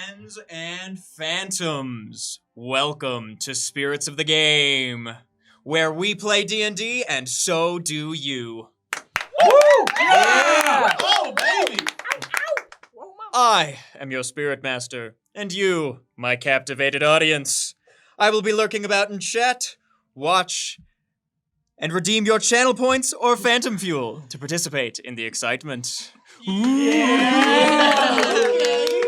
friends and phantoms. Welcome to Spirits of the Game, where we play D&D and so do you. Woo! Yeah! Oh, baby! I am your spirit master, and you, my captivated audience. I will be lurking about in chat, watch, and redeem your channel points or phantom fuel to participate in the excitement. Yeah!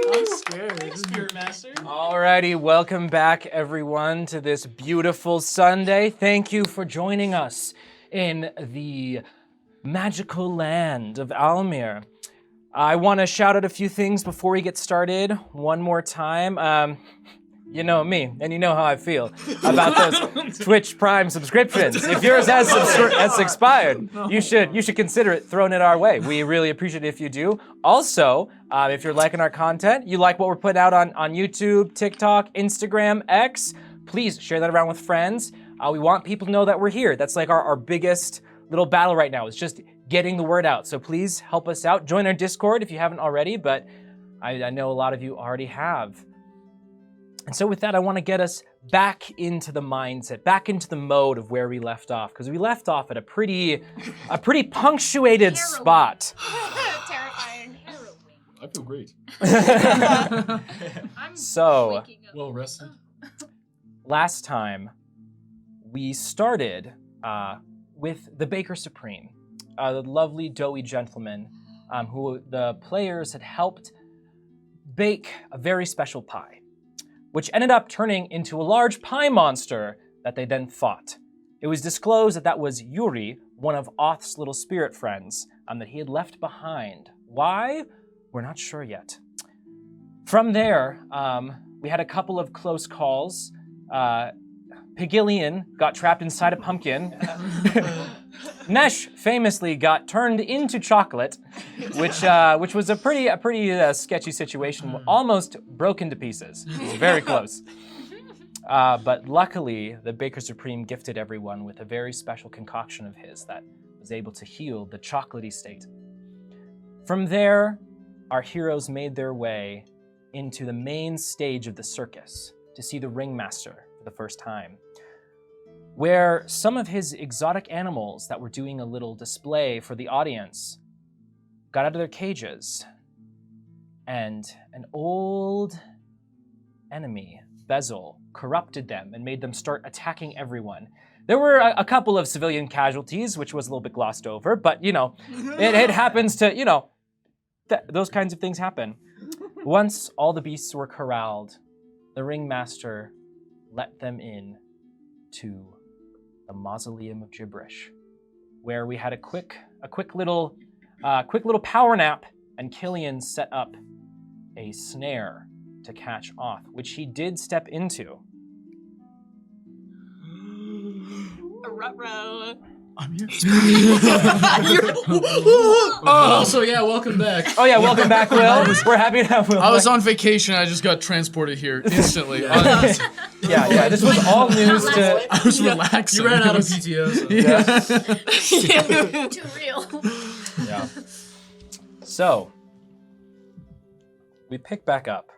I'm scared. Spirit Master. Alrighty, welcome back everyone to this beautiful Sunday. Thank you for joining us in the magical land of Almir. I want to shout out a few things before we get started one more time. You know me, and you know how I feel about those Twitch Prime subscriptions. If yours has expired, you should consider it, throwing it our way. We really appreciate it if you do. Also, if you're liking our content, you like what we're putting out on YouTube, TikTok, Instagram, X, please share that around with friends. We want people to know that we're here. That's like our biggest little battle right now, is just getting the word out. So please help us out. Join our Discord if you haven't already, but I know a lot of you already have. And so with that, I want to get us back into the mindset, back into the mode of where we left off, because we left off at a pretty punctuated spot. Terrifying. I feel great. I'm So, Well rested. last time we started with the Baker Supreme, the lovely doughy gentleman who the players had helped bake a very special pie, which ended up turning into a large pie monster that they then fought. It was disclosed that that was Yuri, one of Oth's little spirit friends, that he had left behind. Why? We're not sure yet. From there, we had a couple of close calls. Pigillion got trapped inside a pumpkin. Nesh famously got turned into chocolate, which was a pretty sketchy situation, almost broken to pieces. It was very close. But luckily, the Baker Supreme gifted everyone with a very special concoction of his that was able to heal the chocolatey state. From there, our heroes made their way into the main stage of the circus to see the ringmaster for the first time, where some of his exotic animals that were doing a little display for the audience got out of their cages, and an old enemy, Bezel, corrupted them and made them start attacking everyone. There were a couple of civilian casualties, which was a little bit glossed over, but it happens to, those kinds of things happen. Once all the beasts were corralled, the ringmaster let them in to the Mausoleum of Gibberish, where we had a quick little power nap, and Killian set up a snare to catch Oth, which he did step into. Ruh-roh. I'm here. So yeah, welcome back. Oh yeah, welcome back, Will. We're happy to have Will. I was on vacation. I just got transported here instantly. Yeah, this was all news to... I was relaxing. You ran out of PTO. So. Too real. Yeah. So, we pick back up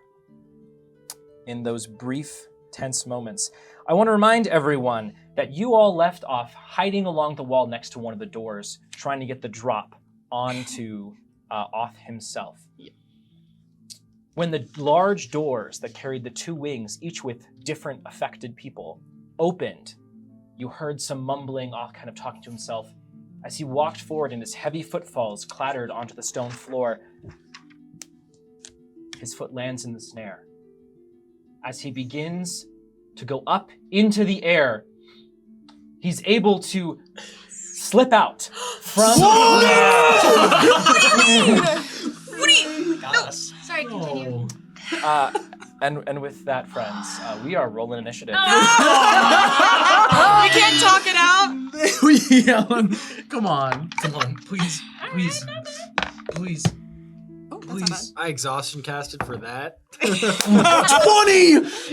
in those brief, tense moments. I want to remind everyone that you all left off hiding along the wall next to one of the doors, trying to get the drop onto Oth himself. Yeah. When the large doors that carried the two wings, each with different affected people, opened, you heard some mumbling, Oth kind of talking to himself. As he walked forward and his heavy footfalls clattered onto the stone floor, his foot lands in the snare. As he begins to go up into the air, he's able to slip out from the No, sorry, continue. and with that, friends, we are rolling initiative. We can't talk it out. Come on, please. Oh, Please. I exhaustion casted for that. 20.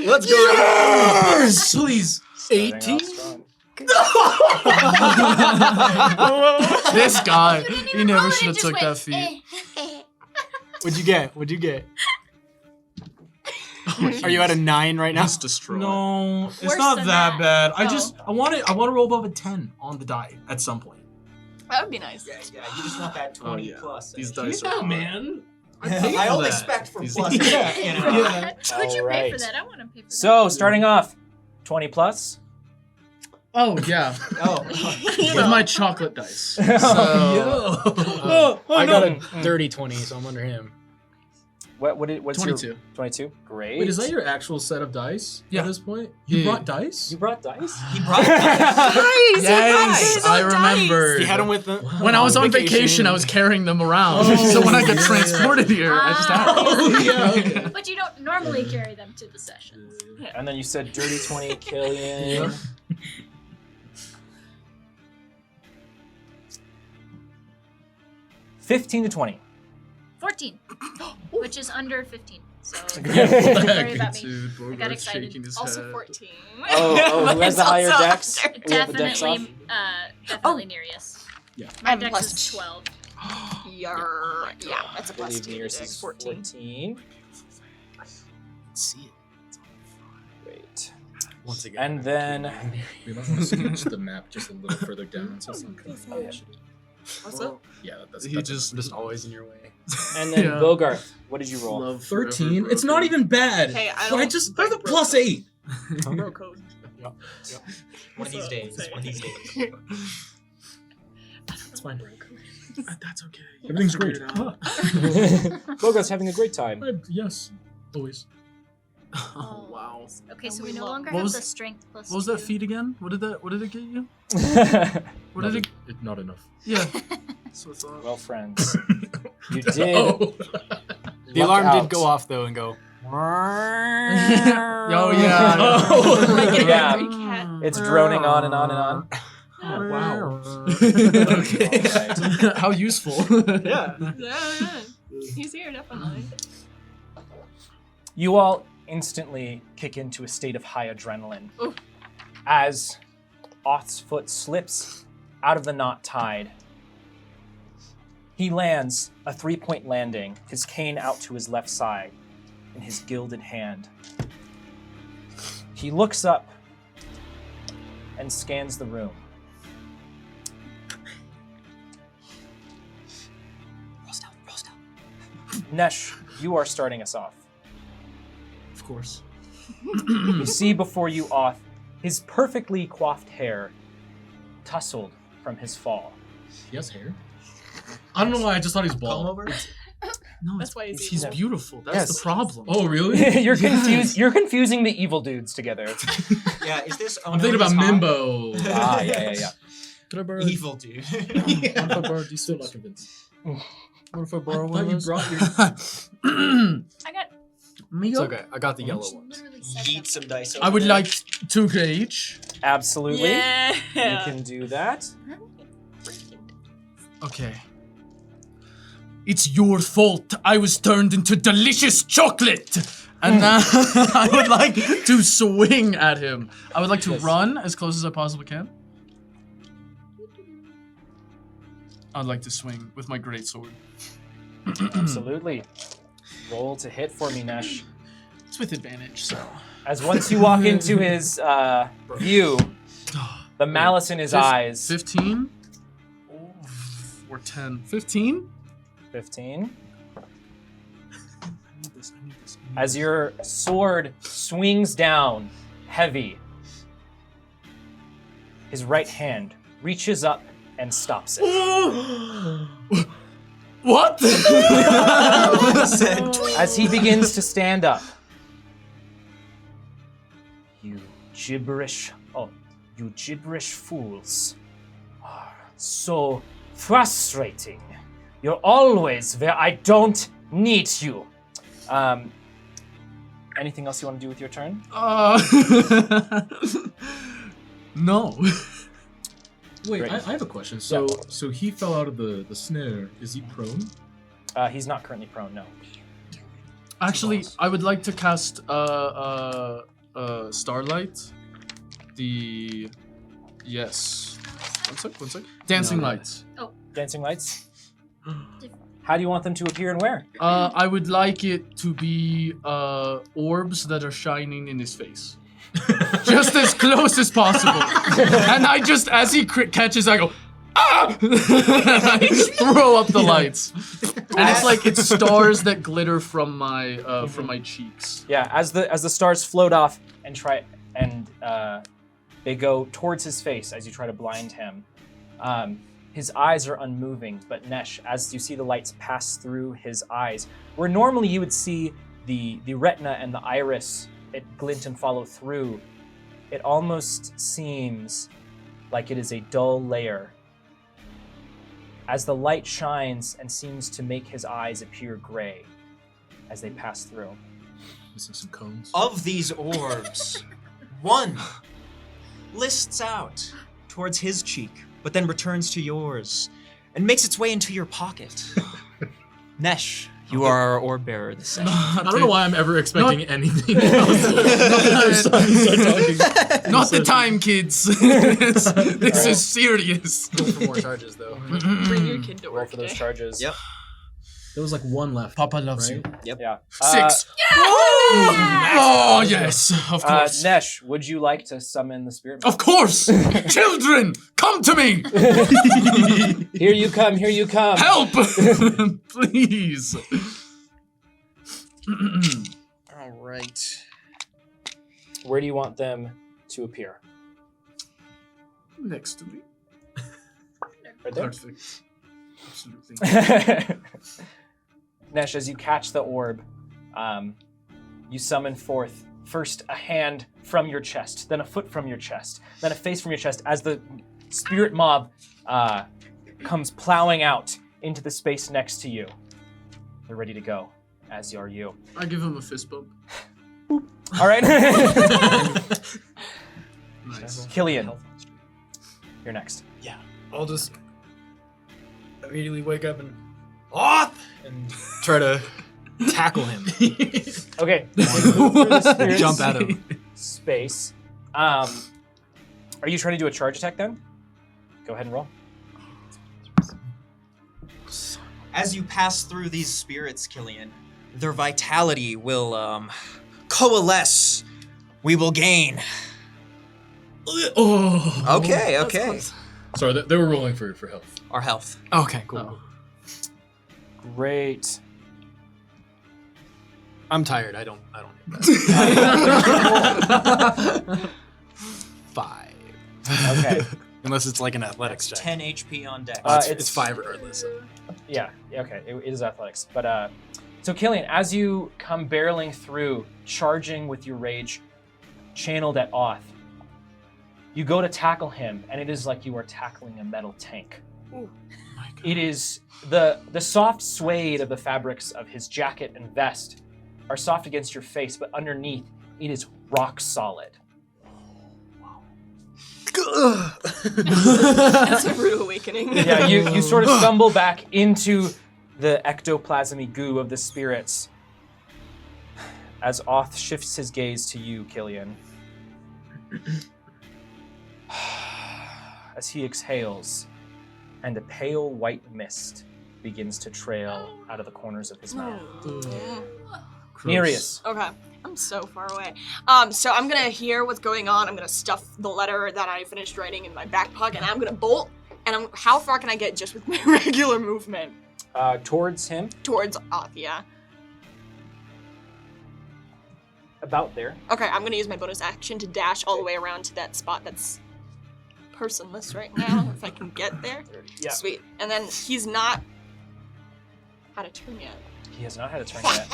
Let's go. Yes! Please. 18. This guy, You didn't he even never roll it, should it have just took that went, feat. What'd you get? Are you at a 9 right now? Just destroy. No, it's Worse not than that that. bad. I want to roll above a 10 on the die at some point. That would be nice. Yeah, you just want that 20 yeah. plus. These energy. dice Yeah, are man. I only that. expect for These- plus. Yeah. You know? Yeah. Would you pay for Alright. that? I want to pay for that. So, starting off, 20 plus. Oh yeah, Oh. with my chocolate dice. So I got a Mm. dirty 20, so I'm under him. What's 22. your 22? Great. Wait, is that your actual set of dice Yeah. at this point? You Yeah. brought dice? You brought dice? He brought Nice! Yes, I remember. You had him with the. When I was on vacation, I was carrying them around. Oh, so when I got yeah. transported here, I just had them. Oh, yeah, okay. But you don't normally carry them to the sessions. And then you said dirty 20, Killian. Yep. 15 to 20. 14, which is under 15. So Yeah, don't what the worry about me. Dude, I got Bogart's excited. shaking his Also head. 14. Oh, who has the higher Also dex? under- We have the dex Definitely, definitely Nereus. Yeah. My I'm dex plus is 12. Yarr. Yeah, that's a I plus believe 2. Nereus is 14. See it. Wait. Once again. And then We might want to sketch the map just a little further down so it's not coming out. What's up? Yeah, that's He just I'm just always in your way. and then Yeah. Bogarth, what did you roll? love 13. forever It's not broken. even bad. Hey, I But don't just like there's a bro plus code. 8. Bro code. One of these days. One of these days. It's fine. That's okay. Everything's great. Bogarth's having a great time. Yes, always. Oh, wow. Okay, so And we we no love- longer What have was- the strength plus What was that 2. feat again? What did it get you? What did it? Not enough. Yeah. Well, friends, you did. Oh. The luck alarm out. did go off though and go. Oh yeah. Like a Yeah. angry cat. It's droning on and on and on. Oh wow. Okay. Alright. How useful. Yeah. Yeah. He's here, definitely. You all instantly kick into a state of high adrenaline as Oth's foot slips out of the knot tied. He lands a 3-point landing, his cane out to his left side, in his gilded hand. He looks up and scans the room. Nesh, you are starting us off. Of course. You see before you Oth, his perfectly coiffed hair tousled from his fall. He has hair. I don't know why I just thought he was Palm bald. over? No, That's why he's he's evil. beautiful. That's Yes. the problem. Oh really? You're confused. You're confusing the evil dudes together. Yeah, is this I'm thinking about Mimbo. Ah, yeah. Could I borrow? Evil dude. What if I borrow? Do you still not convinced? What if I borrow one of those? brought your. I got It's okay. I got the yellow ones. literally said Yeet that. some dice. I would over there. like 2K each. Absolutely. Yeah. You can do that. Okay. It's your fault. I was turned into delicious chocolate. And now I would like to swing at him. I would like to Yes. run as close as I possibly can. I'd like to swing with my greatsword. Absolutely. Roll to hit for me, Nesh. It's with advantage, so. As once you walk into his view, the malice in his eyes. 15? Or 10. 15? 15. As your sword swings down, heavy, his right hand reaches up and stops it. What? As he begins to stand up. You gibberish fools are so frustrating. You're always where I don't need you. Anything else you want to do with your turn? No. Wait, Great. I have a question. So he fell out of the snare. Is he prone? He's not currently prone, no. Actually, I would like to cast Starlight. Yes. One sec. Dancing No. Lights. Dancing lights? How do you want them to appear and where? I would like it to be orbs that are shining in his face. Just as close as possible. And I just, as he catches, I go, ah! I throw up the lights. And it's like, it's stars that glitter from my cheeks. Yeah, as the stars float off and they go towards his face as you try to blind him. His eyes are unmoving, but Nesh, as you see the lights pass through his eyes, where normally you would see the retina and the iris glint and follow through, it almost seems like it is a dull layer. As the light shines and seems to make his eyes appear gray as they pass through. Missing some cones. Of these orbs, one lists out towards his cheek, but then returns to yours and makes its way into your pocket. Nesh, you are our orb bearer this session. I don't know why I'm ever expecting anything else. Not the time, kids. This is serious. Go for more charges, though. Bring your kid to Roll work for those day. charges. Yep. There was like one left. Papa loves right? you. Yeah. 6. Oh, yes, of course. Nesh, would you like to summon the spirit? Of course! Children, come to me! Here you come, here you come. Help! Please. All right. Where do you want them to appear? Next to me. Right there? Perfect. Absolutely. Nesh, as you catch the orb, you summon forth first a hand from your chest, then a foot from your chest, then a face from your chest as the spirit mob comes plowing out into the space next to you. They're ready to go, as are you. I give him a fist bump. All right. Nice. Killian, you're next. Yeah, I'll just immediately wake up and and try to tackle him. Okay. Spirit's Jump at him. Space. Are you trying to do a charge attack then? Go ahead and roll. As you pass through these spirits, Killian, their vitality will coalesce. We will gain. Oh. Okay. Sorry, they were rolling for health. Our health. Okay, cool. Oh. Great. I'm tired. I don't hit that. 5. Okay. Unless it's like an athletics That's check. 10 HP on deck. It's 5 regardless. So. Yeah, okay, it is athletics. But, so Killian, as you come barreling through, charging with your rage, channeled at Oth, you go to tackle him, and it is like you are tackling a metal tank. Ooh. My God. It is the soft suede of the fabrics of his jacket and vest are soft against your face, but underneath, it is rock solid. That's a rude awakening. Yeah, you sort of stumble back into the ectoplasmy goo of the spirits as Oth shifts his gaze to you, Killian. As he exhales, and a pale white mist begins to trail out of the corners of his mouth. Nereus. Okay, I'm so far away. So I'm gonna hear what's going on. I'm gonna stuff the letter that I finished writing in my back pocket, and I'm gonna bolt. And how far can I get just with my regular movement? Towards him, Towards Athia. about there. Okay, I'm gonna use my bonus action to dash all the way around to that spot that's personless right now, if I can get there. Yeah. Sweet. And then he's not had a turn yet. He has not had a turn yet.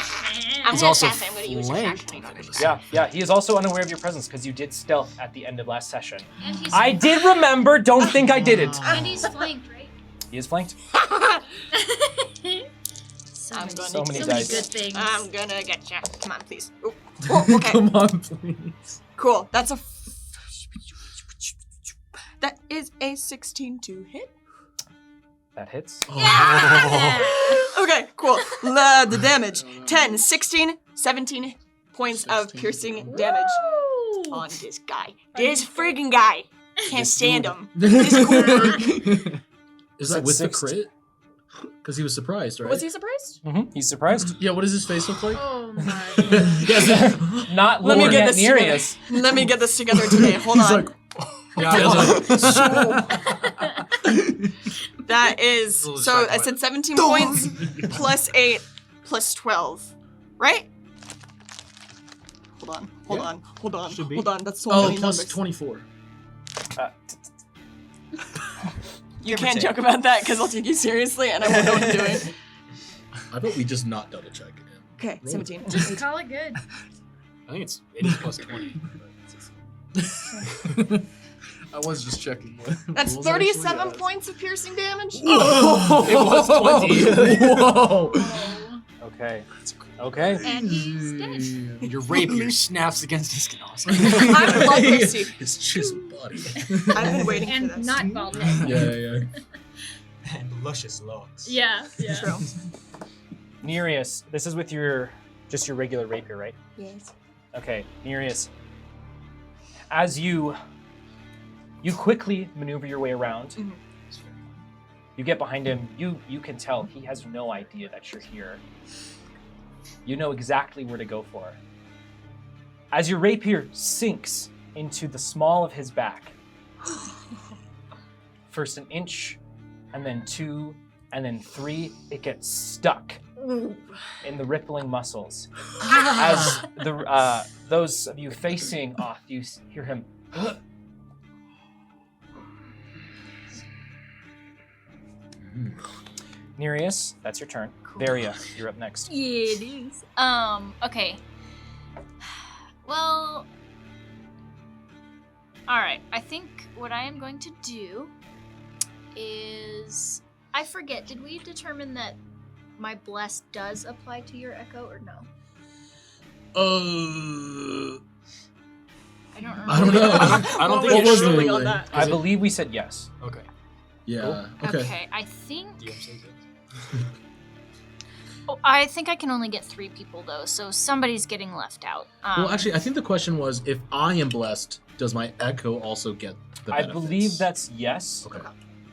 I'm He's gonna also pass it. I'm gonna use your flanked. action. Yeah, he is also unaware of your presence because you did stealth at the end of last session. And he's I did remember, don't think I didn't. And he's flanked, right? He is flanked. So I'm many, gonna So many so dice. good things. I'm gonna get you. Come on, please. Ooh. Oh, okay. Come on, please. Cool. That's a. That is a 16 to hit. That hits. Okay, cool. The damage 10, 16, 17 points of piercing damage on this guy. This friggin' guy. Can't stand him. This cool. Is that with the crit? Because he was surprised, right? Was he surprised? He's surprised. Yeah, what does his face look like? Oh my. Not Let me looking get at this together. Nereus. Let me get this together today. Hold He's on. like, That is Little so. I distracted said 17 points plus 8 plus 12, right? Hold on. That's so Oh, many plus numbers. 24. You can't joke about that because I'll take you seriously and I won't know what I'm doing. I bet we just not double check it. Okay, 17. Just call it good. I think it's 80 plus 20. I was just checking. That's 37 points of piercing damage. It was 20. Whoa. Okay. Okay. And he's dead. Your rapier snaps against his skin. I'm bloodthirsty. His chiseled body. I've been waiting for And this. not bald head. Yeah. And luscious locks. Yeah. True. Nereus, this is with your regular rapier, right? Yes. Okay, Nereus. As you quickly maneuver your way around, Mhm. you get behind him. You can tell he has no idea that you're here. You know exactly where to go for. As your rapier sinks into the small of his back, first an inch, and then 2, and then 3, it gets stuck in the rippling muscles. As those of you facing off, you hear him. Nereus, that's your turn. Varia, you're up next. Yeah, it is. Okay. Well, alright. I think what I am going to do is... I forget, did we determine that my bless does apply to your echo or no? I don't remember. I don't know. I don't think What it's was showing the on ruling? that? I believe we said yes. Okay. Yeah. Okay. Okay, I think... DM says it. Oh, I think I can only get 3 people though, so somebody's getting left out. Well, actually, I think the question was, if I am blessed, does my echo also get the I benefits? believe that's yes. Okay.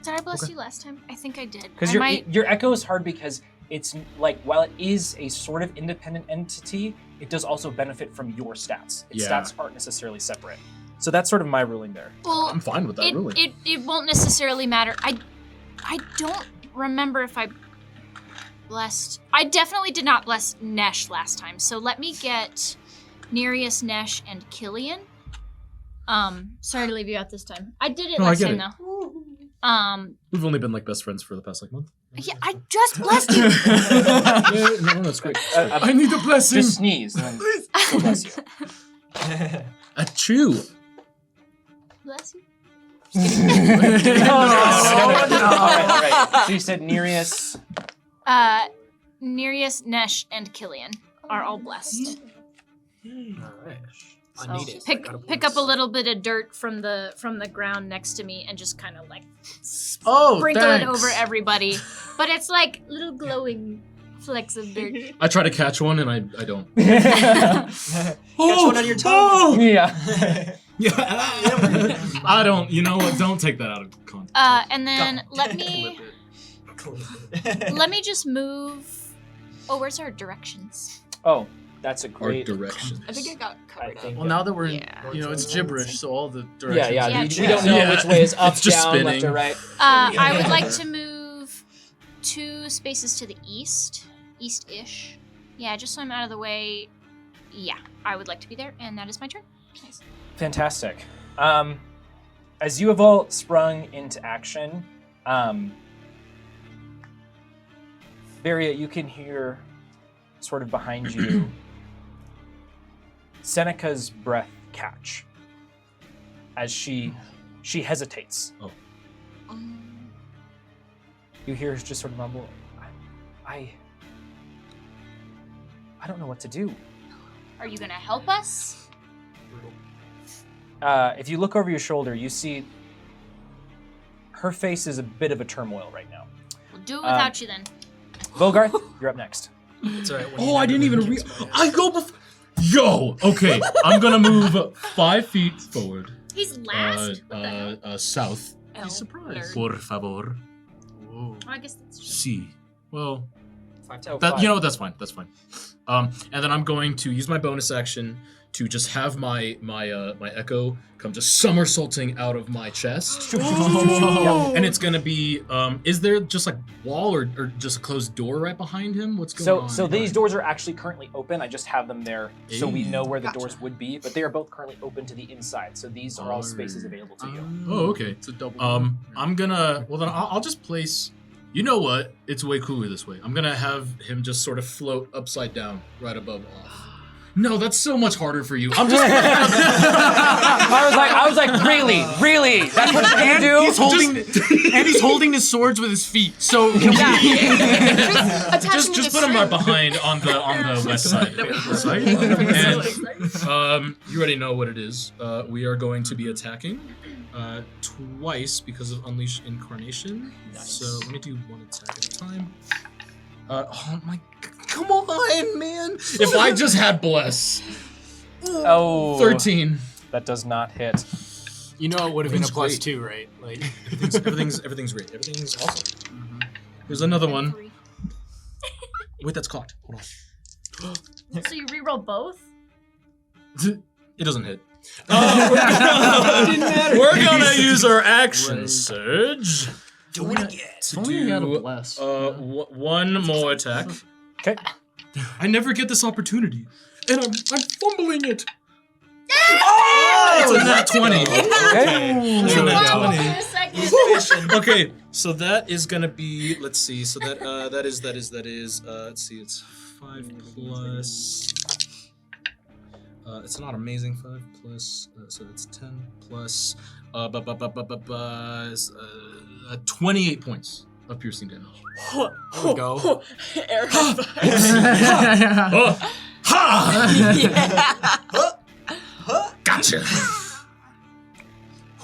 did I bless okay. you last time? I think I did. Because I your echo is hard because it's like, while it is a sort of independent entity, it does also benefit from your stats. Its Yeah. stats aren't necessarily separate. So that's sort of my ruling there. Well, I'm fine with that ruling. it won't necessarily matter. I don't remember if I blessed. I definitely did not bless Nesh last time. So let me get Nereus, Nesh, and Killian. Sorry to leave you out this time. I did it No, I last get time it. though. We've only been like best friends for the past like month. Yeah, I just blessed you. Yeah, no, that's great. I need a blessing. Just sneeze and then she'll bless you. Achoo. Bless you. No. All right. So you said Nereus. Nereus, Nesh, and Killian are all blessed. Alright. I So need it. pick up a little bit of dirt from the ground next to me and just kind of like Oh, sprinkle thanks. it over everybody. But it's like little glowing flecks of dirt. I try to catch one and I don't. Catch one on your tongue. Yeah. Yeah. I don't. You know what? Don't take that out of context. And then let me just move. Oh, where's our directions? Oh, that's a Or great. direction. I think it got covered up. Well, now that we're in, Yeah. it's gibberish, so all the Yeah, directions. yeah. Yeah, we true. don't know Yeah. which way is up, It's just down, left, spinning. or right. I would like to move 2 spaces to the east-ish. Yeah, just so I'm out of the way. Yeah, I would like to be there, and that is my turn. Nice. Fantastic. As you have all sprung into action, Varia, you can hear sort of behind you Seneca's breath catch as she hesitates. Oh. You hear her just sort of mumble, I don't know what to do. Are you gonna help us? If you look over your shoulder, you see her face is a bit of a turmoil right now. We'll do it without you then. Bogarth, you're up next. It's alright. Oh, I didn't even read. I go before. Yo. Okay. I'm gonna move 5 feet forward. He's last. What the hell? South. Oh, surprised. nerd. Por favor. Whoa. Oh, I guess that's true. C. Well, 5 Oh, that, five. you know what? That's fine. That's fine. And then I'm going to use my bonus action to just have my echo come just somersaulting out of my chest. And it's gonna be. Is there just like wall or just a closed door right behind him? What's going on? So these doors are actually currently open. I just have them there so we know where the Gotcha. doors would be, but they are both currently open to the inside. So these are all spaces available to you. Oh, okay. It's a double. I'm gonna. Well, then I'll just place. You know what? It's way cooler this way. I'm gonna have him just sort of float upside down right above off. No, that's so much harder for you. I'm just. I was like, really? That's what you're gonna do? He's holding, and he's holding his swords with his feet. So just put him right behind on the west side. And you already know what it is. We are going to be attacking twice because of Unleash Incarnation. Nice. So let me do one attack at a time. Oh my! Come on, man! If I just had Bless. Oh, 13. That does not hit. You know it would have been a Everything's +2, right? Like Everything's great. Everything's awesome. Here's another one. Wait, that's cocked. Hold on. So you reroll both? It doesn't hit. didn't matter. We're gonna use our action surge. Do it again. If only we had a bless. One more attack. Okay. I never get this opportunity, and I'm fumbling it. Oh! It's a nat 20. Okay. It's a nat Whoa, 20. in a second. Okay, so that is gonna be. Let's see. So that is. Let's see. It's 5 plus. It's not amazing. 5 plus. So that's 10 plus. 28 points of piercing damage. There we go. Eric. Oh, ha! Yeah. Gotcha.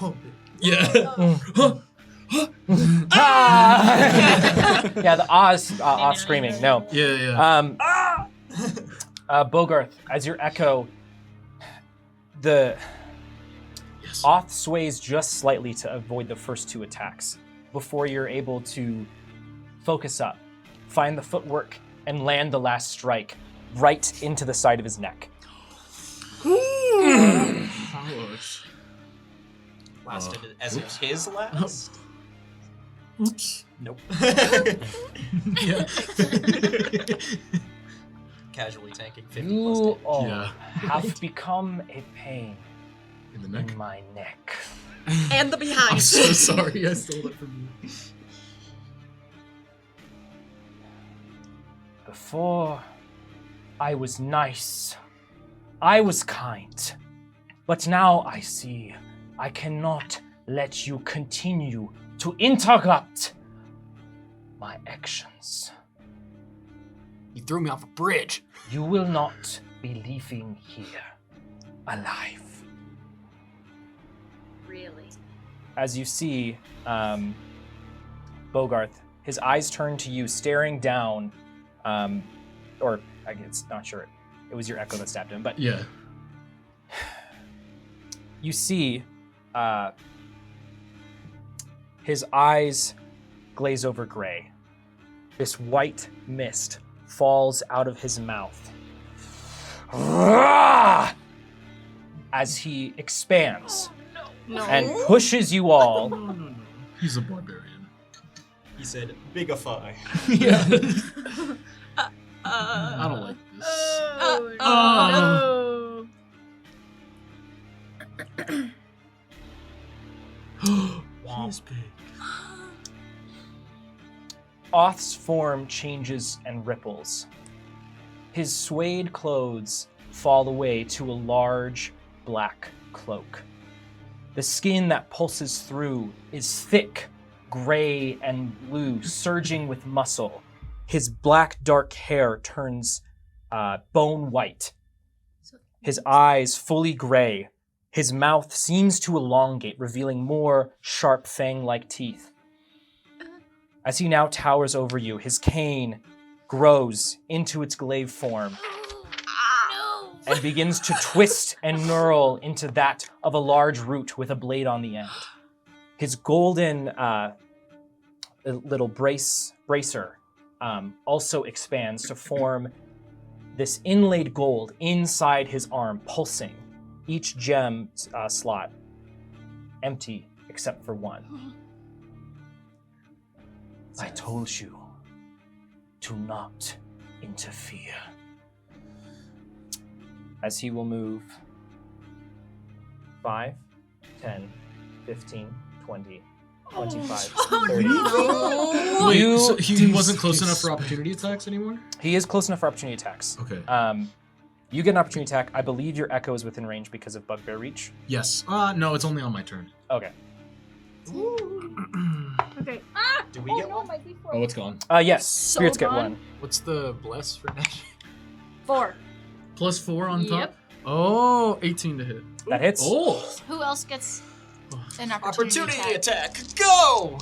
Oh, Yeah. Yeah, the off screaming. No. Yeah. Bogarth, as your echo, the Yes. off sways just slightly to avoid the first two attacks before you're able to focus up, find the footwork, and land the last strike right into the side of his neck. Lasted as his last? Oops. Nope. Yeah. Casually tanking 50 plus You damage. all Yeah. have become a pain In the neck. in my neck. And the I'm behind. so sorry. I stole that from you. Before, I was nice. I was kind. But now I see I cannot let you continue to interrupt my actions. You threw me off a bridge. You will not be leaving here alive. Really? As you see, Bogarth, his eyes turn to you, staring down, or I guess not sure. It was your echo that stabbed him, but Yeah. you see his eyes glaze over gray. This white mist falls out of his mouth as he expands No. and pushes you all. He's a barbarian. He said, bigify. I don't like this. Oh, He's big. Oth's form changes and ripples. His suede clothes fall away to a large black cloak. The skin that pulses through is thick, gray and blue, surging with muscle. His black, dark hair turns bone white. His eyes fully gray. His mouth seems to elongate, revealing more sharp fang-like teeth. As he now towers over you, his cane grows into its glaive form no. and begins to twist and knurl into that of a large root with a blade on the end. His golden little bracer also expands to form this inlaid gold inside his arm, pulsing. Each gem slot empty except for one. I told you to not interfere. As he will move 5, 10, 15, 20, 25, 30. Wait, so he wasn't close enough for opportunity attacks anymore? He is close enough for opportunity attacks. Okay. You get an opportunity attack. I believe your echo is within range because of Bugbear Reach. Yes. No, it's only on my turn. Okay. Okay. Do we get one? My D4. Oh, it's gone. Yes. So Spirits get gone. one. What's the bless for Nash? 4. +4 on top? Yep. Oh, 18 to hit. That hits. Oh! Who else gets an opportunity, Opportunity attack? attack. Go!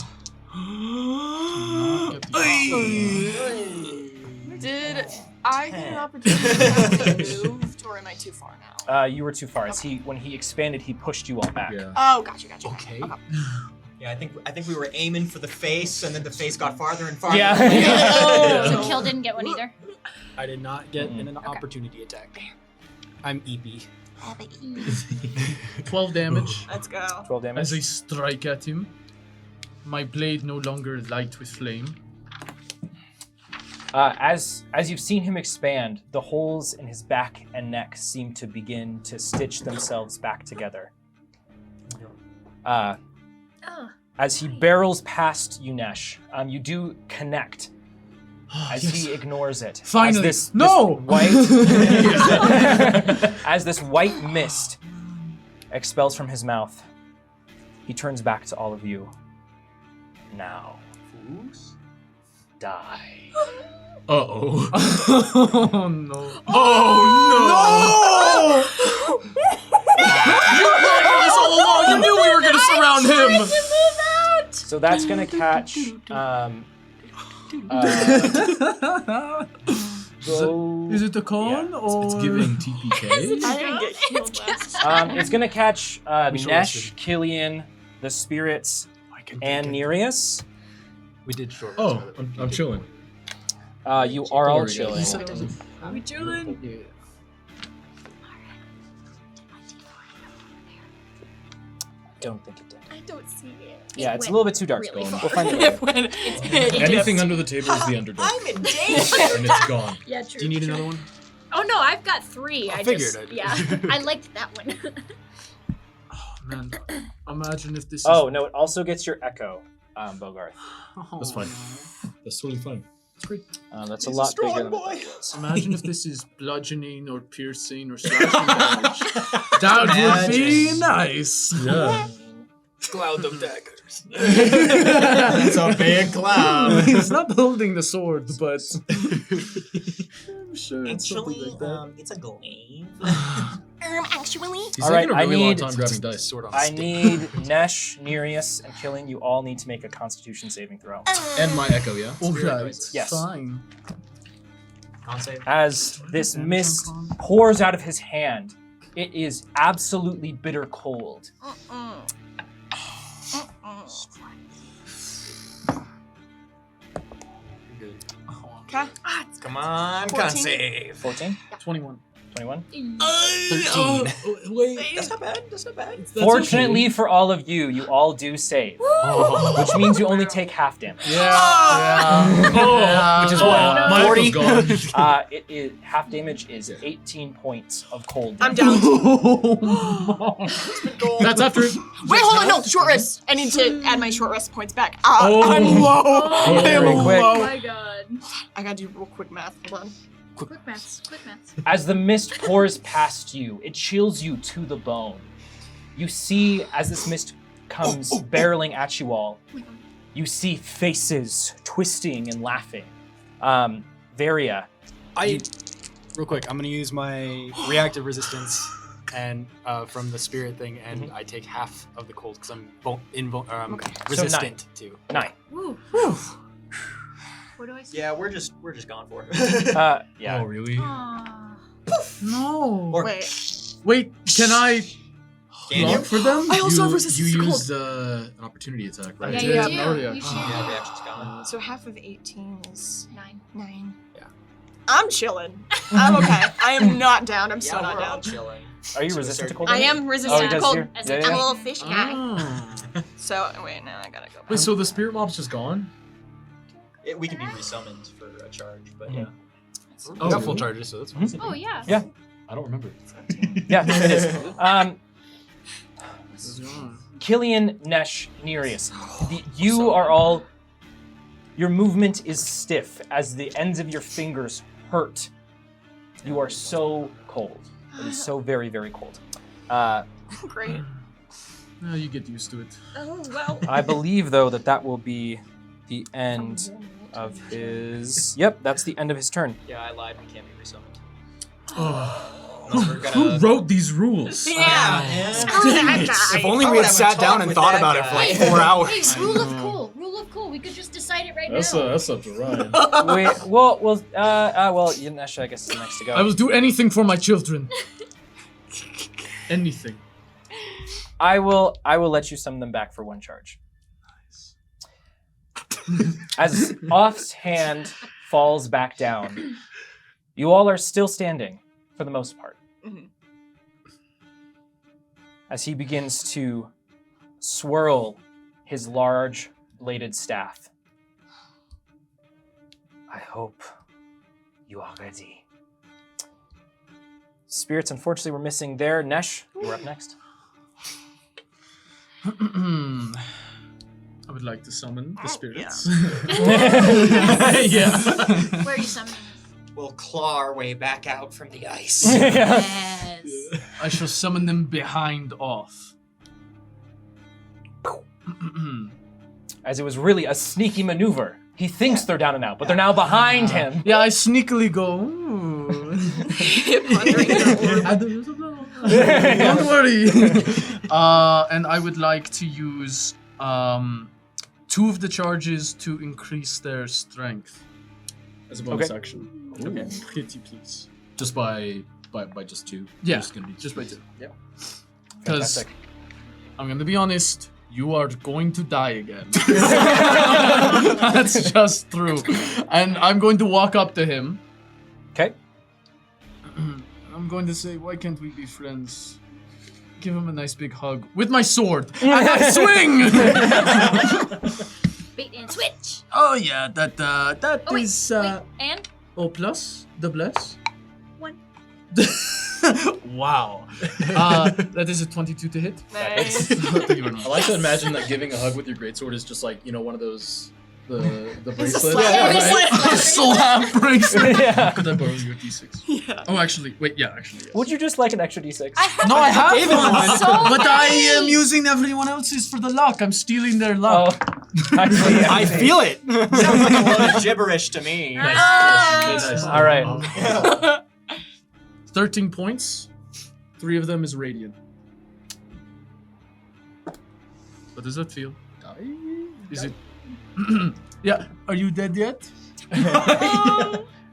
Did I get an opportunity to move, or am I too far now? You were too far. As when he expanded, he pushed you all back. Yeah. Oh, gotcha. Okay. Yeah, I think we were aiming for the face, and then the face got farther and farther. Yeah. So Kill didn't get one either. I did not get an opportunity attack. I'm EP. 12 damage. Let's go. 12 damage. As I strike at him, my blade no longer light with flame. As you've seen him expand, the holes in his back and neck seem to begin to stitch themselves back together. As he barrels past you, Nesh, you do connect. As he ignores it. Finally. As this No! white, as this white mist expels from his mouth, he turns back to all of you. Now, die. Uh-oh. Oh no. Oh, no! You planned this all along! You knew we were gonna surround him! So that's gonna catch. Is it the con or? It's giving TPK? I didn't get healed last time. It's gonna catch We Nesh, short-rested. Killian, the spirits, and Nereus. We did short. Oh, I'm chilling. You are all Don't worry, guys. chilling. He said it doesn't. We chilling? Yeah. Don't think it did. I don't see it. Yeah, it's a little bit too dark. really We'll far. find it later. Anything under the table is the underdog. I'm in danger. And it's gone. Yeah, true. Do you need true. another one? Oh no, I've got 3. I I figured just, I did. yeah, I liked that one. Oh, man, imagine if this. Oh no! It also gets your echo, Bogart. That's fine. That's totally fine. It's great. That's He's a lot strong bigger than the boy. bug was. Imagine if this is bludgeoning or piercing or slashing damage. That would be nice. Yeah. Cloud of daggers. It's a big cloud. He's not holding the sword, but I'm sure it's something Actually, like that. it's a glaive. Actually. He's All right, taking a I really long need- time grabbing dice. Sword on I stick. need Nesh, Nereus, and Killing. You all need to make a Constitution saving throw. And my echo, yeah? Alright, Yes. fine. Con save. As this mist pours out of his hand, it is absolutely bitter cold. Good. Okay. Come on, 14. con save. 14? 21. 21? 13. Wait. That's not bad. That's not bad. Fortunately for all of you, you all do save. Which means you only take half damage. Yeah. Oh, Which is oh, what? my 40? echo's gone. It is half damage is 18 points of cold I'm damage. down. That's after. Wait, hold on, no, short rest. I need to add my short rest points back. Oh. I'm low. Oh, I am very quick. low. my god. I gotta do real quick math. Hold on. Quick maths. As the mist pours past you, it chills you to the bone. You see, as this mist comes barreling at you all, you see faces twisting and laughing. Varia, Real quick, I'm gonna use my reactive resistance and from the spirit thing, and I take half of the cold because I'm resistant to. 9. Woo. What do I say? Yeah, we're just gone for. Yeah. Oh, really? Aw. No. Or- Wait. Wait, can I? Can block you? for them? I also have you resistance to used an opportunity attack, right? Yeah, did. you Yeah, do. no, yeah. You should. Yeah, reaction's gone. So half of 18 is 9. Yeah. I'm chilling. I'm okay. I am not down. I'm so Yeah, not we're all down. chilling. Are you To a resistant to certain- cold? I damage? am resistant he to does cold. here. As Yeah, a yeah. I'm a little fish guy. Ah. So wait, now I gotta go back. Wait, so the spirit mob's just gone? We can be resummoned for a charge, but Mhm. yeah. We got full charges, so that's fine. Oh yeah. Yeah. I don't remember. Yeah, it is. Killian, Nesh, Nereus, you are all. Your movement is stiff as the ends of your fingers hurt. You are so cold. It is so very, very cold. Great. No, you get used to it. Oh well. I believe, though, that will be the end of his. Yep, that's the end of his turn. Yeah, I lied. We can't be resummoned. Who, we're who gonna- wrote these rules? Yeah. Screw that guy. If only I we would had have a sat talk down and with thought that about it guy. for like Hey, 4 hours. Hey, rule of cool. Rule of cool. We could just decide it right now. That's up to Ryan. Wait, well, Nesh, I guess is next to go. I will do anything for my children. Anything. I will let you summon them back for one charge. As Off's hand falls back down, you all are still standing for the most part. Mhm. As he begins to swirl his large bladed staff. I hope you are ready. Spirits, unfortunately, we're missing there. Nesh, you're up next. I would like to summon the spirits. Yeah. Where are you summoning? We'll claw our way back out from the ice. Yes. I shall summon them behind off. As it was really a sneaky maneuver. He thinks they're down and out, but they're now behind him. Yeah, I sneakily go. Ooh. Don't worry. And I would like to use 2 of the charges to increase their strength. As a bonus Okay. action. Okay. Pretty please. Just by just 2. Yeah, Just gonna be just by 2. Yep. Because Fantastic. I'm gonna be honest, you are going to die again. That's just true. And I'm going to walk up to him. Okay. I'm going to say, why can't we be friends? Give him a nice big hug with my sword. And I swing! Bait and switch. Oh yeah, that Oh wait, is wait. And O plus, the bless. 1. Wow. That is a 22 to hit. Nice. Thank you very much. I like to imagine that giving a hug with your greatsword is just like, one of those the bracelets. slap bracelet. A slap bracelet. Yeah. Could I borrow your d6? Yeah. Oh, actually, wait. Yeah, actually. Yes. Would you just like an extra d6? No, I have gave him one, one. So but I many. am using everyone else's for the luck. I'm stealing their luck. Actually, I feel it. Sounds like a load of gibberish to me. Nice. All right. 13 points. 3 of them is radiant. What does that feel? Is it? Yeah. Are you dead yet?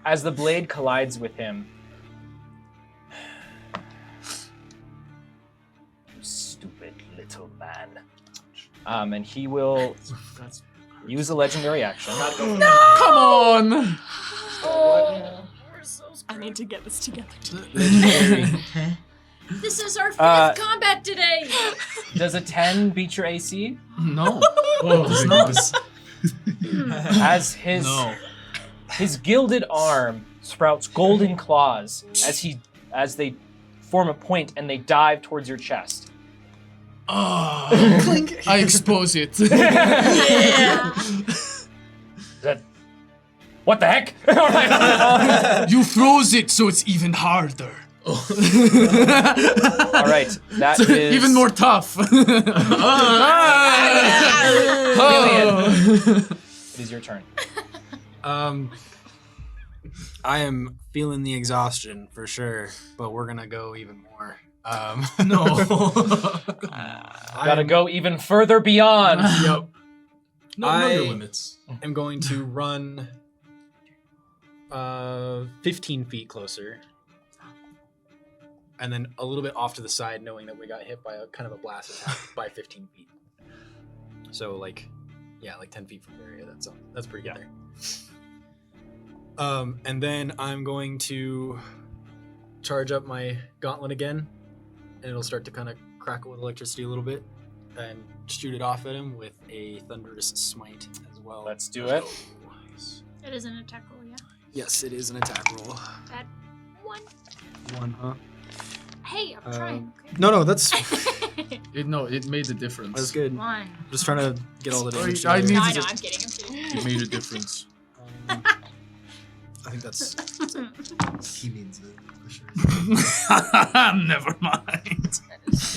As the blade collides with him. You stupid little man. And he will use a legendary action. Come on. Oh, we're so I screwed. need to get this together. This is our 5th Uh, combat today. Does a 10 beat your AC? No. Oh, It's not. As his gilded arm sprouts golden claws as they form a point and they dive towards your chest. I expose it. Yeah. What the heck? All right. You froze it so it's even harder. All right. That is Even more tough. It is your turn. I am feeling the exhaustion for sure, but we're gonna go even more. No. Gotta go even further beyond. Yep. Know your limits. I'm going to run 15 feet closer. and then a little bit off to the side, knowing that we got hit by a kind of a blast attack by 15 feet. So like 10 feet from the area. That's pretty good there. And then I'm going to charge up my gauntlet again, and it'll start to kind of crackle with electricity a little bit, and shoot it off at him with a thunderous smite as well. Let's do it. It is an attack roll, yeah. Yes, it is an attack roll. At 1. 1, huh? Hey, I'm trying. Okay. No, that's It made a difference. that's good. 1. Just trying to get all the damage. I together. need No, I to know, just- I'm kidding. It made a difference. I think that's He means it. For sure. Never mind.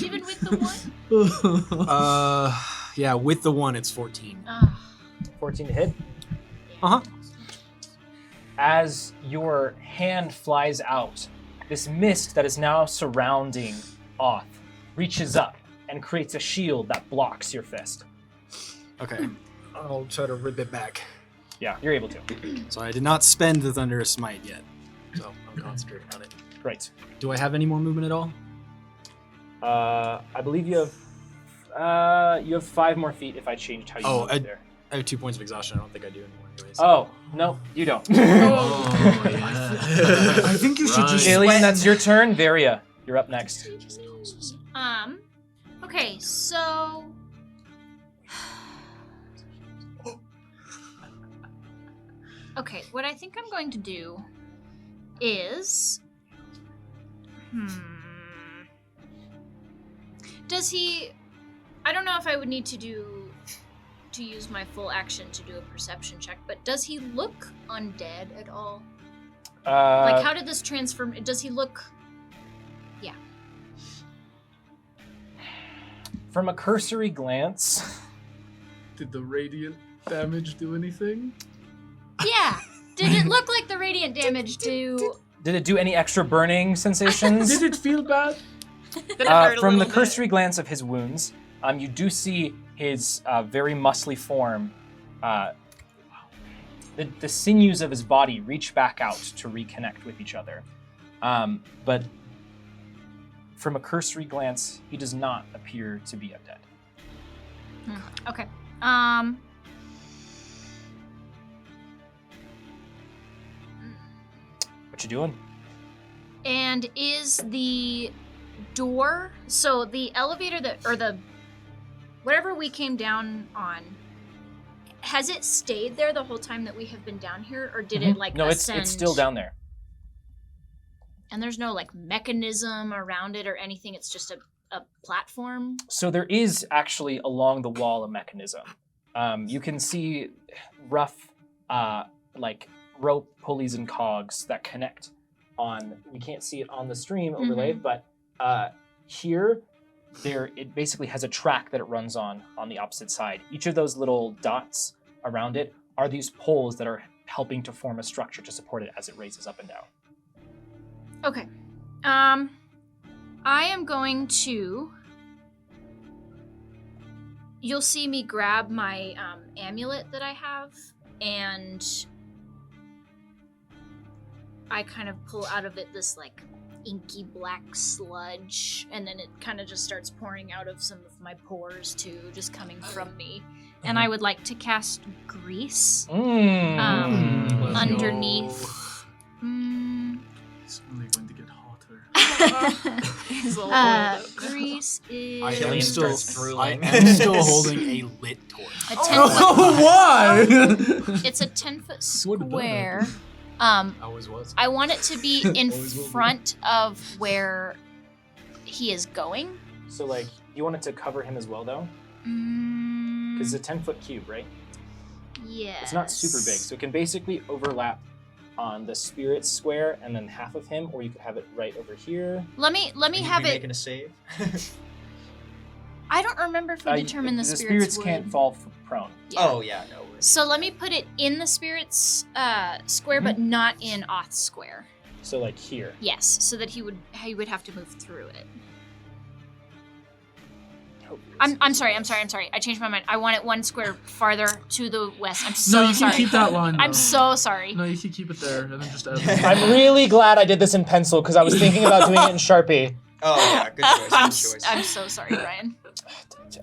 Even with the 1? yeah, with the 1 it's 14. 14 to hit. Uh-huh. As your hand flies out, this mist that is now surrounding Oth reaches up and creates a shield that blocks your fist. Okay. I'll try to rip it back. Yeah, you're able to. So I did not spend the thunderous smite yet. So I'm concentrating on it. Great. Do I have any more movement at all? I believe you have 5 more feet if I changed how you Oh, moved there. I have 2 points of exhaustion. I don't think I do anymore anyways. Oh, no, you don't. Oh, yeah. I think you should just. Alien, that's your turn. Varia, you're up next. Okay, so... Okay, what I think I'm going to do is... Does he... I don't know if I would need to use my full action to do a perception check, but does he look undead at all? Like, how did this transform... Does he look... Yeah. From a cursory glance, Did the radiant damage do anything? Yeah! Did it look like the radiant damage do... did it do any extra burning sensations? Did it feel bad? Did it hurt a From the little bit? cursory glance of his wounds, you do see his very muscly form. The sinews of his body reach back out to reconnect with each other. But from a cursory glance, he does not appear to be undead. Okay. What you doing? And is the door, so the elevator or the whatever we came down on, has it stayed there the whole time that we have been down here, or did it like No, ascend? it's still down there. And there's no like mechanism around it or anything. It's just a platform. So there is actually along the wall a mechanism. You can see rough, like rope pulleys and cogs that connect on. You can't see it on the stream overlay, but here, it basically has a track that it runs on the opposite side. Each of those little dots around it are these poles that are helping to form a structure to support it as it raises up and down. Okay. I am going to... You'll see me grab my amulet that I have, and I kind of pull out of it this, like, inky black sludge, and then it kind of just starts pouring out of some of my pores, too, just coming from me. And I would like to cast Grease underneath... It's only going to get hotter. He's a little Grease is... I am Alien still, starts drooling. I am still holding a lit torch. A 10-foot... Why? It's a 10-foot Would've done square. Always was. I want it to be in Always will be. front of where he is going. So, like, you want it to cover him as well, though? Because it's a 10-foot cube, right? Yes. It's not super big, so it can basically overlap on the spirit square and then half of him, or you could have it right over here. Let me have it. Making a save. I don't remember if we determined the spirits would. can't fall prone. Yeah. Oh yeah, no worries. So let me put it in the spirits square, but not in Oth's square. So, like, here. Yes, so that he would have to move through it. I'm sorry. I changed my mind. I want it 1 square farther to the west. I'm so No, you sorry. can keep that line. I'm though. so sorry. No, you can keep it there and then just add. I'm really glad I did this in pencil because I was thinking about doing it in Sharpie. Oh yeah, good choice. Good choice. I'm so sorry, Ryan.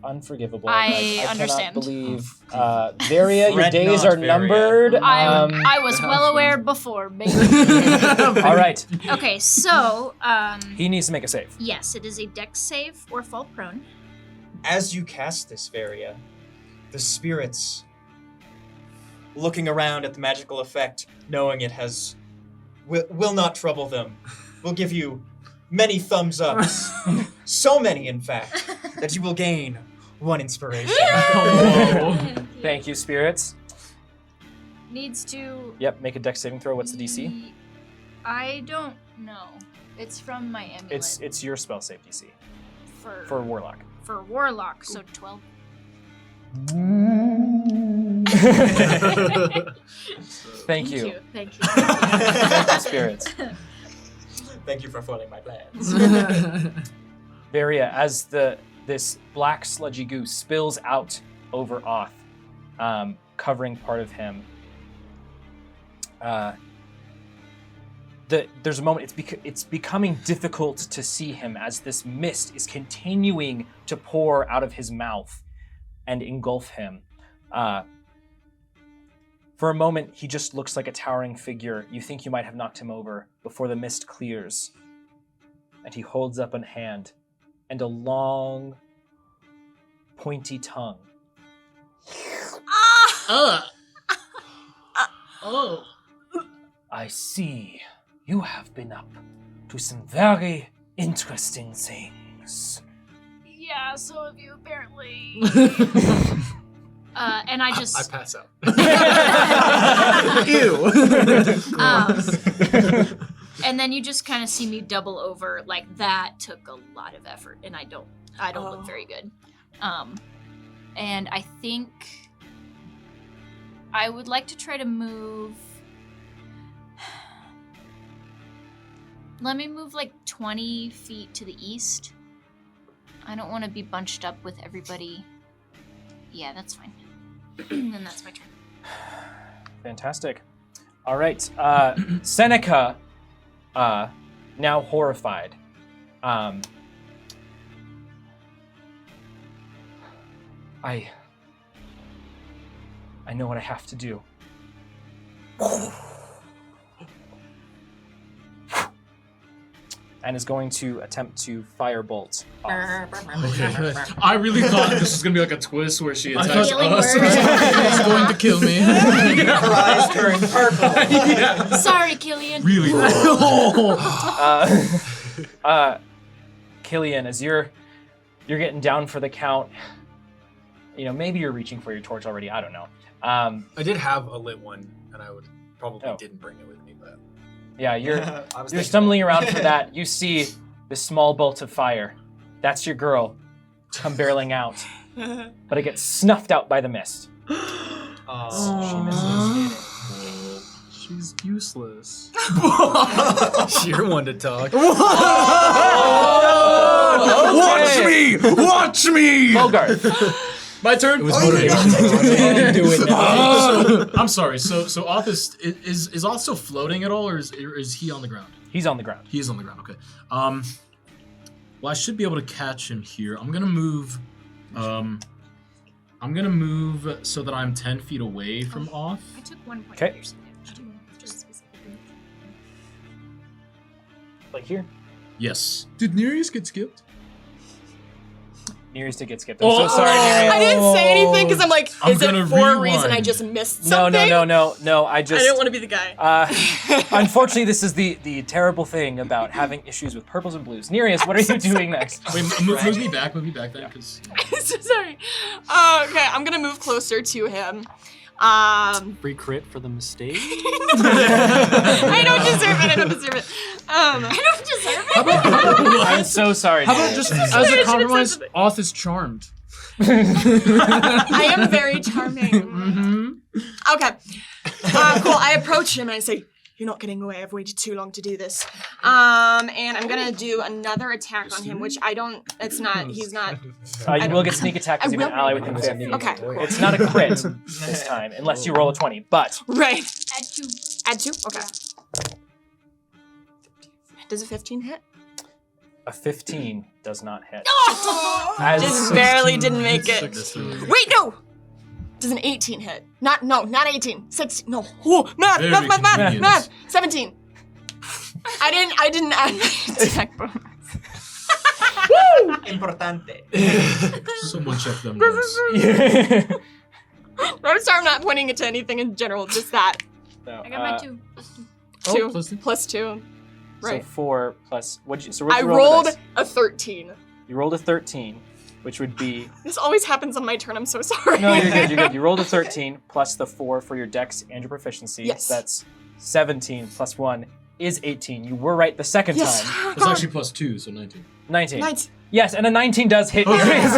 Unforgivable. I understand. Cannot believe, Varia, your Fret days not, are Varia. numbered. I was well aware before, baby. All right. Okay, so He needs to make a save. yes, it is a dex save or fall prone. As you cast this, Varia, the spirits, looking around at the magical effect, knowing it will not trouble them, will give you many thumbs ups. So many, in fact, that you will gain 1 inspiration. Thank you, spirits. Needs to. Yep, make a dex saving throw. What's the DC? I don't know. It's from my amulet. It's your spell save DC for for warlock. for warlock, so 12. Thank you. Thank you. Thank you, spirits. Thank you for foiling my plans. Varia, as this black sludgy goo spills out over Oth, covering part of him. There's a moment. It's becoming difficult to see him as this mist is continuing to pour out of his mouth and engulf him. For a moment, he just looks like a towering figure. You think you might have knocked him over before the mist clears, and he holds up a hand and a long, pointy tongue. Oh. I see you have been up to some very interesting things. Yeah, so have you apparently. And I just. I pass out. And then you just kind of see me double over. Like that took a lot of effort, and I don't look very good. And I think I would like to try to move. Let me move like 20 feet to the east. I don't want to be bunched up with everybody. Yeah, that's fine. And that's my turn. Fantastic. All right. Seneca, now horrified. I know what I have to do. And is going to attempt to firebolt off. Okay. I really thought this was gonna be like a twist where she attacks Healing us. word. He's going to kill me. Her eyes turn purple. Yeah. Sorry, Killian. Really? Killian, as you're getting down for the count, maybe you're reaching for your torch already. I don't know. I did have a lit one, and I would probably didn't bring it with me, but Yeah, you're I was you're thinking stumbling around for that. You see this small bolt of fire. That's your girl come barreling out, but it gets snuffed out by the mist. She misses. She's useless. you're one to talk. Watch me! Watch me! Bogart. My turn. It was motivation. Do it now. I'm sorry. So Oth is Oth still floating at all, or is he on the ground? He's on the ground. He is on the ground. Okay. Well, I should be able to catch him here. I'm gonna move. I'm gonna move so that I'm 10 feet away from Oth. I took 1 point Okay. of piercing damage. Just specifically. Like here. Yes. Did Nereus get skipped? Nearest to get skipped. I'm so sorry, I Nereus. didn't say anything because I'm like, I'm is it gonna for a reason I rewind. just missed No. something? I just. I didn't want to be the guy. Unfortunately, this is the terrible thing about having issues with purples and blues. Nereus, what are you doing next? Wait, move me back then, because. So sorry. Okay, I'm gonna move closer to him. Free crit for the mistake. I don't deserve it. I don't deserve it. I'm so sorry. How about Nereus. just as a compromise, Oth is charmed. I am very charming. Okay. Cool. I approach him and I say, You're not getting away. I've waited too long to do this. And I'm gonna do another attack on him, which I don't. It's not. He's not. You will get sneak attack because you have an ally within 50. Okay. It's not a crit this time, unless you roll a 20. But Right. Add 2. Add 2. Okay. Does a 15 hit? a 15 does not hit. Just barely didn't make it. Wait, no. Does an 18 hit? Not 18. 16. No. Oh, math. 17. I didn't add my attack bonus. Importante. Someone check them notes. I'm sorry, I'm not pointing it to anything in general, just that. No, I got my 2. Plus 2. 2 plus 2. Right. So 4 plus what'd you? So what'd I you roll the rolled dice? a 13. You rolled a 13, which would be. This always happens on my turn. I'm so sorry. No, you're good. You're good. You rolled a 13 plus the 4 for your dex and your proficiency. Yes. That's 17 plus 1 is 18. You were right the second Yes. time. It's actually plus 2, so 19. 19. Nice. Yes, and a 19 does hit. Okay. I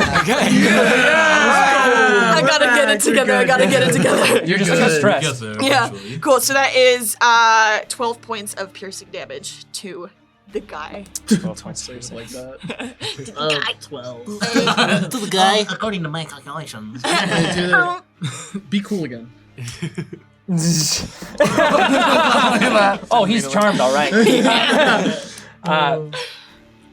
gotta get it together. You're just so stressed. Yeah. Cool. So that is 12 points of piercing damage to the guy. 12 points. Like that. 12. To the guy. According to my calculations. Be cool again. Oh, he's charmed, all right.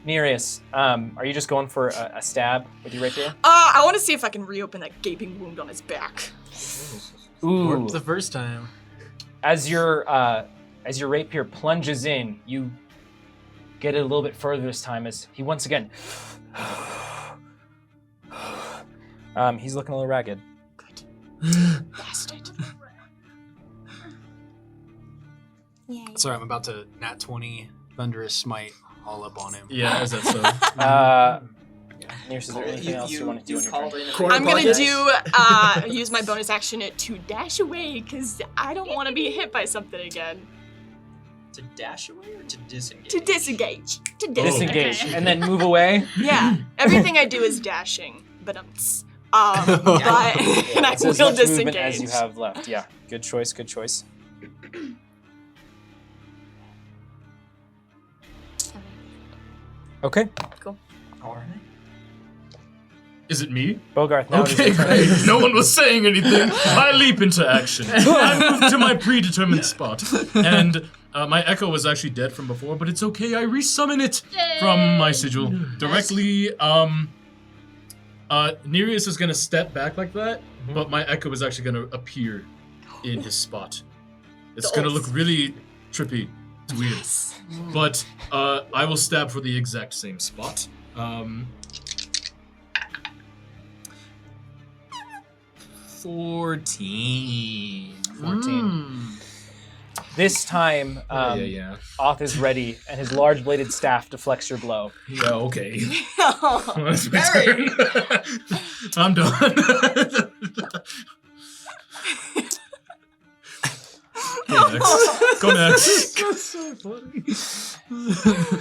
Nereus, are you just going for a stab with your rapier? I want to see if I can reopen that gaping wound on his back. Ooh. Worked the first time. As your rapier plunges in, you get it a little bit further this time as he once again. He's looking a little ragged. Bastard. Sorry, I'm about to nat 20 Thunderous Smite all up on him. Yeah, is that so? Nereus, is there anything else you want to do on your turn? I'm gonna use my bonus action to dash away because I don't want to be hit by something again. To dash away or to disengage? To disengage. Disengage Okay. and then move away. Yeah, everything I do is dashing, but and I It's as will much movement disengage. as you have left. Yeah, good choice. Good choice. Okay, Alright. Is it me? Bogarth. Now it is Okay, your turn. great. No one was saying anything. I leap into action. I move to my predetermined spot. And my echo was actually dead from before, but it's okay. I resummon it from my sigil directly. Nereus is gonna step back like that, but my echo is actually gonna appear in his spot. It's gonna look really trippy. It's weird. But I will stab for the exact same spot. 14. 14. This time, Yeah. Oth is ready, and his large bladed staff deflects your blow. Yeah, okay. That's my turn. I'm done. Go next. That's so funny.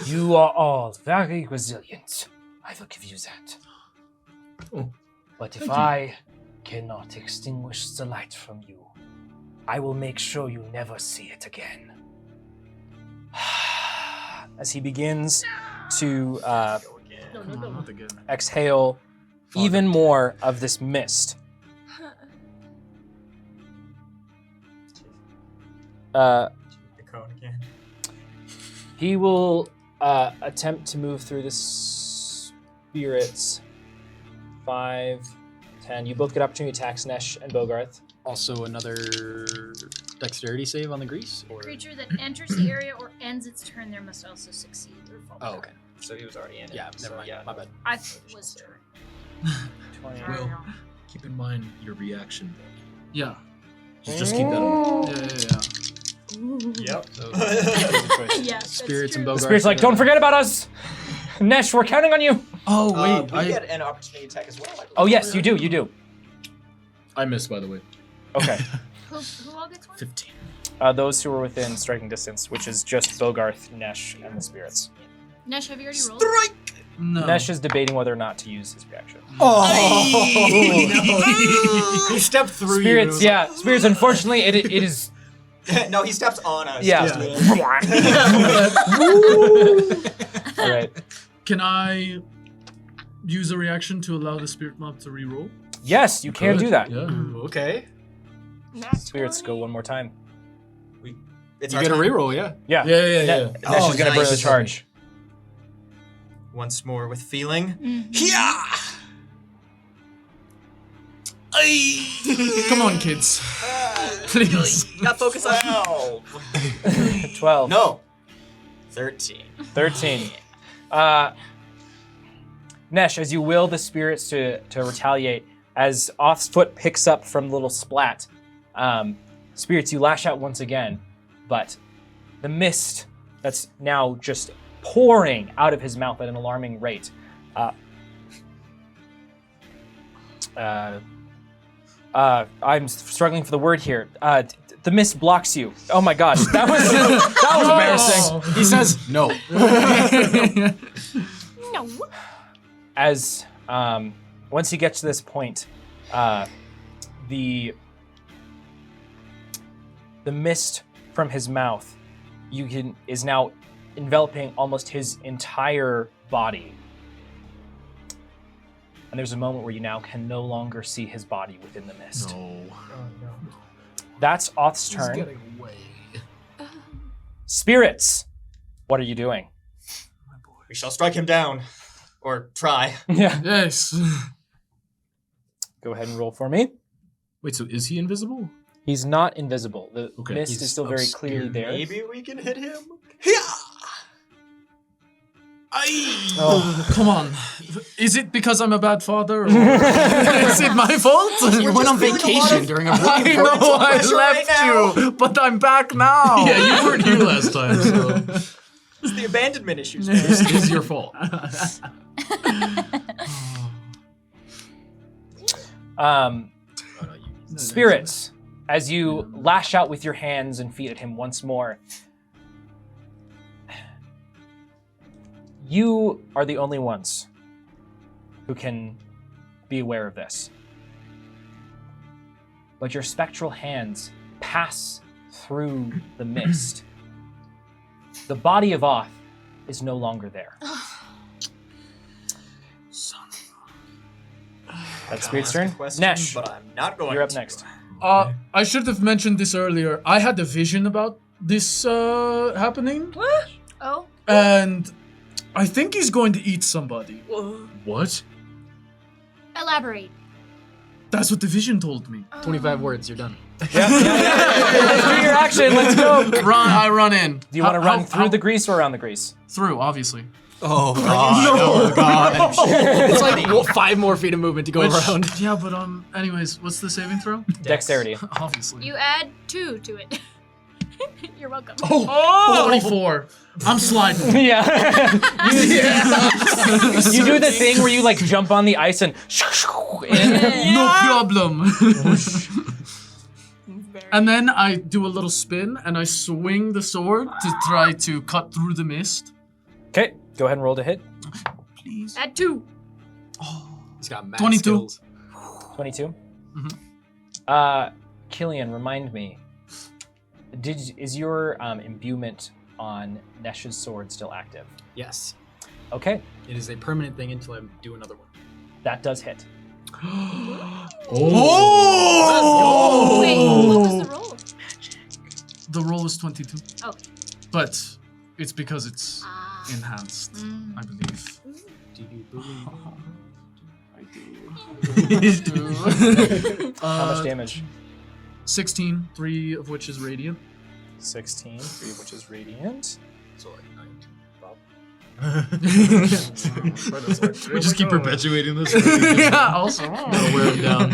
You are all very resilient. I will give you that. Oh, But if thank you. I cannot extinguish the light from you, I will make sure you never see it again. As he begins to Not again. exhale even more of this mist. The cone again. He will attempt to move through the spirits. 5, 10. You both get opportunity attacks, Nesh and Bogarth. Also another dexterity save on the grease? Or... Creature that enters the area or ends its turn there must also succeed or fall. Oh, okay. So he was already in it. Yeah, so never mind. Yeah. My bad. I was turn. 20. Will, keep in mind your reaction. Yeah. Just keep that in mind. Yeah. Yep. Yeah, that's Spirits and true. Bogart. The spirit's like, don't forget about us! Nesh, we're counting on you! Oh, wait. we get an opportunity attack as well. I believe. Oh, yes, you do. I missed, by the way. Okay. Who all gets one? 15. Those who are within striking distance, which is just Bogarth, Nesh, and the spirits. Nesh, have you already rolled? No. Nesh is debating whether or not to use his reaction. He stepped through Spirits, you. yeah. Spirits, unfortunately, it is No, he steps on us. Yeah. All right. Can I use a reaction to allow the spirit mob to reroll? Yes, you can do that. Yeah. Okay. Spirits go one more time. It's You our get a time. reroll, yeah. Yeah. Yeah. Nesh is gonna burn the charge. Once more with feeling. Come on, kids. Please. Got focus on 12. No. 13. 13. Nesh, as you will the spirits to retaliate, as Off's foot picks up from the little splat, spirits, you lash out once again, but the mist that's now just pouring out of his mouth at an alarming rate. I'm struggling for the word here. The mist blocks you. Oh my gosh, that was embarrassing. He says no. No. As once you get to this point, the mist from his mouth is now enveloping almost his entire body. And there's a moment where you now can no longer see his body within the mist. No. That's Oth's He's turn. getting away. Spirits, what are you doing? We shall strike him down. Or try. Yeah. Yes. Go ahead and roll for me. Wait, so is he invisible? He's not invisible. The Okay. mist He's is still very obscured. clearly there. Maybe we can hit him. Oh. Come on. Is it because I'm a bad father? Or is it my fault? You went on vacation during a I really know important I pressure right left you, but I'm back now. Yeah, you weren't here last time, so It's the abandonment issues. this is your fault. Spirits, as you lash out with your hands and feet at him once more, you are the only ones who can be aware of this. But your spectral hands pass through the mist. The body of Oth is no longer there. That's Spirit's turn. Nesh, But I'm not going you're up to. next. I should have mentioned this earlier. I had a vision about this happening, Oh. and I think he's going to eat somebody. What? Elaborate. That's what the vision told me. 25 words, you're done. Let's do your action. Let's go. Do I run in. you want to run through the grease or around the grease? Through, obviously. Oh god. Oh god. It's like 5 more feet of movement to go around. Yeah, but anyways, what's the saving throw? Dexterity. Obviously. You add 2 to it. You're welcome. 24. I'm sliding. Yeah. You do the thing where you like jump on the ice and No problem. And then I do a little spin and I swing the sword to try to cut through the mist. Okay, go ahead and roll to hit. Please. Add 2. He's got mad 22. skills. 22. Mhm. Killian, remind me. Is your imbuement on Nesh's sword still active? Yes. Okay, It is a permanent thing until I do another one. that does hit. Oh! Wait, what was the roll? The roll is 22. Oh. But it's because it's Ah. enhanced, I believe. Do you believe? How much damage? 16, 3 of which is radiant. 16, 3 of which is radiant. So like 19. We just keep perpetuating this. Yeah, also. Gotta wear him down.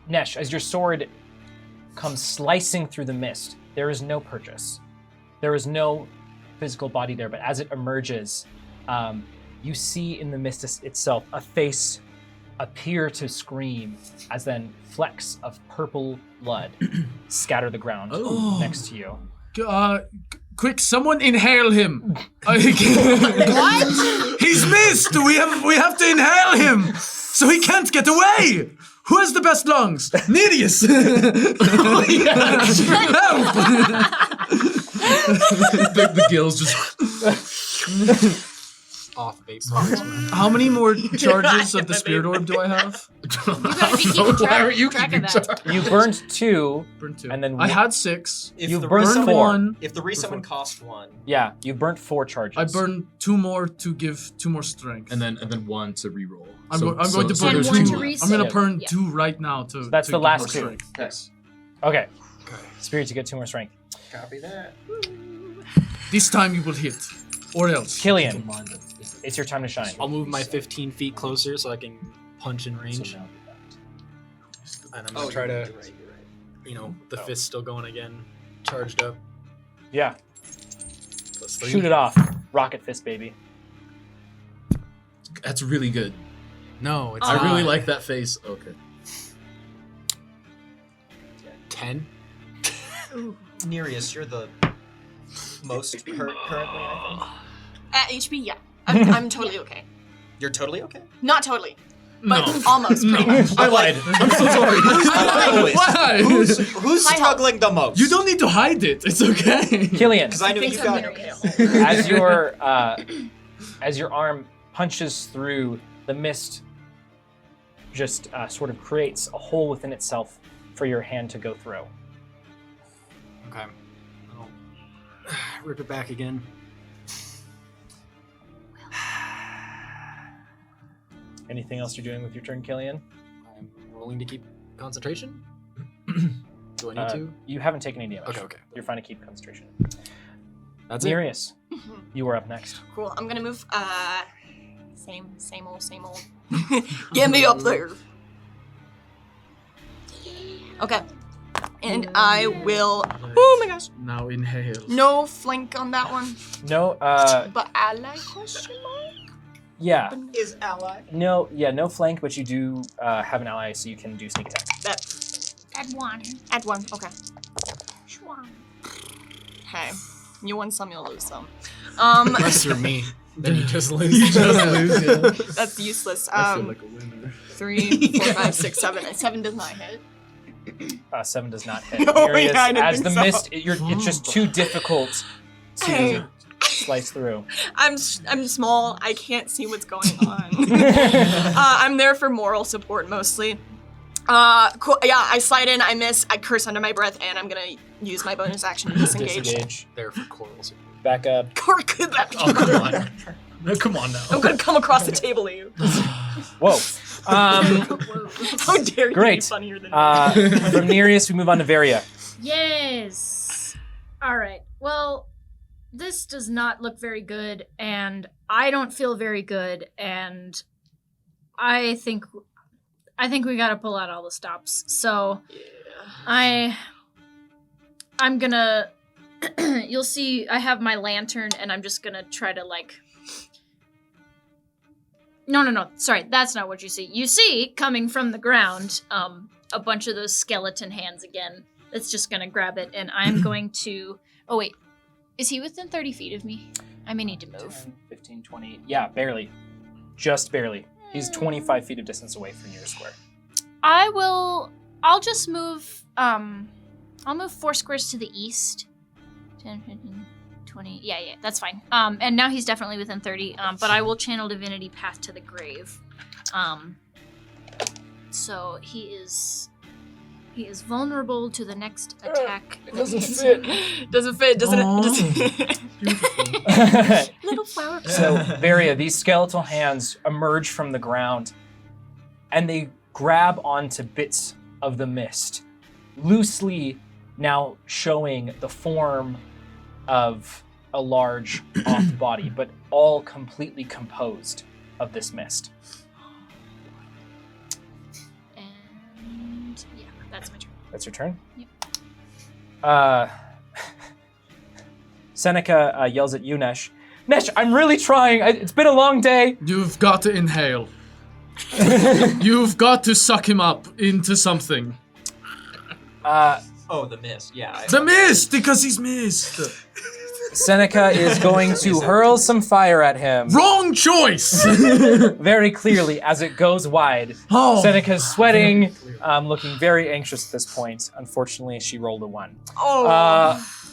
Nesh, as your sword comes slicing through the mist, there is no purchase. There is no physical body there, but as it emerges, you see in the mist itself a face appear to scream as then flecks of purple blood scatter the ground next to you. Quick, someone inhale him. What? He's He's missed! We have to inhale him! So he can't get away! Who has the best lungs? Nereus! Oh, yeah. Help! the gills just. Off base. How many more charges of the spirit orb do I have? You gotta be keeping track of that. You burned 2, Burn 2. and then I had 6. You the burned resummon- 4. If the resummon cost 1. Yeah, you burnt 4 charges. I burned 2 more to give 2 more strength. And then 1 to reroll. I'm going to burn And 2. one to I'm going reset. to burn Yeah. 2 right now to. That's to the give last more 2. strength. Yes. Okay. Spirit, you get 2 more strength. Copy that. This time you will hit, or else. Killian, it's your time to shine. I'll move my 15 feet closer so I can punch in range. And I'm gonna try to, the fist's still going again, charged up. Yeah, Plus 3. shoot it off. Rocket fist, baby. That's really good. No, it's I really not. like that face. Okay. 10. Nereus, you're the most hurt currently, I think. At HP, yeah. I'm totally okay. You're totally okay? Not totally, but No. almost pretty much. I lied. I'm so sorry. Always. Why? Who's I struggling the most? You don't need to hide it. It's okay. Killian, Because I know think you I'm got gonna okay. as your arm punches through, the mist just sort of creates a hole within itself for your hand to go through. Okay. I'll rip it back again. Anything else you're doing with your turn, Killian? I'm rolling to keep concentration. Do I need to? You haven't taken any damage. Okay. You're fine to keep concentration. That's it. Nereus, you are up next. Cool. I'm gonna move. Same old. Get me up there. Okay. And I will. Oh my gosh. Now inhale. No flank on that one. No, But ally question mark? yeah. is ally. No flank, but you do have an ally, so you can do sneak attack. That. Add 1. Add 1. Okay. Schwan. Okay. You win some, you'll lose some. Unless you're me. Then you just lose. That's useless. I feel like a winner. 3, 4, 5, 6, 7. And 7 does not hit. 7 does not hit. No, Nereus, yeah, I didn't as think the so. mist, it's just too difficult Hey. to slice through. I'm small. I can't see what's going on. I'm there for moral support mostly. Cool. Yeah, I slide in, I miss, I curse under my breath, and I'm gonna use my bonus action to disengage. Disengage. There for coral support. Back up. Oh, come on. No, come on now. I'm gonna come across the table at you. Whoa. How dare you Great. be funnier than me? From Nereus, we move on to Varia. Yes. All right. Well, this does not look very good, and I don't feel very good, and I think we gotta pull out all the stops. So, I'm gonna. You'll see. I have my lantern, and I'm just gonna try to like. No. Sorry, that's not what you see. You see, coming from the ground, a bunch of those skeleton hands again. It's just gonna grab it, and I'm going to. Oh wait, is he within 30 feet of me? I may need to move. 10, 15, 20. Yeah, barely. Just barely. He's 25 feet of distance away from your square. I'll just move. I'll move 4 squares to the east. 10, 15, 20. Yeah, that's fine. And now he's definitely within 30. But I will channel Divinity Path to the Grave. So he is vulnerable to the next attack. It doesn't that hits fit. him. Doesn't fit, doesn't it? Little flower. So, Varia, these skeletal hands emerge from the ground, and they grab onto bits of the mist, loosely now showing the form of a large off body, but all completely composed of this mist. And yeah, that's my turn. That's your turn? Yep. Seneca yells at you, Nesh. Nesh, I'm really trying. It's been a long day. You've got to inhale. You've got to suck him up into something. Oh, the mist. Yeah. The mist, because he's mist. Seneca is going to hurl some fire at him. Wrong choice! Very clearly as it goes wide. Oh. Seneca's sweating, looking very anxious at this point. Unfortunately, she rolled a 1.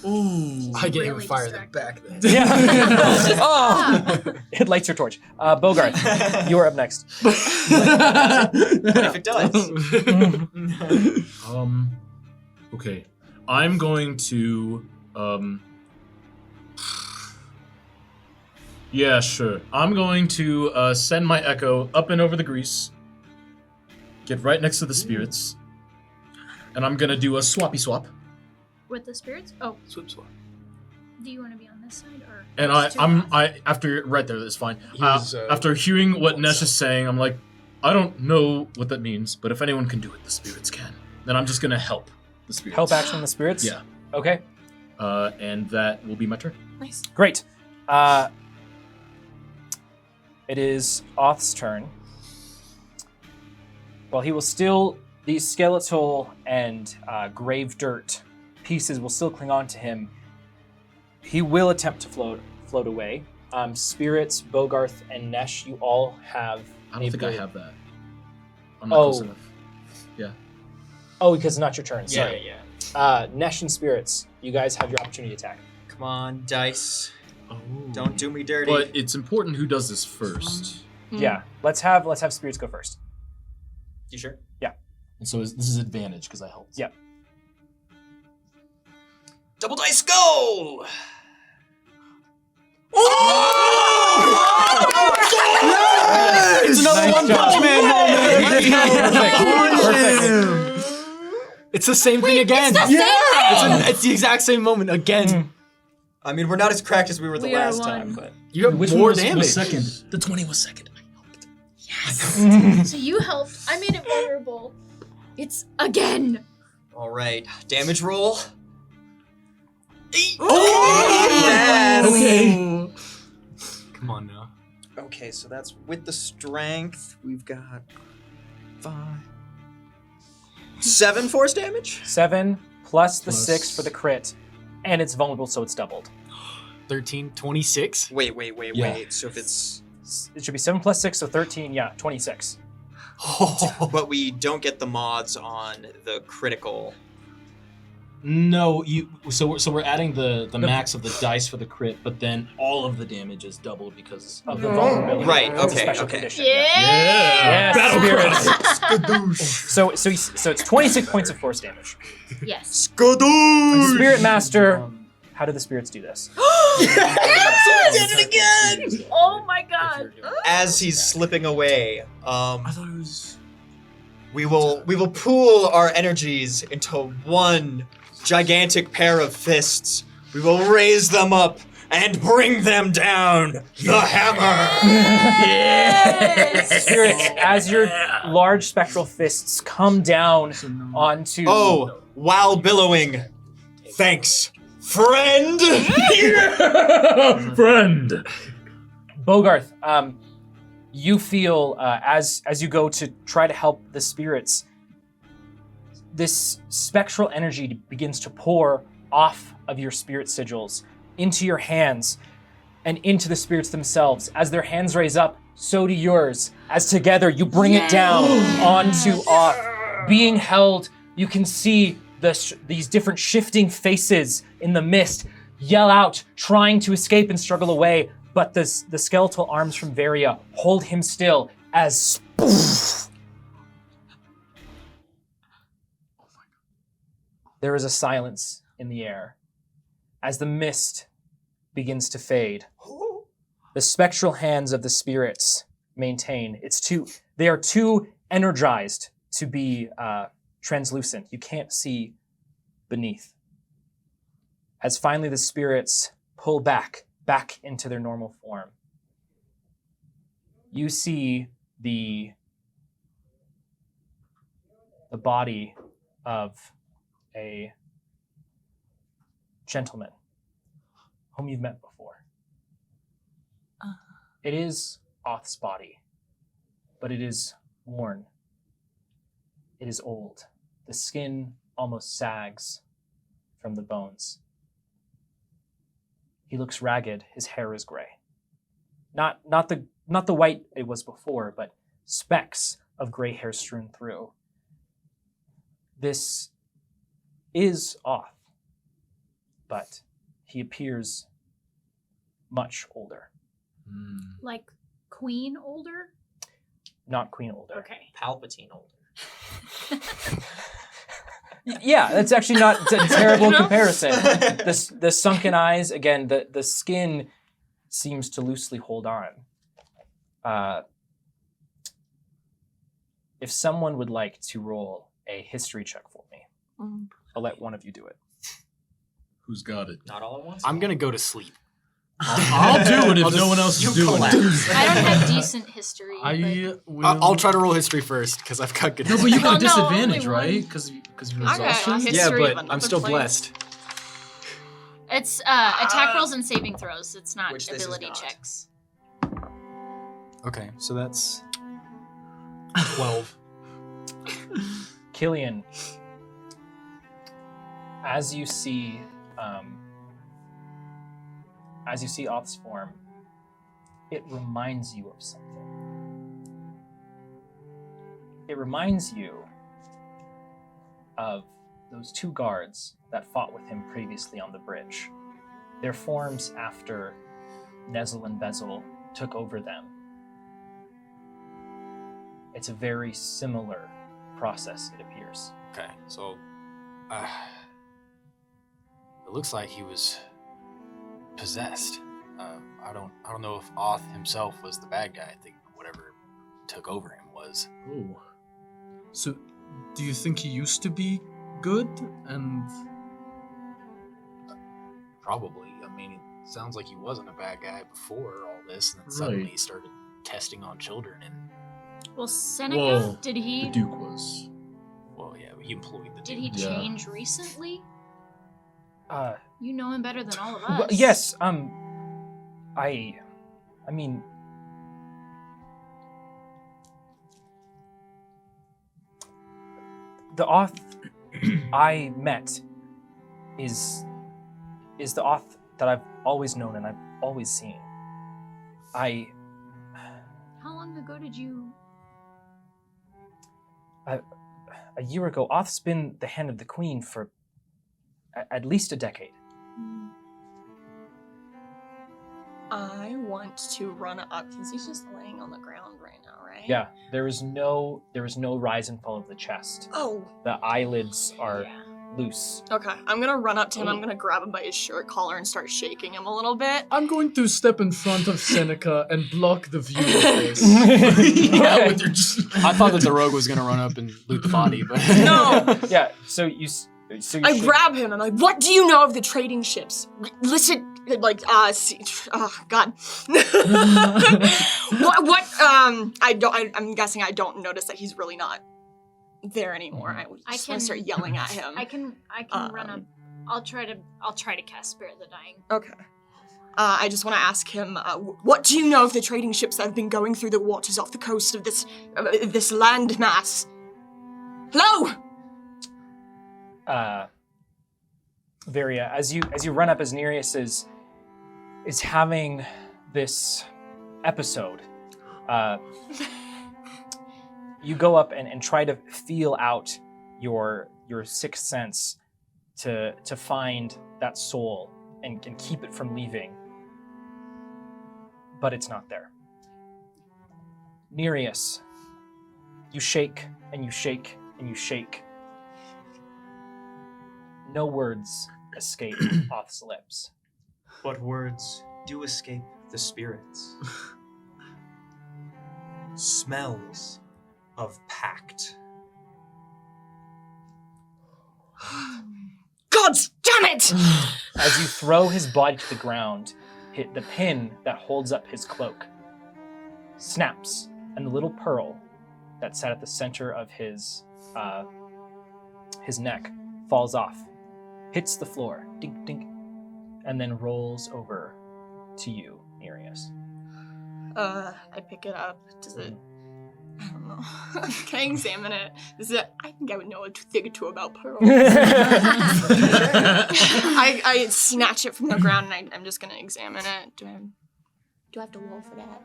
Ooh. I get him Really fire in the distracted. back then. Yeah. Oh! It lights your torch. Bogart, you are up next. If it does. Okay. I'm going to yeah, sure. I'm going to send my echo up and over the grease. Get right next to the spirits. And I'm gonna do a swappy swap. With the spirits? Oh, Swoop swap. do you want to be on this side or? And it's too off? after right there, that's fine. He was, After hearing what cold Nesh cell. is saying, I'm like, I don't know what that means, but if anyone can do it, the spirits can. Then I'm just gonna help the spirits. Help action on the spirits? Yeah. Okay, And that will be my turn. Nice. great. It is Oth's turn. While he will still, these skeletal and grave dirt pieces will still cling on to him. He will attempt to float away. Spirits, Bogarth, and Nesh, you all have. I don't think I ability- have that. I'm not Oh. close enough. Oh, because it's not your turn. Yeah, Sorry. yeah. Nesh and Spirits, you guys have your opportunity to attack. Come on, dice. Oh. Don't do me dirty. But it's important who does this first. Yeah, let's have Spirits go first. You sure? And so this is advantage because I helped. Yeah. Double dice go! It's another Nice One job. Punch Man moment. Perfect. It's the same thing again. It's the same thing! It's the exact same moment again. I mean, we're not as cracked as we were the We are last time, one. but You have Which more one damage. was second? The 20 was second. So you helped. I made it vulnerable. It's again. all right. Damage roll. Okay. Come on now. Okay, so that's with the strength. We've got 7 force damage. 7 plus the Plus- 6 for the crit, and it's vulnerable, so it's doubled. 13, 26. Wait. Yeah. So if it's It should be 7 plus 6, so 13, yeah, 26. but we don't get the mods on the critical. No, so we're adding the max of the dice for the crit, but then all of the damage is doubled because Of the vulnerability. Right, It's a okay, special okay. condition. Yeah. Yes, Spirits. So it's 26 points of force damage. Yes. Skadoosh! Spirit Master, how do the spirits do this? Oh my god. As he's slipping away, I thought it was. we will pool our energies into one gigantic pair of fists. We will raise them up and bring them down. The hammer. Spirits, as your large spectral fists come down onto. Oh, while billowing, thanks, friend. friend. Bogarth, you feel as you go to try to help the spirits, this spectral energy begins to pour off of your spirit sigils into your hands and into the spirits themselves. As their hands raise up, so do yours. As together you bring it down onto Oth. Being held, you can see these different shifting faces in the mist yell out, trying to escape and struggle away. But the skeletal arms from Varia hold him still as there is a silence in the air as the mist begins to fade. The spectral hands of the spirits maintain. They are too energized to be translucent. You can't see beneath. As finally the spirits pull back into their normal form, you see the body of a gentleman whom you've met before. It is Oth's body, but it is worn. It is old. The skin almost sags from the bones. He looks ragged. His hair is gray. Not the white it was before, but specks of gray hair strewn through. This is Oth, but he appears much older. Like Queen older? Not Queen older. Okay. Palpatine older. Yeah, that's actually not a terrible comparison. The sunken eyes, again, the skin seems to loosely hold on. If someone would like to roll a history check for me, I'll let one of you do it. Who's got it? Not all at once. I'm gonna go to sleep. I'll do it if no one else is doing it. I don't have decent history. I'll try to roll history first because I've got good. No, but you got a Well, no, disadvantage, only one. right? Because you're I got exhaustion. history Yeah, of but another I'm still place. blessed. It's attack rolls and saving throws. It's not Which this is ability not. checks. Okay, so that's 12. Killian, as you see Oth's form, it reminds you of something. It reminds you of those two guards that fought with him previously on the bridge. Their forms after Nezel and Bezel took over them. It's a very similar process, it appears. Okay, so it looks like he was possessed. I don't know if Oth himself was the bad guy. I think whatever took over him was. Oh. So, do you think he used to be good? And Probably. I mean, it sounds like he wasn't a bad guy before all this, and then suddenly he started testing on children. And Well, Seneca, Whoa. did The he Duke was. well, yeah, he employed the did dude. he Yeah. change recently? Uh, You know him better than all of us. well, yes, I mean, the Oth I met is the Oth that I've always known and I've always seen. How long ago did you? A year ago, Oth's been the hand of the Queen for at least a decade. I want to run up because he's just laying on the ground right now, right? Yeah, there is no rise and fall of the chest. Oh. The eyelids are Yeah. loose. Okay, I'm gonna run up to him. I'm gonna grab him by his shirt collar and start shaking him a little bit. I'm going to step in front of Seneca and block the view of this. Yeah, with your just. I thought that the rogue was gonna run up and loot the body, but No! Yeah, so you I shake- grab him. I'm like, "What do you know of the trading ships? Listen, like, see, oh God. I'm guessing I don't notice that he's really not there anymore. I would just want to start yelling at him. I can run up. I'll try to cast Spirit of the Dying. Okay. I just want to ask him, what do you know of the trading ships that have been going through the waters off the coast of this landmass? Hello. Varia, as you run up as Nereus is having this episode, you go up and try to feel out your sixth sense to find that soul and keep it from leaving, but it's not there. Nereus, you shake and you shake and you shake. No words escape Oth's lips. But words do escape the spirits. Smells of pact. God damn it! As you throw his body to the ground, hit the pin that holds up his cloak snaps, and the little pearl that sat at the center of his neck falls off, hits the floor, dink dink, and then rolls over to you, Nereus. I pick it up. Does it? I don't know. Can I examine it? I think I would know a thing or two about pearls. I snatch it from the ground and I'm just gonna examine it. Do I have to roll for that?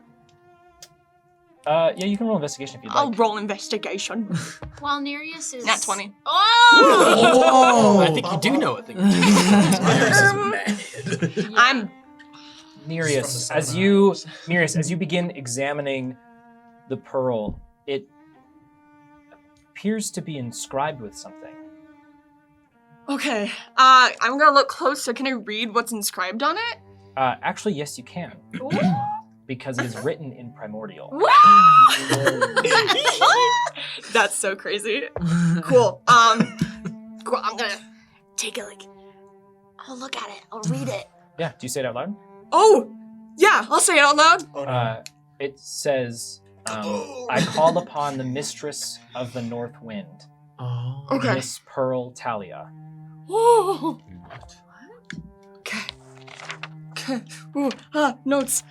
Yeah, you can roll investigation if you'd like. I'll roll investigation. While Nereus is Nat 20. Oh! I think you do know a thing. I'm Nereus, as you begin examining the pearl, it appears to be inscribed with something. okay. I'm gonna look closer. Can I read what's inscribed on it? Actually, yes, you can, because it is written in primordial. That's so crazy. Cool. Cool. I'm gonna take it. I'll look at it. I'll read it. Yeah, do you say it out loud? Oh, yeah. I'll say it out loud. It says, I call upon the mistress of the north wind, Okay. Miss Pearl Talia. Oh. Okay. Okay. Ooh, notes.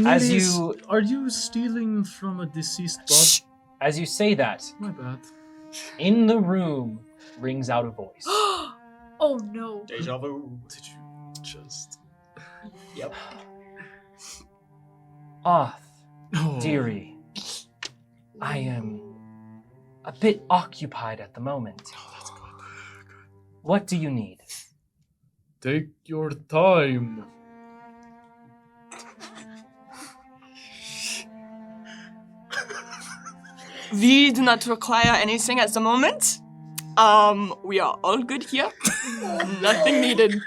As you Are you stealing from a deceased body? as you say that, My bad. in the room rings out a voice. Oh no. Deja vu. Did you just... Yep. Oth, Oh. dearie, I am a bit occupied at the moment. What do you need? Take your time. We do not require anything at the moment. We are all good here. Nothing needed.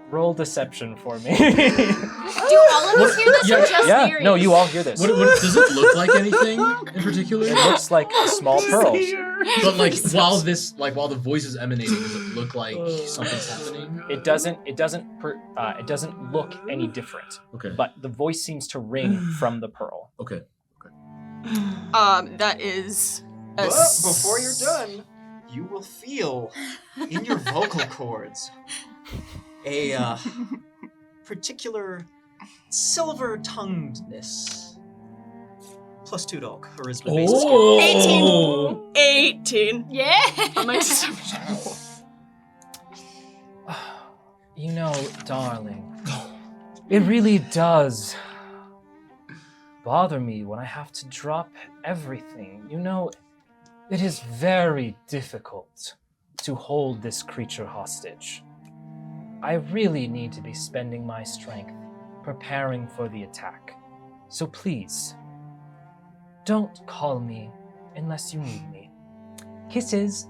Roll deception for me. Do all of us hear this or just yeah, Nereus? no, you all hear this. What does it look like anything in particular? It looks like small pearls. But like while the voice is emanating, does it look like something's happening? It doesn't look any different. Okay. But the voice seems to ring from the pearl. Okay. That is. But before you're done, you will feel in your vocal cords a particular silver-tonguedness. +2 to all charisma based skills. 18. Yeah. On my deception. You know, darling, it really does bother me when I have to drop everything. You know, it is very difficult to hold this creature hostage. I really need to be spending my strength preparing for the attack. So please, don't call me unless you need me. Kisses.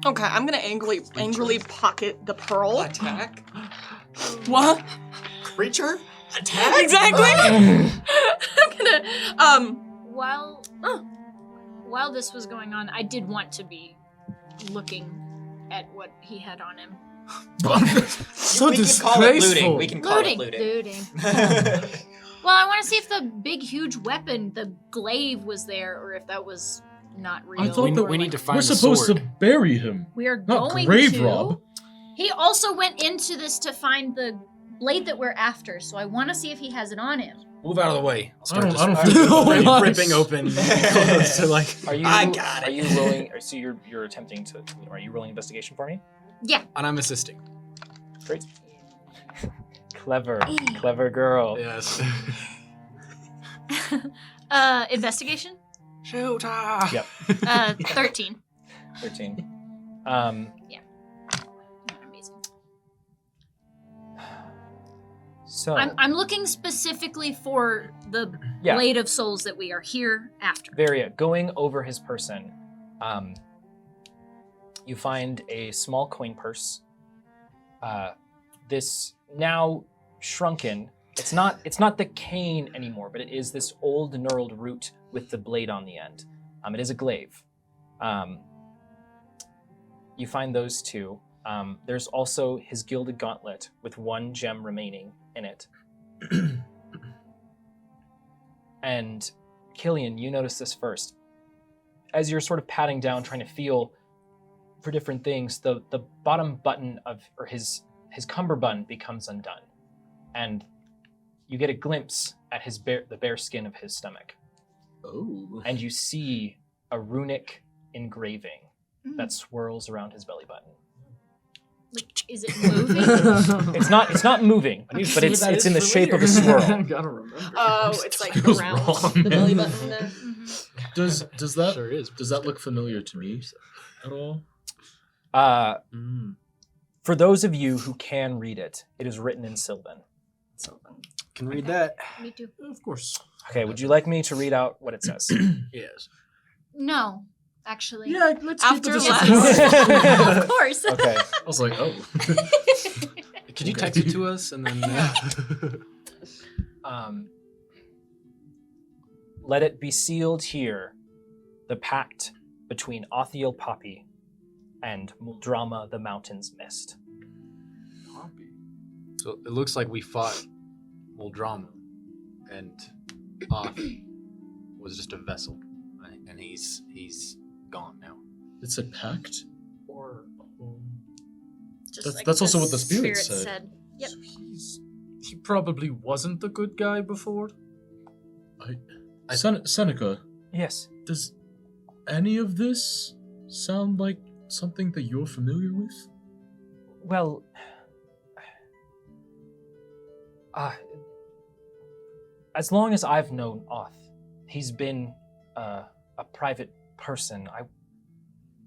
Okay, I'm gonna angrily pocket the pearl. Attack? What? Creature? Attack? Exactly. I'm gonna While this was going on, I did want to be looking at what he had on him. So we can call it looting. disgraceful. We can call it looting. Looting. Well, I want to see if the big, huge weapon, the glaive, was there, or if that was not real. I thought or that we need like- to find We're the supposed sword. to bury him. We are Not going grave to. rob. He also went into this to find the blade that we're after, so I want to see if he has it on him. Move out of the way. I'll start I don't just feel ripping open clothes to like. Are you? I got Are it. you rolling? So you're attempting to. Are you rolling investigation for me? Yeah. And I'm assisting. Great. Clever girl. Yes. Investigation? Shoot! Yep. 13. 13. Amazing. So I'm looking specifically for the Yeah. blade of souls that we are here after. Varia, going over his person, you find a small coin purse. This now shrunken. It's not the cane anymore, but it is this old knurled root with the blade on the end. It is a glaive. You find those two. There's also his gilded gauntlet with one gem remaining in it. And Killian, you notice this first. As you're sort of patting down, trying to feel for different things, the bottom button of or his his cummerbund becomes undone, and you get a glimpse at the bare skin of his stomach. Oh. And you see a runic engraving that swirls around his belly button. Like, is it moving? It's not moving, but it's in the shape of a swirl. Gotta remember. Oh, it's like Feels around wrong. the belly button there. Does that Sure is. does that look familiar to me at all? For those of you who can read it, it is written in Sylvan. Can read that. Me too. Of course. Okay, would you like me to read out what it says? Yes. No, actually. Yeah, let's After keep it last. Of course. Okay. I was like, oh. Could you text it to us and then? Let it be sealed here, the pact between Othiel Poppy and Muldrama the Mountain's Mist. So it looks like we fought Muldrama, and Oth was just a vessel, right? And he's gone now. It's a pact? Or Just That's also what the spirit said. said. Yep. So he probably wasn't the good guy before. Seneca, Yes. does any of this sound like something that you're familiar with? Well, as long as I've known Oth, he's been a private person.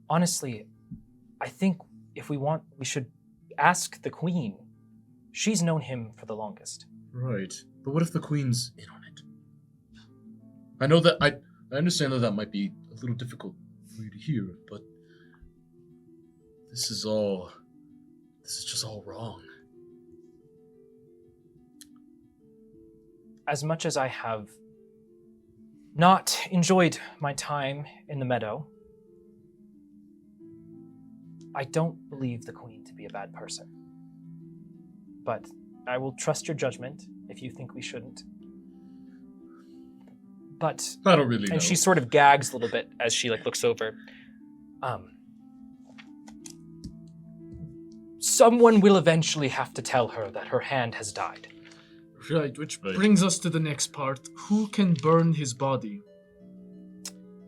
Honestly, I think if we should ask the Queen. She's known him for the longest. Right. But what if the Queen's in on it? I know that I understand that might be a little difficult for you to hear, but this is just all wrong. As much as I have not enjoyed my time in the meadow, I don't believe the Queen to be a bad person. But I will trust your judgment if you think we shouldn't. But I don't really know. and she sort of gags a little bit as she looks over. Someone will eventually have to tell her that her hand has died. Right, which brings us to the next part. Who can burn his body?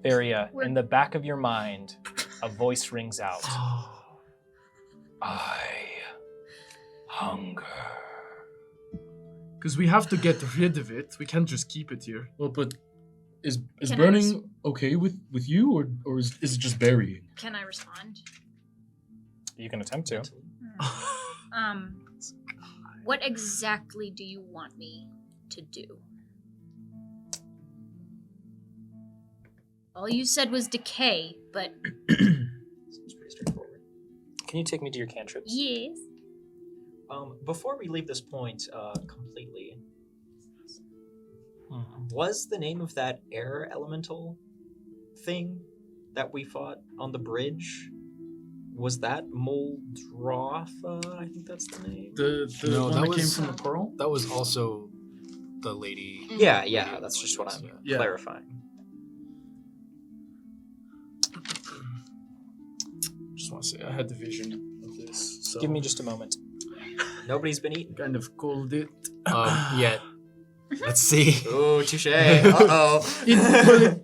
Varia, in the back of your mind, a voice rings out. I hunger. Because we have to get rid of it. We can't just keep it here. Well, but is Can I burning okay with you, or is it just burying? Can I respond? You can attempt to. What exactly do you want me to do? All you said was decay, but Seems pretty straightforward. Can you take me to your cantrips? yes. Before we leave this point completely, was the name of that air elemental thing that we fought on the bridge, was that Moldrafa? I think that's the name. The No, one that that came was- from the pearl? that was also the lady. Yeah, that's just what I'm Yeah. clarifying. Just want to say I had the vision of this. So Give me just a moment. Nobody's been eating. kind of called it. Yet. Let's see. Oh, touche. Uh-oh.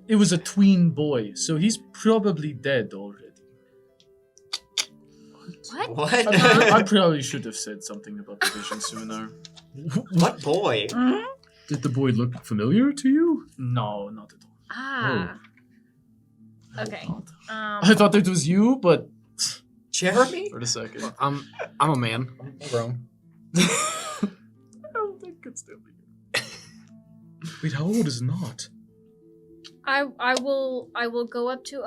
It was a tween boy, so he's probably dead already. What? What? I probably should have said something about the vision sooner. What boy? Did the boy look familiar to you? No, not at all. Ah. Okay. I thought it was you, but Jeremy? for a second. I'm a man. I'm grown. I don't think it's still you. Wait, how old is Not? I will go up to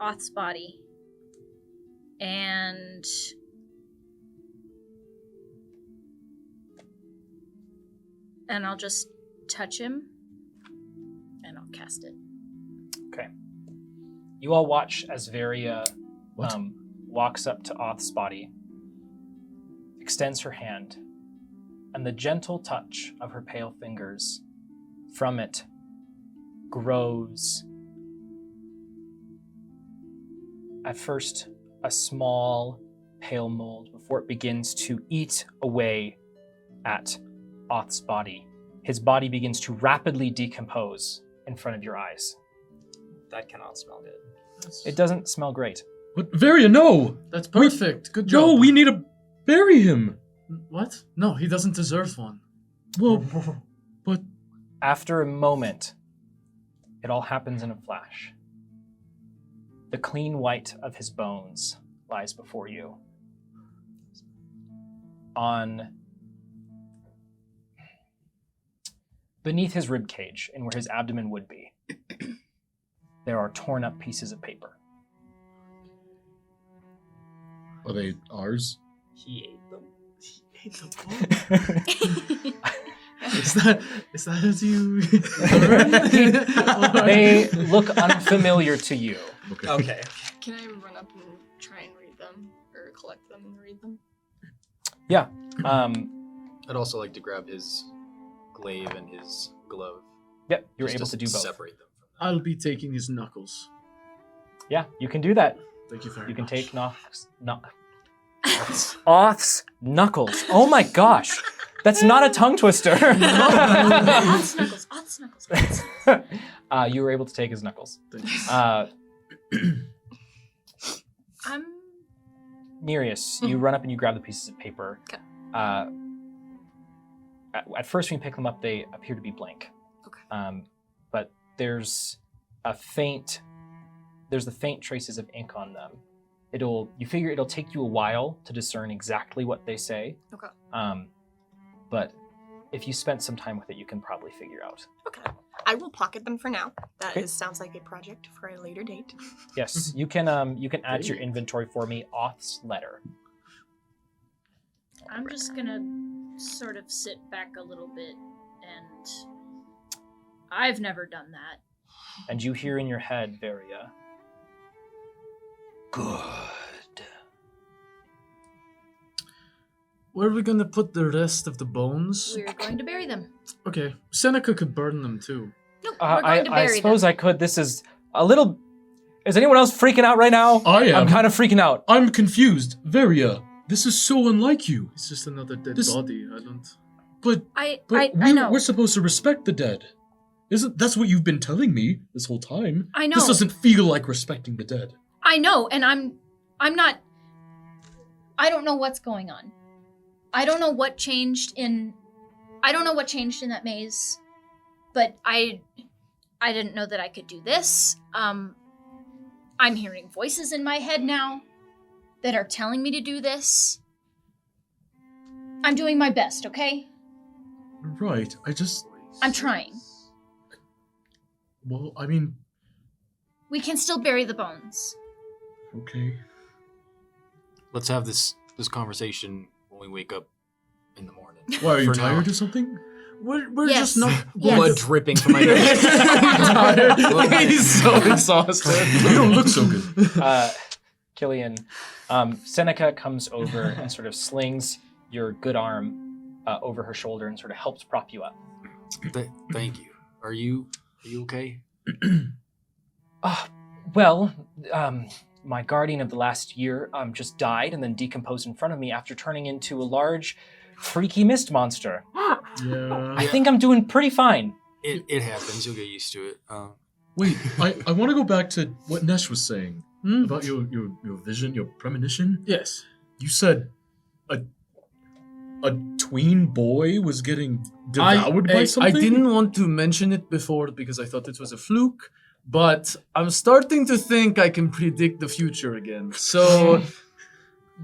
Oth's body, and I'll just touch him, and I'll cast it. Okay. You all watch as Varia What? walks up to Oth's body, extends her hand, and the gentle touch of her pale fingers from it grows. At first, a small, pale mold before it begins to eat away at Oth's body. His body begins to rapidly decompose in front of your eyes. That cannot smell good. It doesn't smell great. But Varia, no! That's perfect. Good job. No, we need to bury him. What? No, he doesn't deserve one. Well, but After a moment, it all happens in a flash. The clean white of his bones lies before you. Beneath his rib cage, and where his abdomen would be, there are torn up pieces of paper. are they ours? He ate them. Is that as you? They look unfamiliar to you. Okay. Can I run up and try and read them, or collect them and read them? Yeah. I'd also like to grab his glaive and his glove. Yep, you're just able to do both. Separate them. I'll be taking his knuckles. Yeah, you can do that. Thank you very much. You can take Oth's knuckles. Oh my gosh. That's not a tongue twister. Oth's knuckles. Oth's knuckles. You were able to take his knuckles. I'm. Nereus, you run up and you grab the pieces of paper. Okay. At first, when you pick them up, they appear to be blank. Okay. But there's the faint traces of ink on them. You figure it'll take you a while to discern exactly what they say. Okay. But if you spent some time with it, you can probably figure out. Okay. I will pocket them for now. That Okay. sounds like a project for a later date. Yes, you can add to your inventory for me Oth's letter. I'm just gonna sort of sit back a little bit, and I've never done that. And you hear in your head, Varia. Good. Where are we gonna put the rest of the bones? We're going to bury them. Okay, Seneca could burn them too. No, we're going to I bury suppose them. I could. This is a little... Is anyone else freaking out right now? I am. I'm kind of freaking out. I'm confused. Varia, this is so unlike you. It's just another dead This- body. I don't. But I know. we're supposed to respect the dead. That's what you've been telling me this whole time? I know. This doesn't feel like respecting the dead. I know, and I'm not. I don't know what's going on. I don't know what changed in that maze, but I didn't know that I could do this. I'm hearing voices in my head now that are telling me to do this. I'm doing my best, okay? Right, I'm trying. Well, I mean, We can still bury the bones. okay. Let's have this conversation when we wake up in the morning. Why, are you For now. tired or something? We're Yes. just not. Yes. Blood dripping from my nose. He's so exhausted. You don't look so good. Killian, Seneca comes over and sort of slings your good arm over her shoulder and sort of helps prop you up. Thank you. Are you okay? My guardian of the last year just died and then decomposed in front of me after turning into a large, freaky mist monster. Yeah. I think I'm doing pretty fine. It happens. You'll get used to it. Wait, I want to go back to what Nesh was saying about your vision, your premonition. Yes. You said a tween boy was getting devoured by something? I didn't want to mention it before because I thought it was a fluke, but I'm starting to think I can predict the future again. So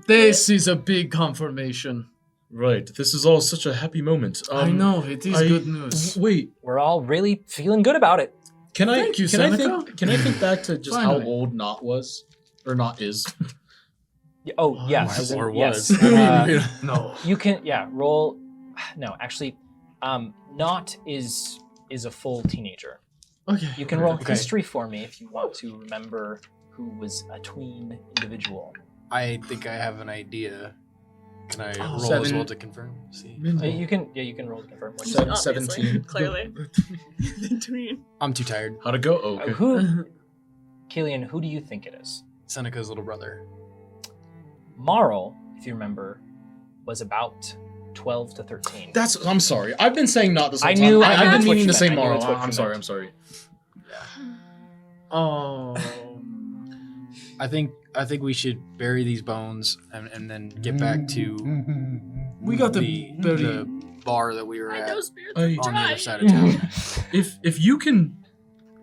this is a big confirmation. Right, this is all such a happy moment. I know, it is good news. Wait, We're all really feeling good about it. can I Thank you, can I Seneca. think back to just Finally. how old Not was? Or Not is? Oh, yes. Or yes. was. No. You can, roll. No, actually, Not is a full teenager. Okay. You can roll Okay. history for me if you want to remember who was a tween individual. I think I have an idea. Can I roll as 7. well to confirm? See, You can roll to confirm. What you Seven- said. Obviously, 17. Clearly. The tween. I'm too tired. How'd it go? Oh, okay. Who, Killian? Who do you think it is? Seneca's little brother. Marl, if you remember, was about 12 to 13. I'm sorry. I've been saying not this whole I time. knew- I I've knew been it's what meaning you to say meant. I knew Marl. it's what you I'm meant. sorry. I think we should bury these bones and then get back to We got the bar that we were at I- on the other side of town. If you can,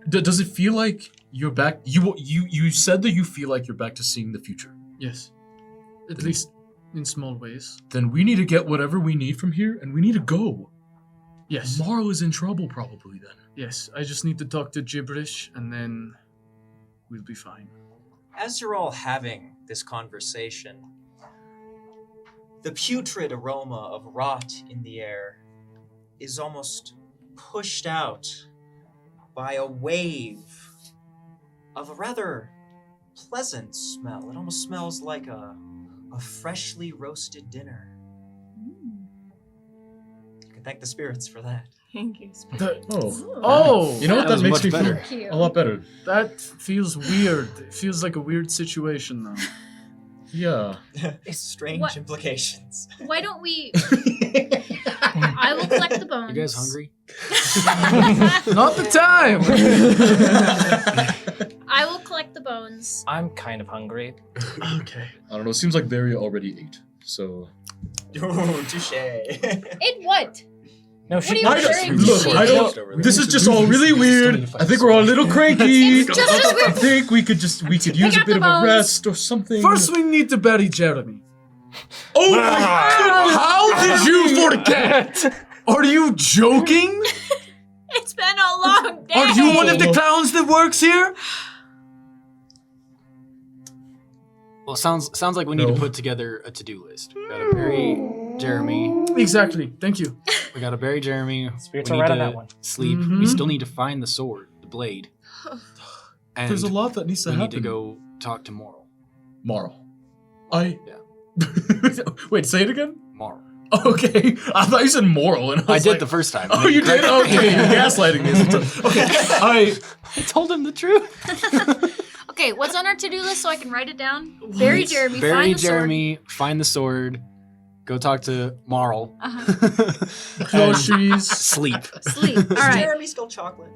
does it feel like you're back? You said that you feel like you're back to seeing the future. Yes. At least in small ways. Then we need to get whatever we need from here, and we need to go. Yes. Morrow is in trouble, probably then. Yes. I just need to talk to Gibberish, and then we'll be fine. As you're all having this conversation, the putrid aroma of rot in the air is almost pushed out by a wave of a rather pleasant smell. It almost smells like a freshly roasted dinner. You can thank the spirits for that. Thank you. Oh! You know what? That was makes me much better. feel a lot better. That feels weird. It feels like a weird situation now. Yeah. Strange What? implications. Why don't we? I will collect the bones. You guys hungry? Not the time! I will collect the bones. I'm kind of hungry. Okay. I don't know. It seems like Varia already ate. So. Oh, touche. It what? No, she. What are you no, sharing? Look, I don't. This is just all really weird. I think we're all a little cranky. It's just as I weird. think we could use a up bit the of a bones. rest or something. First, we need to bury Jeremy. Oh my goodness! How did you forget? Are you joking? It's been a long day. Are you one of the clowns that works here? Well, sounds like we need No. to put together a to-do list. We gotta bury Jeremy. Exactly. Thank you. We gotta bury Jeremy. Spirits we are need right on to that one. sleep. Mhm. We still need to find the sword, the blade. And There's a lot that needs to we happen. need to go talk to Moral. Marl. I. Yeah. Wait, say it again? Moral. Okay. I thought you said moral, and I I was did like, the first time. Oh, you did? Okay, you're gaslighting me. Okay, I told him the truth. Okay, what's on our to-do list so I can write it down? Bury Jeremy. Bury find the Jeremy, find the sword, go talk to Marl, Groceries. sleep. Sword. Sleep. All right. Jeremy stole chocolate.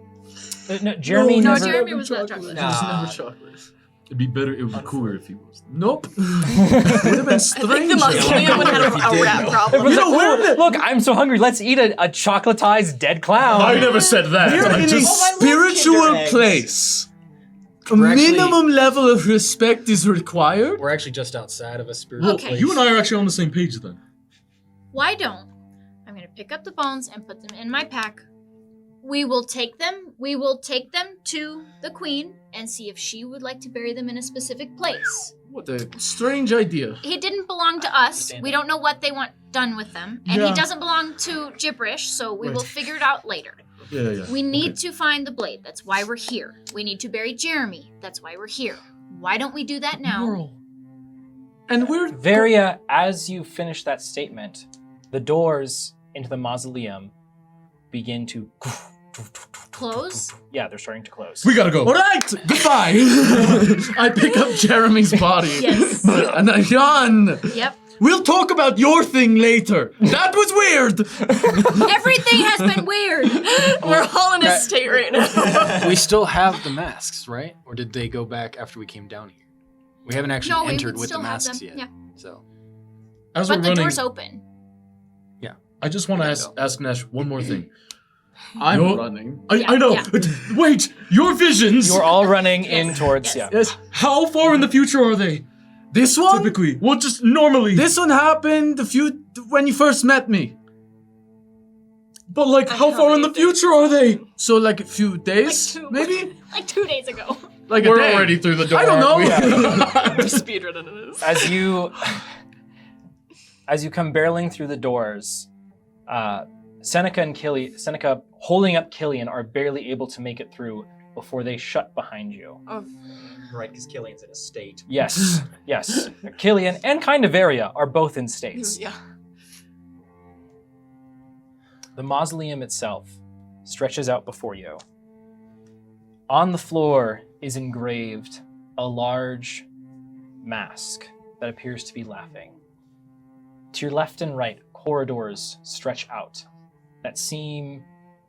No, Jeremy No, never. Jeremy was not chocolate. There's Nah. never chocolate. It'd be better, it would be cooler if he was. Nope. Would have been I think the strange. mausoleum would have a rat problem. Everyone's You know, like, "Oh, look, I'm so hungry. Let's eat a chocolatized dead clown. I never said that. We're I in a just. Oh, I love spiritual Kinder Eggs. place. A We're actually- minimum level of respect is required. We're actually just outside of a spiritual Okay. place. You and I are actually on the same page then. Why don't I'm gonna pick up the bones and put them in my pack. We will take them to the queen and see if she would like to bury them in a specific place. What a strange idea. He didn't belong to us. We don't know what they want done with them. And Yeah. he doesn't belong to Gibberish, so we Right. will figure it out later. Yeah. We need to find the blade. That's why we're here. We need to bury Jeremy. That's why we're here. Why don't we do that now? Moral. And we're Varia, as you finish that statement, the doors into the mausoleum begin to Close? Yeah, they're starting to close. We gotta go. all right. Goodbye. I pick up Jeremy's body. Yes. And I yawn. Yep. We'll talk about your thing later. That was weird. Everything has been weird. We're all in a state right now. We still have the masks, right? Or did they go back after we came down here? We haven't actually No, we entered would with the still have masks them. yet. Yeah. So As But we're the running, door's open. I just want to ask Nash one more thing. I'm Yo- running. I know. Yeah. Wait, your visions. You're all running in towards, Yes. Yes. How far in the future are they? This one? Typically. Well, just normally. This one happened when you first met me. But like, I how know far in the anything. future are they? So like a few days, Like two. maybe? Like 2 days ago. Like a We're day. already through the door. I don't know. aren't we? Speedrunning this. As you come barreling through the doors, Seneca holding up Killian are barely able to make it through before they shut behind you. Right, because Killian's in a state. Yes, yes. Killian and kind of Varia are both in states. Yeah. The mausoleum itself stretches out before you. On the floor is engraved a large mask that appears to be laughing. To your left and right, corridors stretch out that seem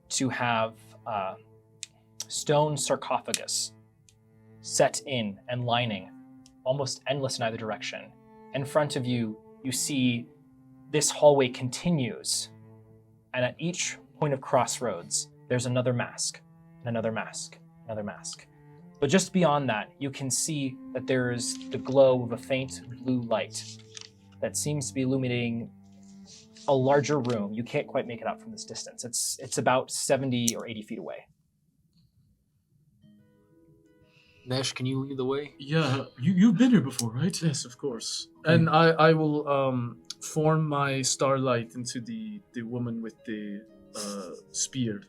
to have stone sarcophagus set in and lining, almost endless in either direction. In front of you, you see this hallway continues, and at each point of crossroads, there's another mask, and another mask, another mask. But just beyond that, you can see that there is the glow of a faint blue light that seems to be illuminating a larger room. You can't quite make it out from this distance. It's about 70 or 80 feet away. Nesh, can you lead the way? Yeah, you've been here before, right? Yes, of course. And I will form my starlight into the woman with the spear.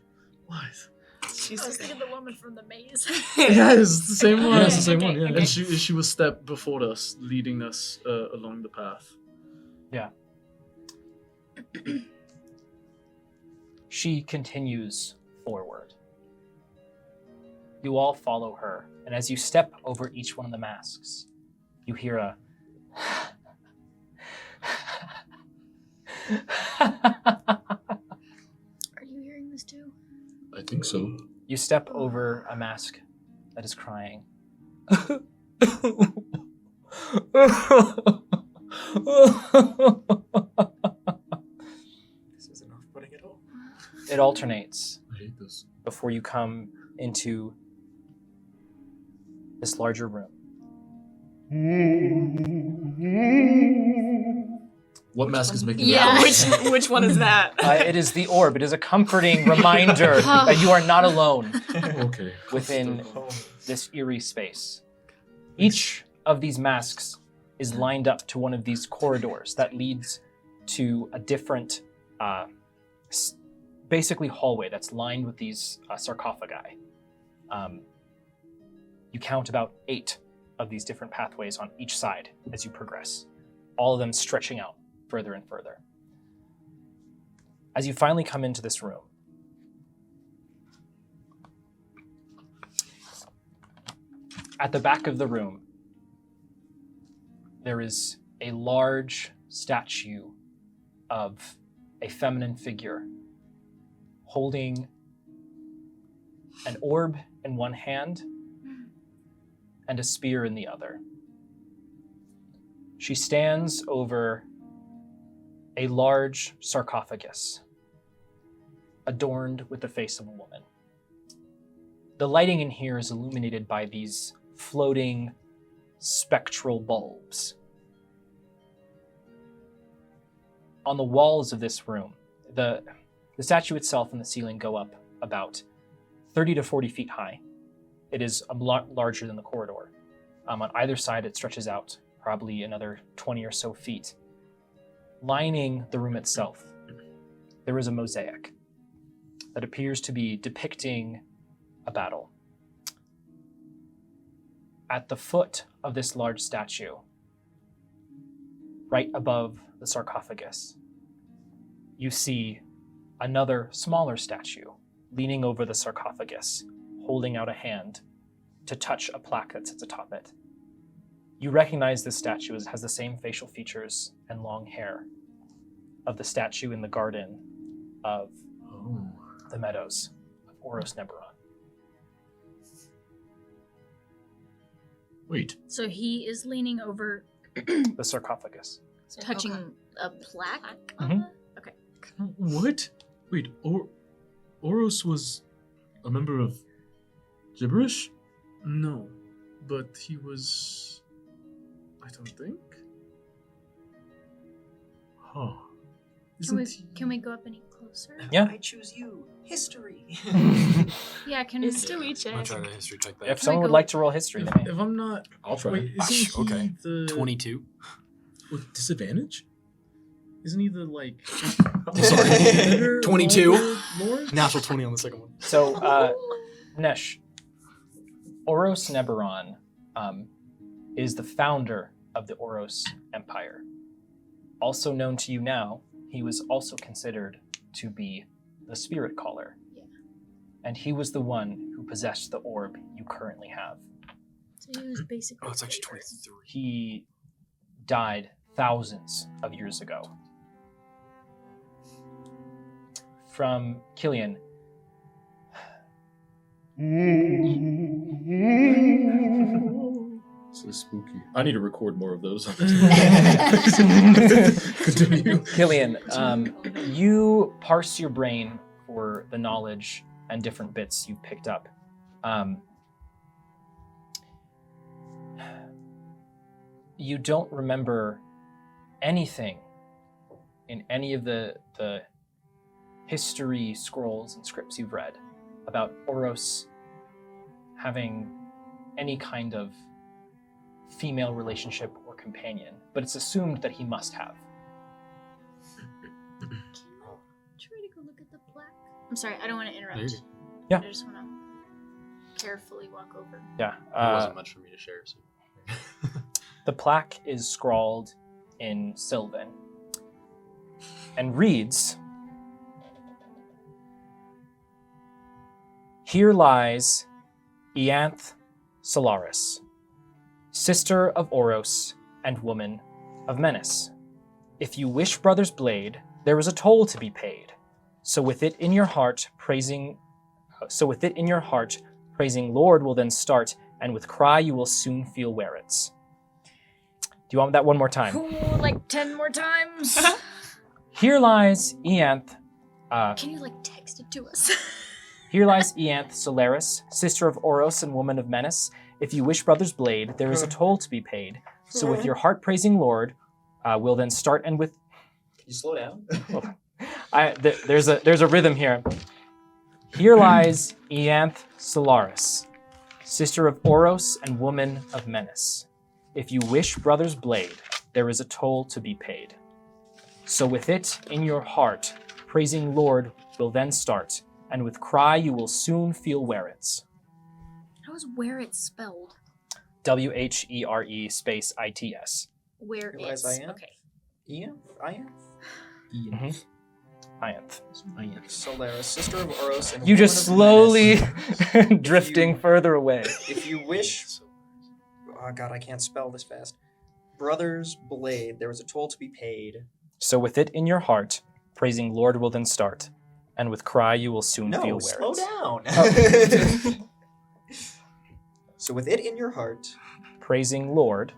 What? I was thinking the woman from the maze. Yeah, it's the same one. Yeah, it's the same one, yeah. And she will step before us, leading us along the path. Yeah. She continues forward. You all follow her, and as you step over each one of the masks, you hear a Are you hearing this too? I think so. You step over a mask that is crying. This isn't off-putting at all. It alternates I hate this. before you come into this larger room. What mask is making Yeah, that? which one is that? It is the orb. It is a comforting reminder that you are not alone Okay. within this eerie space. Each of these masks is lined up to one of these corridors that leads to a different, basically hallway that's lined with these sarcophagi. You count about 8 of these different pathways on each side as you progress, all of them stretching out further and further. As you finally come into this room, at the back of the room, there is a large statue of a feminine figure holding an orb in one hand and a spear in the other. She stands over a large sarcophagus adorned with the face of a woman. The lighting in here is illuminated by these floating spectral bulbs. On the walls of this room, the statue itself and the ceiling go up about 30 to 40 feet high. It is a lot larger than the corridor. On either side, it stretches out probably another 20 or so feet. Lining the room itself, there is a mosaic that appears to be depicting a battle. At the foot of this large statue, right above the sarcophagus, you see another smaller statue leaning over the sarcophagus, holding out a hand to touch a plaque that sits atop it. You recognize this statue as it has the same facial features and long hair of the statue in the garden of the meadows of Oros Neberon. Wait. So he is leaning over, The sarcophagus. touching a plaque. Mhm. What? Wait, Oros was a member of gibberish? No, but he was. I don't think. Huh. Can we go up any closer? Yeah. I choose you. History. Yeah, can History I'm check. gonna try to history check that. If someone would like to roll history, they may. If I'm not. I'll try. Wait, isn't he Okay. the 22. With disadvantage? Isn't he the like? Sorry. 22. Lord? Natural 20 on the second one. So, Nesh, Oros Neberon is the founder of the Oros Empire. Also known to you now, he was also considered to be the spirit caller. Yeah. And he was the one who possessed the orb you currently have. So he was basically. Oh, it's actually 23. He died thousands of years ago. From Killian. So spooky. I need to record more of those. Continue. Killian, you parse your brain for the knowledge and different bits you've picked up. You don't remember anything in any of the history scrolls and scripts you've read about Oros having any kind of female relationship or companion, but it's assumed that he must have. Try to go look at the plaque. I'm sorry, I don't want to interrupt. Yeah. I just want to carefully walk over. Yeah. There wasn't much for me to share. So. The plaque is scrawled in Sylvan and reads, "Here lies Ianth Solaris, sister of Oros and woman of Menace. If you wish brother's blade, there is a toll to be paid. So with it in your heart, praising Lord will then start, and with cry you will soon feel wherets." Do you want that one more time? Ooh, like 10 more times. Here lies Ianth. Can you text it to us? Here lies Ianth Solaris, sister of Oros and woman of Menace. If you wish brother's blade, there is a toll to be paid. So with your heart praising Lord, will then start, and with. Can you slow down? There's a rhythm here. Here lies Ianth Solaris, sister of Oros and woman of Menace. If you wish brother's blade, there is a toll to be paid. So with it in your heart, praising Lord will then start, and with cry you will soon feel wherets. How is where it's spelled? WHERE space ITS. Where Realize it's I am? okay. Ian? Ianth. Solaris, sister of Oros and You woman just of slowly Menace. drifting further away. If you wish... Oh god, I can't spell this fast. Brother's blade, there was a toll to be paid. So with it in your heart, praising Lord will then start, and with cry you will soon feel No, slow wherets. down. So with it in your heart, Praising Lord,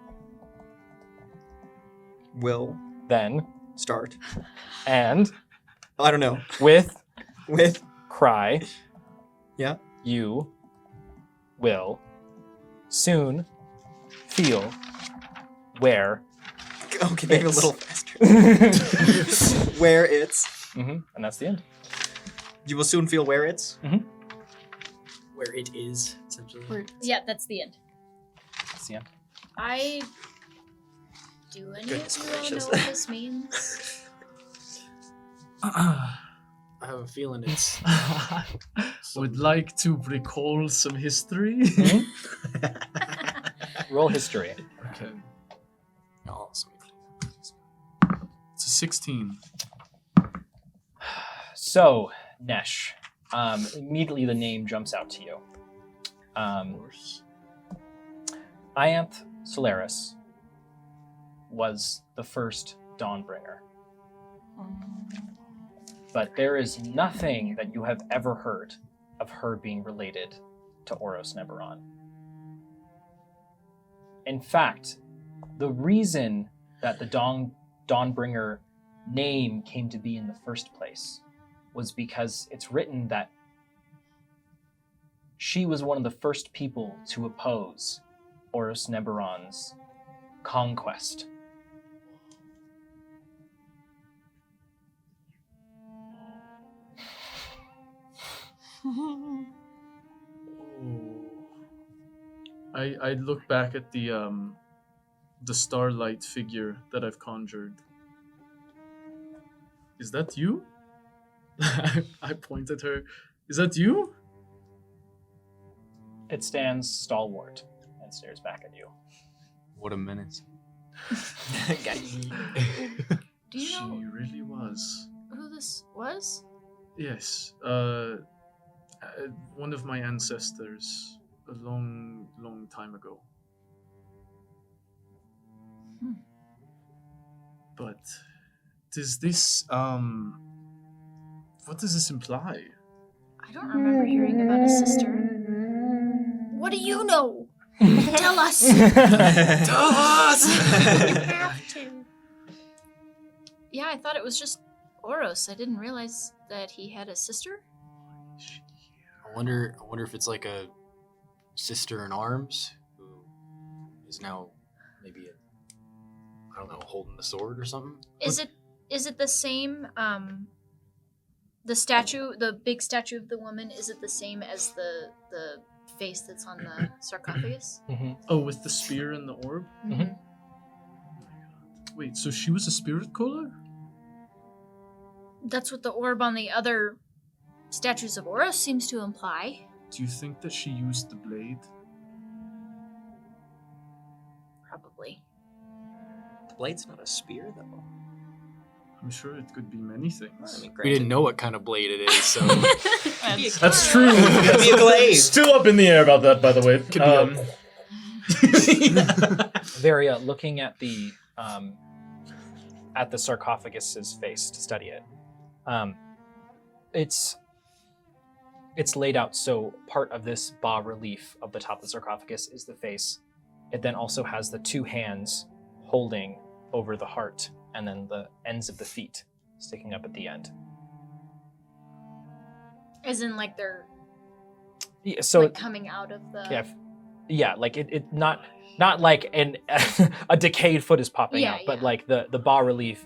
will then, start. and I don't know. with With cry, yeah. you will soon feel where Okay, maybe a it's. little faster. Where it's. And that's the end. You will soon feel where it's. Where it is, essentially. Yeah, that's the end. That's the end. Do any Goodness of you all know gracious. what this means? I have a feeling it's. Would like to recall some history. Roll history. Okay. Oh, so It's a 16. So, Nesh, immediately the name jumps out to you. Of course. Ianth Solaris was the first Dawnbringer. But there is nothing that you have ever heard of her being related to Oros Neberon. In fact, the reason that the Dawnbringer name came to be in the first place was because it's written that she was one of the first people to oppose Oros Neberon's conquest. I look back at the starlight figure that I've conjured. Is that you? I point at her. Is that you? It stands stalwart and stares back at you. what a minute. Do you She know really was. who this was? Yes. One of my ancestors a long, long time ago. But does this what does this imply? I don't remember hearing about a sister. What do you know? Tell us. Tell us! You have to. Yeah, I thought it was just Oros. I didn't realize that he had a sister. I wonder if it's like a sister in arms who is now maybe I don't know, holding the sword or something. Is it the same? The statue, the big statue of the woman, is it the same as the face that's on the sarcophagus? Oh, with the spear and the orb? Mhm. Wait, so she was a spirit caller? That's what the orb on the other statues of Oros seems to imply. Do you think that she used the blade? Probably. The blade's not a spear, though. I'm sure it could be many things. I mean, We didn't know what kind of blade it is, so That's true. Could be a glaive. Still up in the air about that, by the way. Could be Varia, looking at the sarcophagus's face to study it. It's laid out so part of this bas relief of the top of the sarcophagus is the face. It then also has the two hands holding over the heart, and then the ends of the feet sticking up at the end. As in, like they're Yeah, so like coming out of the. yeah, like it not like an a decayed foot is popping out, but like the bas relief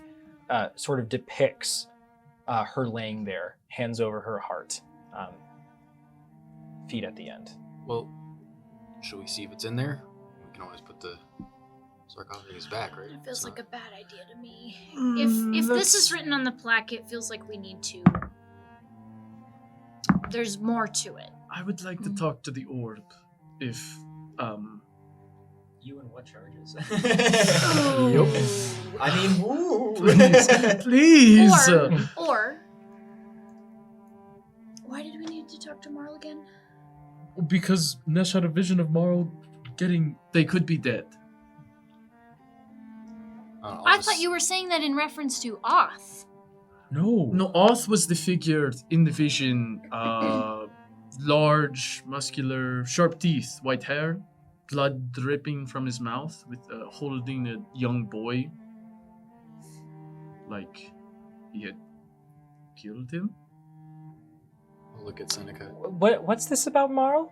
sort of depicts her laying there, hands over her heart, feet at the end. well, should we see if it's in there? We can always put the sarcophagus back, right? It feels It's like not- a bad idea to me. If this is written on the plaque, it feels like we need to. There's more to it. I would like to talk to the orb. If You and what charges? Ooh. I mean, woo. please. Or why did we need to talk to Marl again? Because Nesh had a vision of Marl getting. They could be dead. I'll I just- thought you were saying that in reference to Oth. No, Oth was the figure in the vision. Large, muscular, sharp teeth, white hair, blood dripping from his mouth, with holding a young boy. Like he had killed him. I'll look at Seneca. What's this about Marl?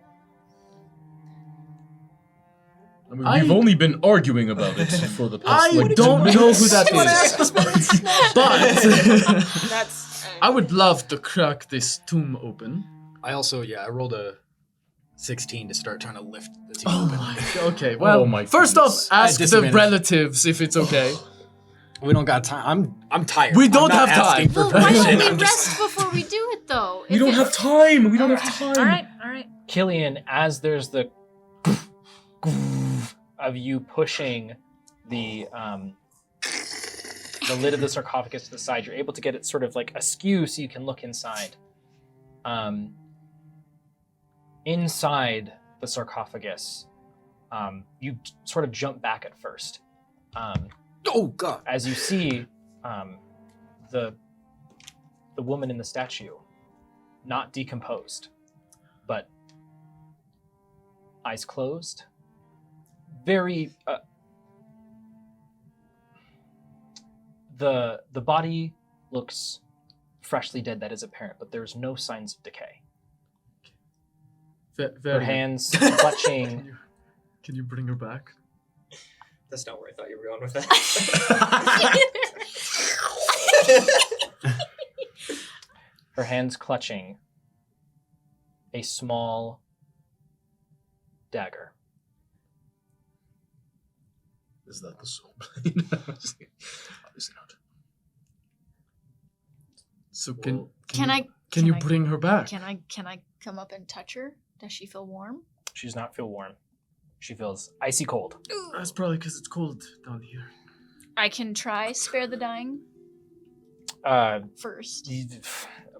I mean, we've only been arguing about it for the past, I like, don't 2 know minutes. who that is, but That's. I would love to crack this tomb open. I also, I rolled a 16 to start trying to lift the tomb Oh open. my. Okay. Well, my first goodness. off, ask the disadvantage. relatives if it's okay. We don't got time. I'm tired. We I'm don't not have asking time. for Well, why permission. don't we I'm just- rest before we do it, though? We don't have time. We don't have time. All right. Killian, as there's the of you pushing the lid of the sarcophagus to the side, you're able to get it sort of like askew so you can look inside. Inside the sarcophagus, you sort of jump back at first. Oh God! As you see the woman in the statue, not decomposed, but eyes closed, very the body looks freshly dead, that is apparent, but there's no signs of decay. Her hands clutching. Can you bring her back? That's not where I thought you were going with that. Her hands clutching a small dagger. Is that the soul blade? Obviously not. So Can you I- bring her back? Can I come up and touch her? Does she feel warm? She does not feel warm. She feels icy cold. That's probably because it's cold down here. I can try spare the dying first.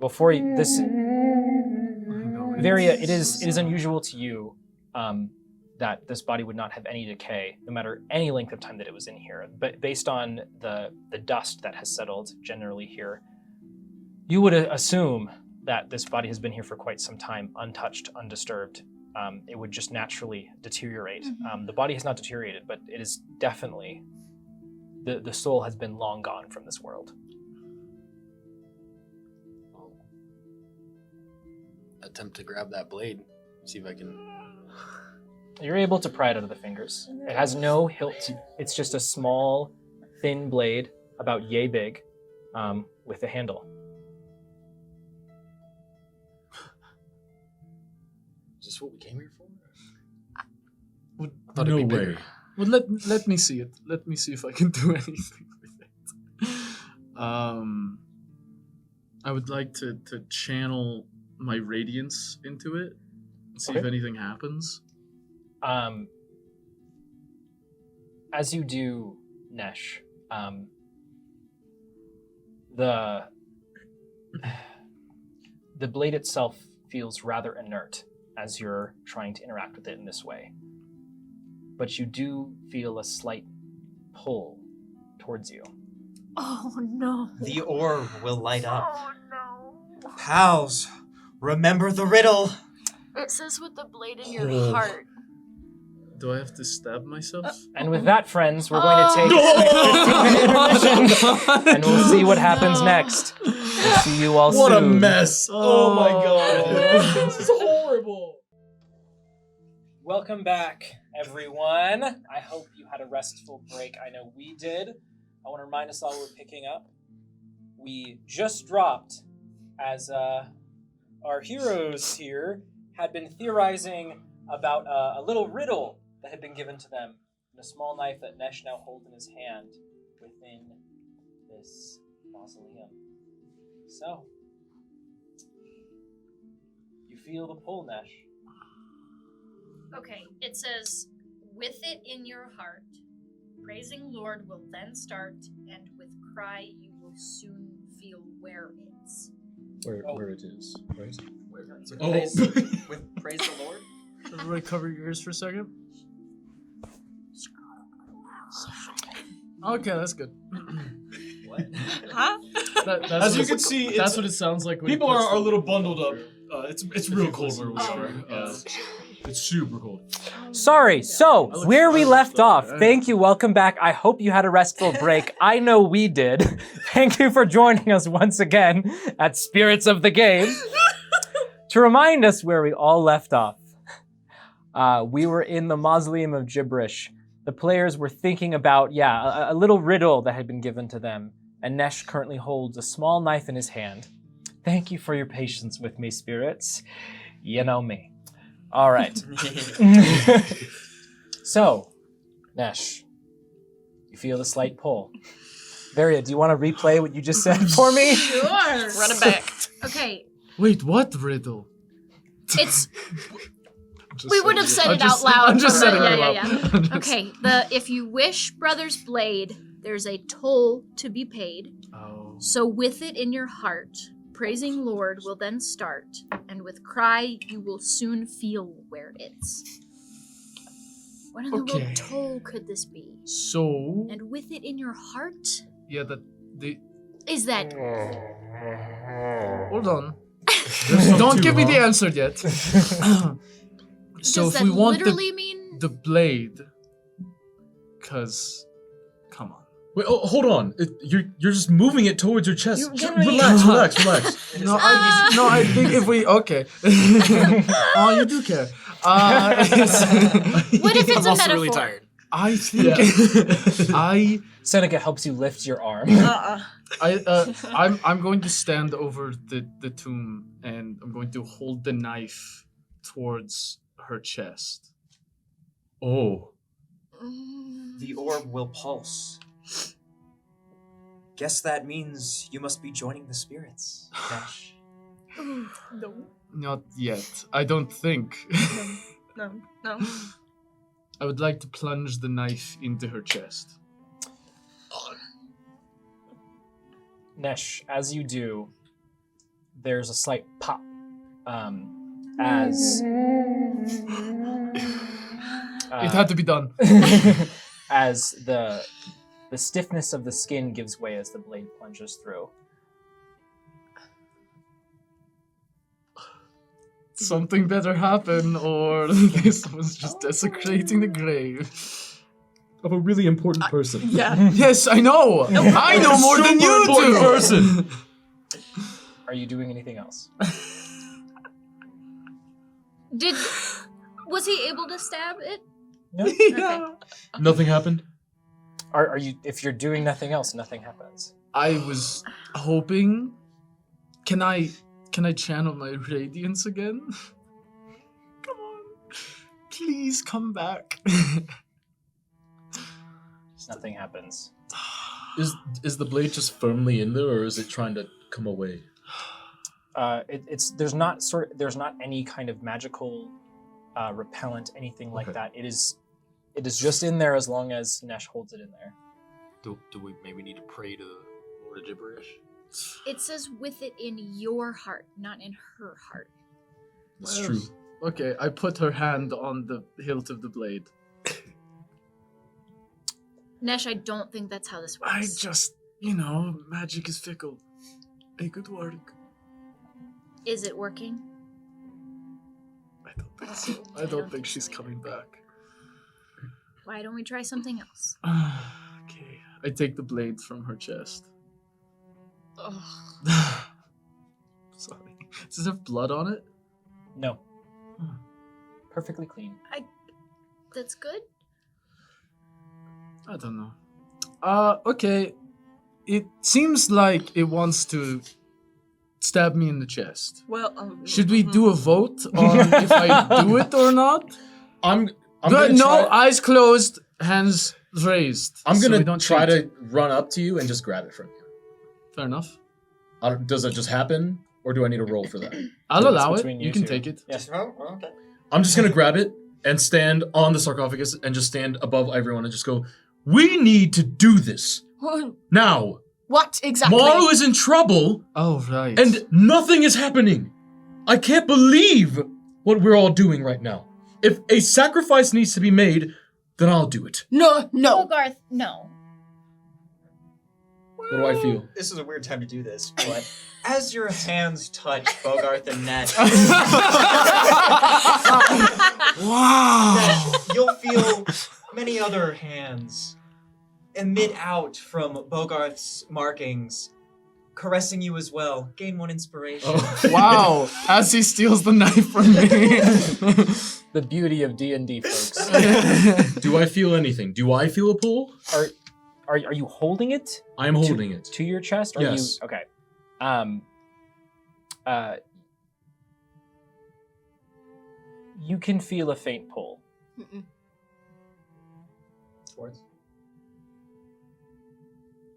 Before you, this Varia, it is unusual to you that this body would not have any decay, no matter any length of time that it was in here. But based on the dust that has settled generally here, you would assume that this body has been here for quite some time, untouched, undisturbed. It would just naturally deteriorate. The body has not deteriorated, but it is definitely, the soul has been long gone from this world. Attempt to grab that blade. See if I can. You're able to pry it out of the fingers. It has no hilt. It's just a small, thin blade, about yay big, with a handle. Is this what we came here for? No way. Well, let me see it. Let me see if I can do anything with it. I would like to channel my radiance into it. See if anything happens. As you do, Nesh, the blade itself feels rather inert as you're trying to interact with it in this way. But you do feel a slight pull towards you. Oh no. The orb will light up. Oh no. Pals, remember the riddle. It says with the blade in your heart. Do I have to stab myself? And with that, friends, we're going to take a 15-minute intermission, and we'll see what happens next. We'll see you all soon. What a mess! Oh my god. This is horrible. Welcome back, everyone. I hope you had a restful break. I know we did. I want to remind us all we're picking up. We just dropped, as our heroes here had been theorizing about a little riddle that had been given to them, and a small knife that Nesh now holds in his hand within this mausoleum. So, you feel the pull, Nesh. Okay, it says, with it in your heart, praising Lord will then start, and with cry you will soon feel where it's. Where it is, right? With praise the Lord? Everybody cover your ears for a second. Okay, that's good. What? Huh? That's As you what can see, that's what it sounds like. When People you are push a little bundled up. It's real cold where we Oh. are. It's super cold. Sorry, so look where we stylish left though, off, yeah. thank you, welcome back. I hope you had a restful break. I know we did. Thank you for joining us once again at Spirits of the Game. To remind us where we all left off, we were in the Mausoleum of Gibberish. The players were thinking about, a little riddle that had been given to them, and Nesh currently holds a small knife in his hand. Thank you for your patience with me, spirits. You know me. All right. So, Nesh, you feel the slight pull. Varia, do you want to replay what you just said for me? Sure. Run it back. Okay, Wait, what riddle? it's Just we would have saying said it out just- loud. I'm just from saying the- it out yeah. loud. I'm just- Okay, if you wish Brother's Blade, there's a toll to be paid. Oh. So with it in your heart, praising Lord will then start, and with cry you will soon feel where it's. What in the Okay. world toll could this be? So, And with it in your heart? yeah, Is that hold on. Don't give me the answer yet. So does if that we want literally mean the blade, cause, come on. Wait, hold on. You're just moving it towards your chest. You're getting ready- Relax. No, I think if we okay. Oh, you do care. what if it's I'm a also metaphor? really tired. I think Seneca helps you lift your arm. I'm going to stand over the tomb and I'm going to hold the knife towards her chest. Oh. The orb will pulse. Guess that means you must be joining the spirits, Nesh. No. Not yet. I don't think. No. I would like to plunge the knife into her chest. Nesh, as you do, there's a slight pop, as It had to be done. as the stiffness of the skin gives way as the blade plunges through. Something better happen, or this was just desecrating the grave. Of a really important person. Yeah. Yes, I know. I know more than you do. Person. Are you doing anything else? Was he able to stab it? No. Yeah. Nothing happened. Are you? If you're doing nothing else, nothing happens. I was hoping. Can I channel my radiance again? Come on. Please come back. Nothing happens. Is the blade just firmly in there, or is it trying to come away? There's not any kind of magical repellent, anything like that. It is just in there as long as Nesh holds it in there. Do we maybe need to pray to Lord of Gibberish? It says with it in your heart, not in her heart. That's true. Okay, I put her hand on the hilt of the blade. Nesh, I don't think that's how this works. I just, magic is fickle. It could work. Is it working? I don't think so. I don't think she's coming back. Why don't we try something else? Okay, I take the blade from her chest. Sorry. Does it have blood on it? No. Perfectly clean. That's good. I don't know. Okay. It seems like it wants to stab me in the chest. Well, Should we do a vote on if I do it or not? I'm Good, gonna no, try, eyes closed, hands raised. I'm so we gonna don't try cheat. to run up to you and just grab it from you. Fair enough. Does it just happen, or do I need to roll for that? I'll It's allow it. between You you can two. take it. Yes. Oh, okay. I'm just gonna grab it and stand on the sarcophagus and just stand above everyone and just go, "We need to do this now. What exactly? Maru is in trouble, Oh, right. and nothing is happening. I can't believe what we're all doing right now. If a sacrifice needs to be made, then I'll do it. No. Bogarth, no. What do I feel? This is a weird time to do this, but as your hands touch Bogarth and Ned, Wow. you'll feel many other hands emit out from Bogarth's markings, caressing you as well. Gain 1 inspiration. Wow. As he steals the knife from me. The beauty of D&D, folks. Do I feel anything? Do I feel a pull? Are you holding it? I am holding it. To your chest? Or Yes. You, okay. You can feel a faint pull. Mm-mm. Towards.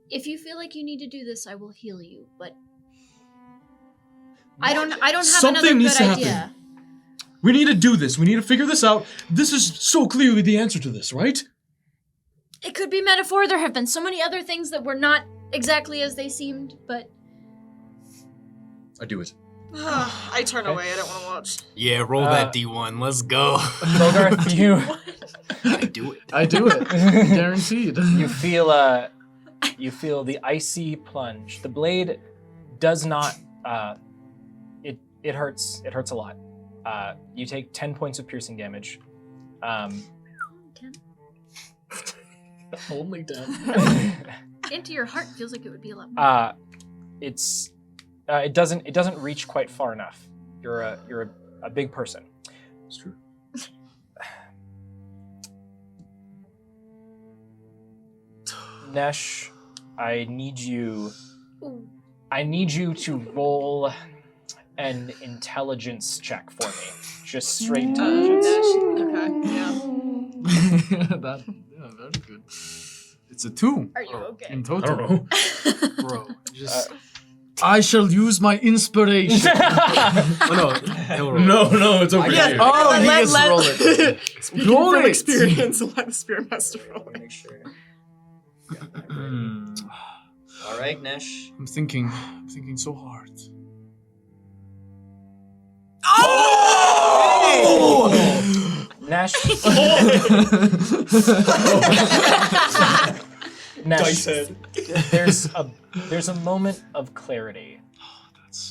If you feel like you need to do this, I will heal you, but I don't have Something another needs good to happen. idea. We need to do this. We need to figure this out. This is so clearly the answer to this, right? It could be metaphor. There have been so many other things that were not exactly as they seemed, but I do it. I turn away. I don't want to watch. Yeah, roll that D1. Let's go. Bogarth, I do it. I do it. Guaranteed. you feel the icy plunge. The blade does not. It hurts. It hurts a lot. You take 10 points of piercing damage. 10. Only 10. Into your heart feels like it would be a lot more. It doesn't reach quite far enough. You're a big person. It's true. Nesh, I need you Ooh. to roll an intelligence check for me. Just straight intelligence. Okay. Yeah. Very good. It's a 2 Are you okay? in I total. don't know. Bro, just... I shall use my inspiration. oh, no. He'll roll. No, it's over Yeah. here. Oh, he gets to roll it. Speaking Roll from it. experience, let the spirit master roll it. Make sure. Got that ready. All right, Nesh. I'm thinking so hard. Oh! Nash. Nash, there's a moment of clarity.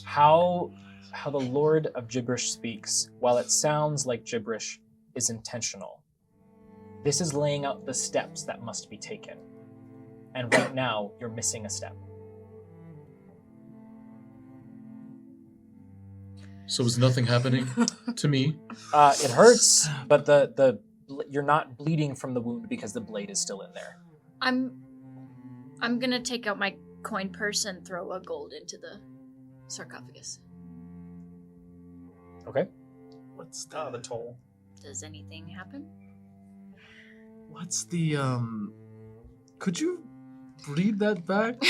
How the Lord of Gibberish speaks, while it sounds like gibberish, is intentional. This is laying out the steps that must be taken. And right now, you're missing a step. So is nothing happening to me? It hurts, but you're not bleeding from the wound because the blade is still in there. I'm gonna take out my coin purse and throw a gold into the sarcophagus. Okay. What's the toll? Does anything happen? What's the Could you read that back?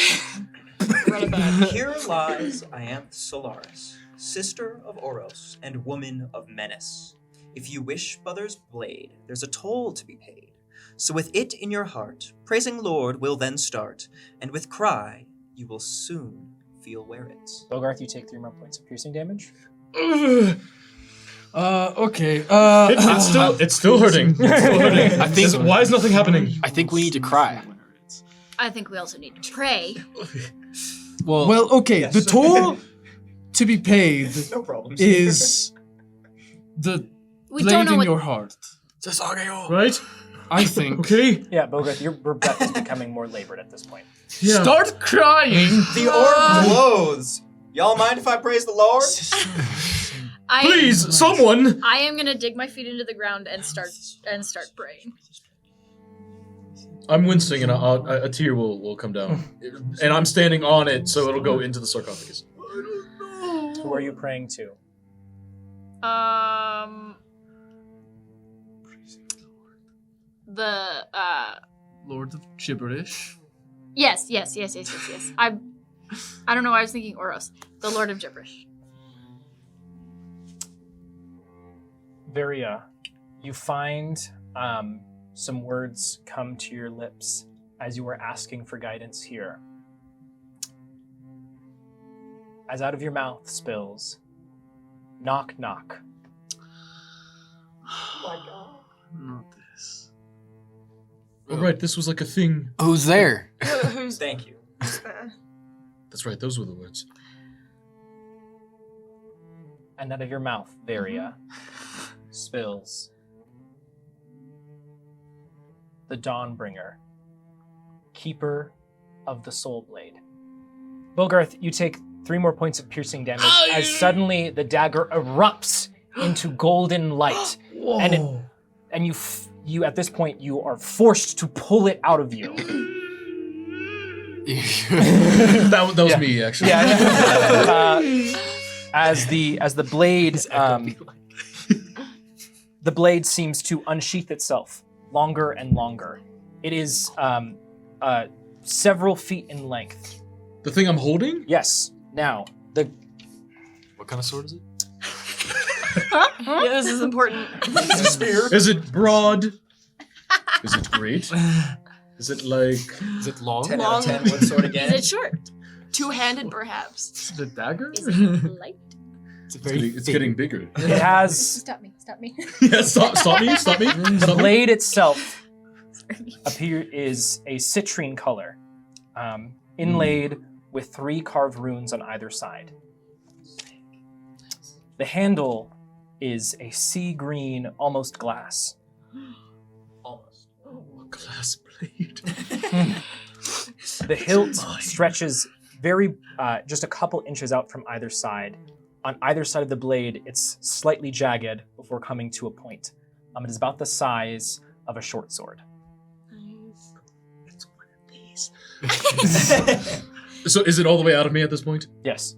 Run it back. Here lies Ianthe Solaris, sister of Oros and woman of menace. If you wish Brother's blade, there's a toll to be paid. So with it in your heart, praising Lord will then start, and with cry, you will soon feel wear it. Bogarth, you take 3 more points of piercing damage. Okay. It's still hurting. It's still hurting. I think. Why is nothing happening? I think we need to cry. I think we also need to pray. Well, okay. Yes. The toll to be paid No problems. is the We blade don't know in what. your heart. Right? I think. Okay. Yeah, Bogarth, your breath is becoming more labored at this point. Yeah. Start crying. The orb glows. Y'all mind if I praise the Lord? Please, someone. I am gonna dig my feet into the ground and start praying. I'm wincing, and a tear will come down, and I'm standing on it, so it'll go into the sarcophagus. Who are you praying to? The Lord of Gibberish. yes. I don't know why I was thinking Oros. The Lord of Gibberish. Varia, you find some words come to your lips as you were asking for guidance here. As out of your mouth spills, knock, knock. Not this. Oh, right, this was like a thing. Who's there? Who's Thank you. That's right, those were the words. And out of your mouth, Varia, spills the Dawnbringer, keeper of the Soul Blade. Bogarth, you take 3 more points of piercing damage as suddenly the dagger erupts into golden light, and you at this point you are forced to pull it out of you. That was me, actually. As the blade the blade seems to unsheath itself longer and longer. It is several feet in length. The thing I'm holding? Yes. Now, What kind of sword is it? Yeah, this is important. It's a spear. Is it broad? Is it great? Is it like... Is it long? 10 out of 10. What sword again? Is it short? Two-handed, perhaps. The dagger? Is it light? It's It's getting bigger. it has Stop me. Yeah, stop me. the blade itself is a citrine color, inlaid with 3 carved runes on either side. The handle is a sea green, almost glass. Almost. Glass blade. The hilt stretches very, just a couple inches out from either side. On either side of the blade, it's slightly jagged before coming to a point. It is about the size of a short sword. It's one of these. So is it all the way out of me at this point? Yes.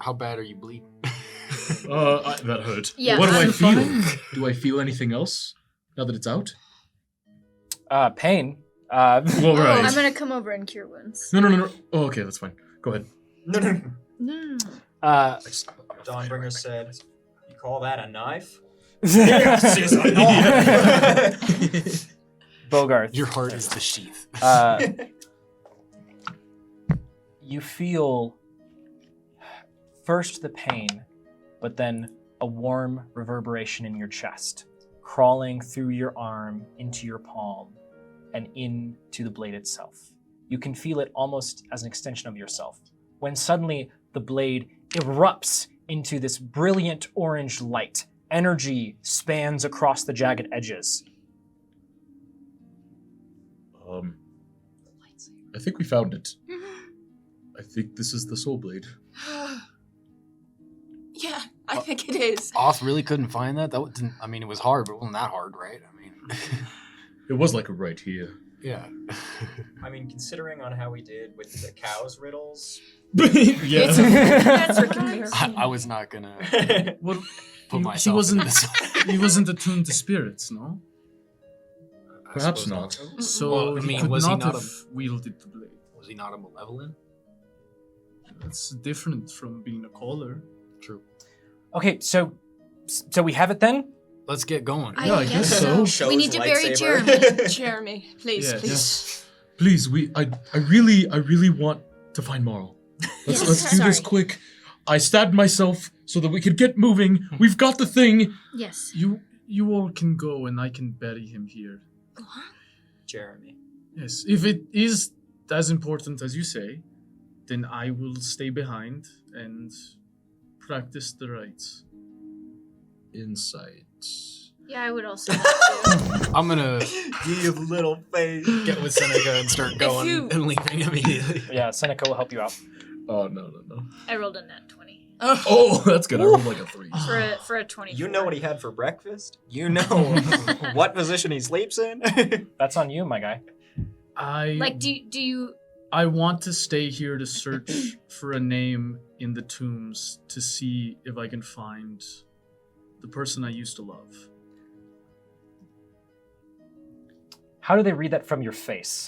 How bad are you bleeding? That hurt. Yeah, What do I I'm feel? Do I feel anything else now that it's out? Pain. Well, right. I'm gonna come over and cure wounds. No. Oh, okay, that's fine. Go ahead. No. No. Dawnbringer said, "You call that a knife?" Bogarth. Your heart is the sheath. You feel first the pain, but then a warm reverberation in your chest, crawling through your arm into your palm and into the blade itself. You can feel it almost as an extension of yourself, when suddenly the blade erupts into this brilliant orange light. Energy spans across the jagged edges. I think we found it. I think this is the soul blade. Yeah, I think it is. Oth really couldn't find that? It was hard, but it wasn't that hard, right? It was like right here. Yeah. I mean, considering on how we did with the cows riddles. Yeah. That's freaking I was not gonna Well, put he myself wasn't. in this. He wasn't attuned to spirits, no. I Perhaps suppose not. So Well, I he mean, could was he not not have wielded the blade. Was he not a malevolent? That's different from being a caller. True. Okay, so we have it then? Let's get going. I guess so. Shows We need to bury lightsaber. Jeremy. Jeremy, please, Yes. please. Please, I really want to find Marl. Let's do this Sorry. quick. I stabbed myself so that we could get moving. We've got the thing. Yes. You all can go, and I can bury him here. Jeremy. Yes, if it is as important as you say, then I will stay behind and practice the rites. Insight. Yeah, I would also like to. I'm gonna You little face. get with Seneca and start going you- and leaving immediately. Yeah, Seneca will help you out. Oh, no. I rolled a nat 20 Oh, that's good. I rolled like a 3. for a 24. You know what he had for breakfast? You know what position he sleeps in? That's on you, my guy. Like, do you? I want to stay here to search for a name in the tombs to see if I can find the person I used to love. How do they read that from your face?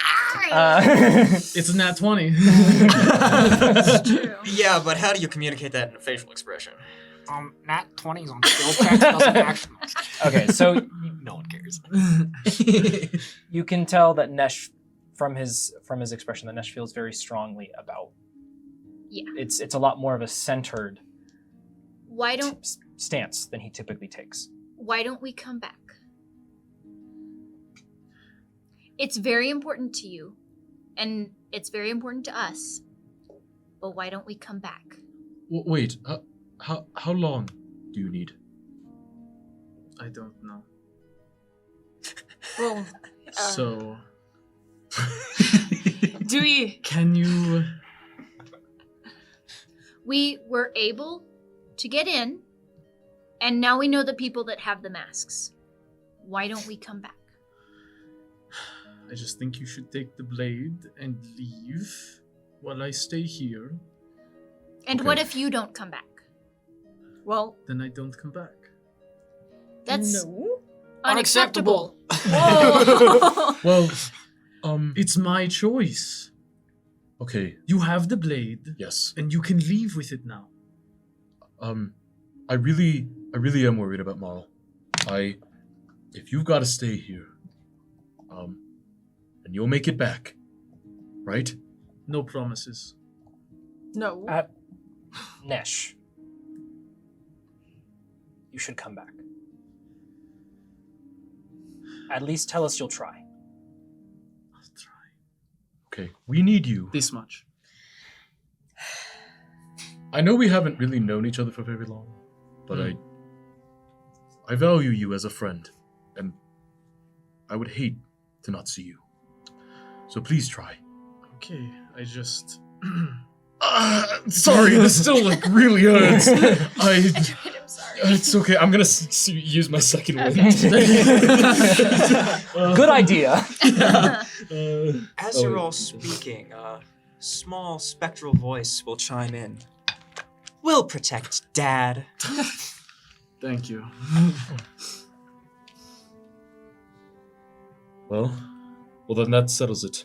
It's a nat 20. That's true. Yeah, but how do you communicate that in a facial expression? Nat 20s on skill checks doesn't actually. Okay, so No one cares. you can tell that Nesh, from his expression, that Nesh feels very strongly about. Yeah. It's a lot more of a centered Why don't stance than he typically takes. we come back? It's very important to you, and it's very important to us. But why don't we come back? Wait, how long do you need? I don't know. Well, So, do we? can you... We were able to get in, and now we know the people that have the masks. Why don't we come back? I just think you should take the blade and leave while I stay here. And Okay. what if you don't come back? Well, Then I don't come back. That's no. unacceptable. Whoa. Well, It's my choice. okay, You have the blade, yes. and you can leave with it now. I really am worried about Marl. If you've got to stay here, and you'll make it back, right? No promises. No. Nesh, you should come back. At least tell us you'll try. I'll try. Okay, we need you. This much. I know we haven't really known each other for very long, but I value you as a friend, and I would hate to not see you. So please try. Okay, I just... Sorry, this still really hurts. I'm sorry. It's okay. I'm gonna use my second one. Good idea. As you're all speaking, a small spectral voice will chime in. We'll protect Dad. Thank you. Well, then that settles it.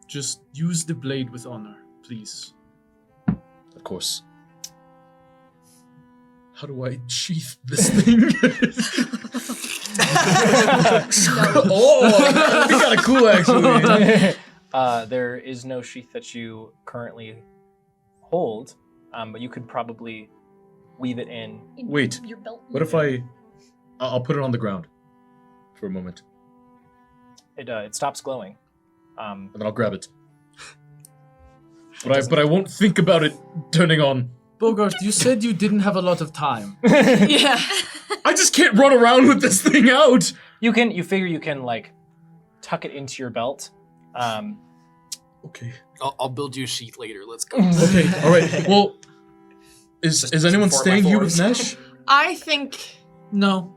Just use the blade with honor, please. Of course. How do I sheath this thing? Oh, you got a cool actually. There is no sheath that you currently hold, but you could probably weave it in. Wait, Your belt. what if I'll put it on the ground for a moment, It stops glowing. and then I'll grab it. But I won't think about it turning on. Bogart, you said you didn't have a lot of time. Yeah. I just can't run around with this thing out. You figure you can like tuck it into your belt. Okay. I'll build you a sheath later. Let's go. Okay. All right. Well, is anyone some staying here with 4x4s. Nesh? I think No.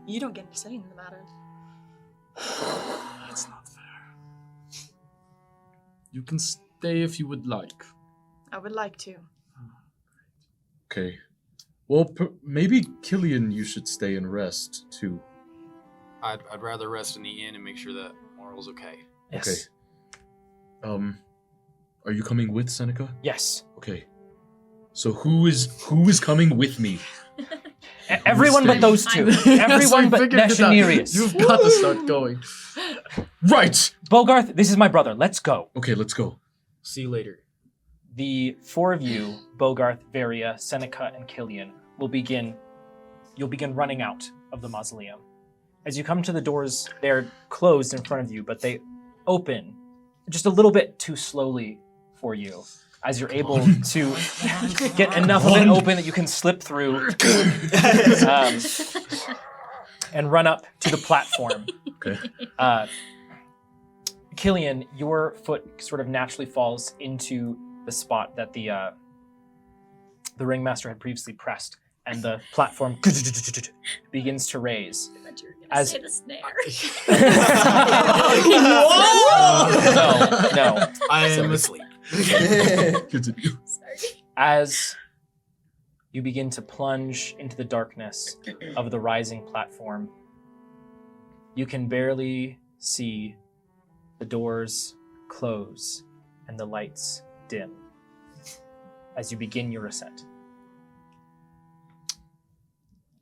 you don't get to say in the matter. That's not fair. You can stay if you would like. I would like to. Okay. Well, maybe Killian, you should stay and rest too. I'd rather rest in the inn and make sure that Moral's okay. Yes. Okay. Are you coming with Seneca? Yes. Okay. So who is coming with me? Everyone but those two. Everyone but Nesh and Nereus. You've got to start going. Right. Bogarth, this is my brother. Let's go. Okay, let's go. See you later. The four of you, Bogarth, Varia, Seneca, and Killian, you'll begin running out of the mausoleum. As you come to the doors, they're closed in front of you, but they open just a little bit too slowly for you, as you're able to get enough of it open that you can slip through and run up to the platform. Okay. Killian, your foot sort of naturally falls into the spot that the ringmaster had previously pressed, and the platform begins to raise. As say the snare. No. I am asleep. Continue. Sorry. As you begin to plunge into the darkness of the rising platform, you can barely see the doors close and the lights dim as you begin your ascent.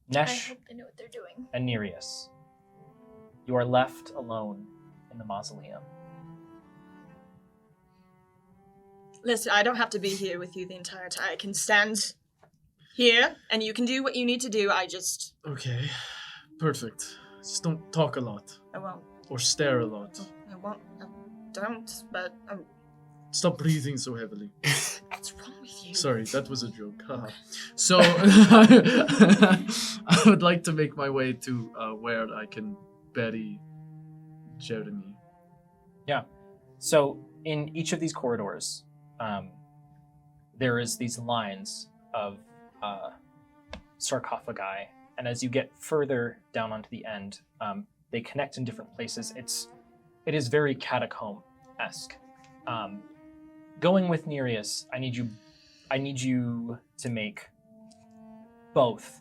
I Nesh hope they know what they're doing. and Nereus, you are left alone in the mausoleum. Listen, I don't have to be here with you the entire time. I can stand here, and you can do what you need to do. Okay. Perfect. Just don't talk a lot. I won't. Or stare a lot. I won't. I don't, but Stop breathing so heavily. what's wrong with you? Sorry, that was a joke. Haha. So, I would like to make my way to where I can bury Jeremy. So in each of these corridors, there is these lines of sarcophagi, and as you get further down onto the end, they connect in different places. It is very catacomb-esque. Going with Nereus, I need you to make both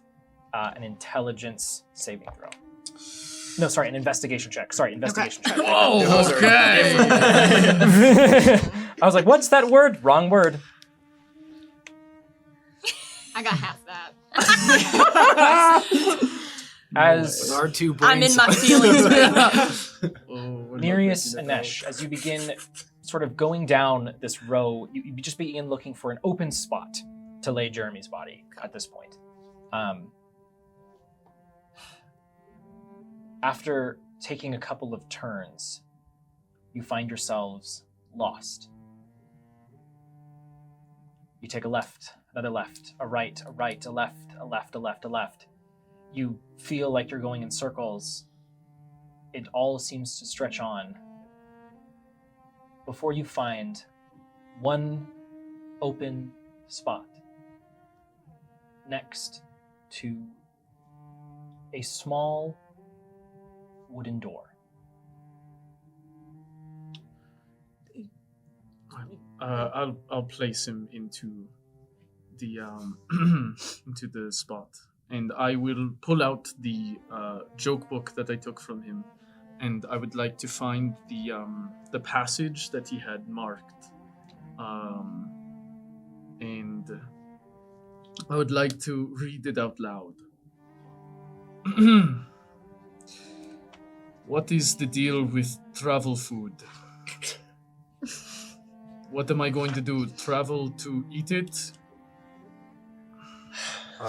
an intelligence saving throw. No, sorry, an investigation check. Sorry, investigation check. Oh, okay. I was like, what's that word? Wrong word. I got half that. As Our two I'm brain in my cells. feelings right now. We're not Nereus making and it out. Nesh, as you begin sort of going down this row, you just begin looking for an open spot to lay Jeremy's body at this point. After taking a couple of turns, you find yourselves lost. You take a left, another left, a right, a left, a left, a left, a left. You feel like you're going in circles. It all seems to stretch on before you find one open spot next to a small wooden door. I'll place him into the into the spot, and I will pull out the joke book that I took from him, and I would like to find the passage that he had marked, and I would like to read it out loud. What is the deal with travel food? What am I going to do? Travel to eat it? He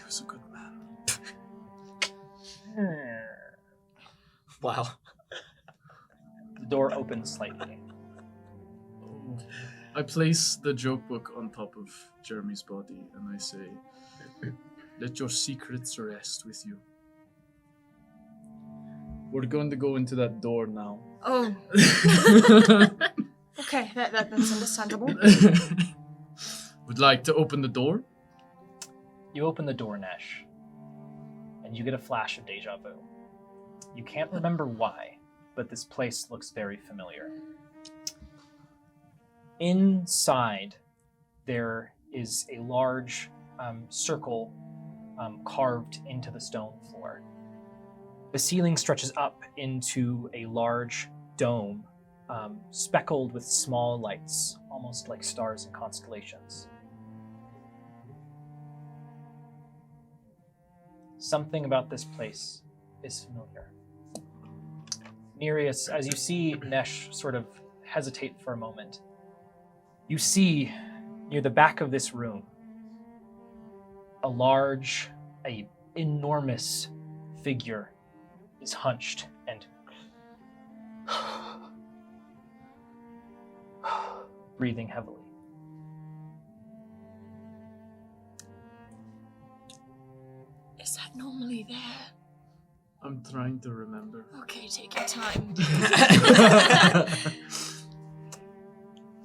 was a good man. Wow. The door opens slightly. I place the joke book on top of Jeremy's body and I say, let your secrets rest with you. We're going to go into that door now. Oh. Okay, that's understandable. Would like to open the door? You open the door, Nesh, and you get a flash of deja vu. You can't remember why, but this place looks very familiar. Inside, there is a large circle carved into the stone floor. The ceiling stretches up into a large dome, speckled with small lights, almost like stars and constellations. Something about this place is familiar. Nereus, as you see Nesh sort of hesitate for a moment, you see near the back of this room a enormous figure is hunched and breathing heavily. Is that normally there? I'm trying to remember. Okay, take your time.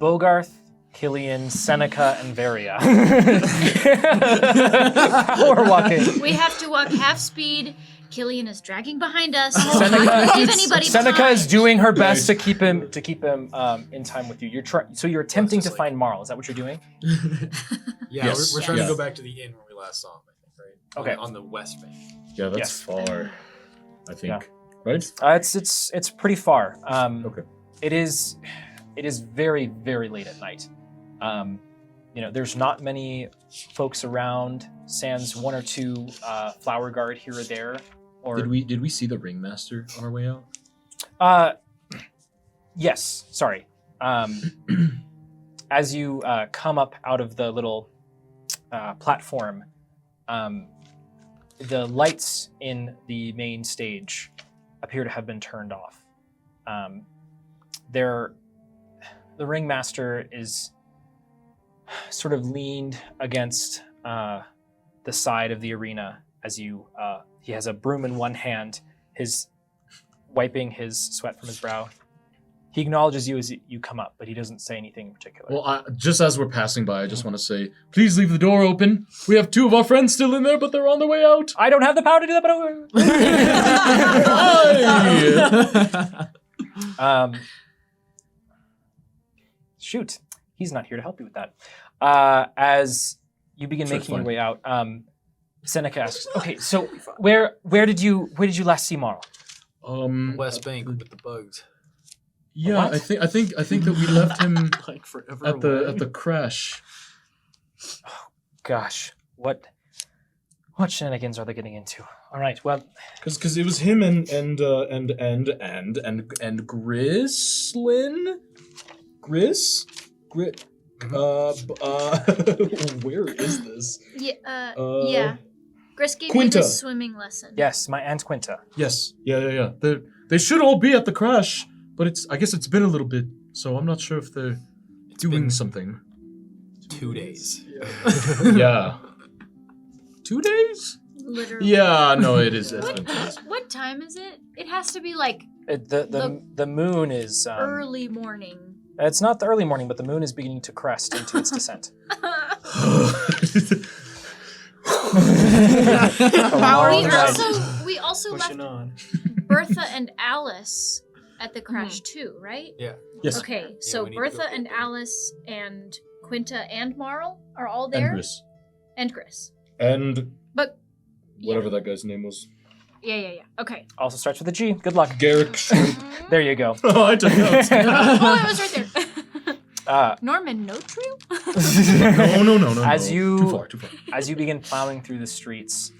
Bogarth, Killian, Seneca, and Varia. We're walking. We have to walk half speed. Killian is dragging behind us. Seneca, Not give anybody Seneca time. is doing her best to keep him in time with you. So you're attempting to find Marl. Is that what you're doing? Yeah, Yes. we're trying Yeah. to go back to the inn where we last saw him, I think, right? Okay. On the west bank. Yeah, that's Yes. far. I think. Yeah. Right? It's pretty far. Okay. It is very, very late at night. There's not many folks around. Sans one or two flower guard here or there. Or Did we see the ringmaster on our way out? Yes. Sorry. As you come up out of the little platform, the lights in the main stage appear to have been turned off. The ringmaster is sort of leaned against the side of the arena as he has a broom in one hand, wiping his sweat from his brow. He acknowledges you as you come up, but he doesn't say anything in particular. Well, just as we're passing by, I just want to say, please leave the door open. We have two of our friends still in there, but they're on their way out. I don't have the power to do that, but shoot, he's not here to help you with that. As you begin Sure, making your fine. way out, Seneca asks, "Okay, so where did you last see Marl?" West bank with the bugs. Yeah, What? I think that we left him Like forever at away. the crash. Gosh, what shenanigans are they getting into? All right, well, Because it was him and Grislin? Where is this? Yeah. Gris gave Quinta. me the swimming lesson. yes, my Aunt Quinta. Yes, yeah. They should all be at the crash, but I guess it's been a little bit, so I'm not sure if they're doing been- something. 2 days. Yeah. 2 days? Literally. Yeah, no, it is. It's been 2 days. What time is it? It has to be like The moon is early morning. It's not the early morning, but the moon is beginning to crest into its descent. We also left Pushing on. Bertha and Alice at the crash too, right? Yeah. Yes. Okay, so we need to Bertha go get and them. Alice and Quinta and Marl are all And there, Gris. and Gris. And But whatever that guy's name was. yeah. Okay. Also starts with a G. Good luck. Garrick. There you go. Oh, I took notes. Oh, it was right there. Norman Notrio? No. As you- Too far. As you begin plowing through the streets,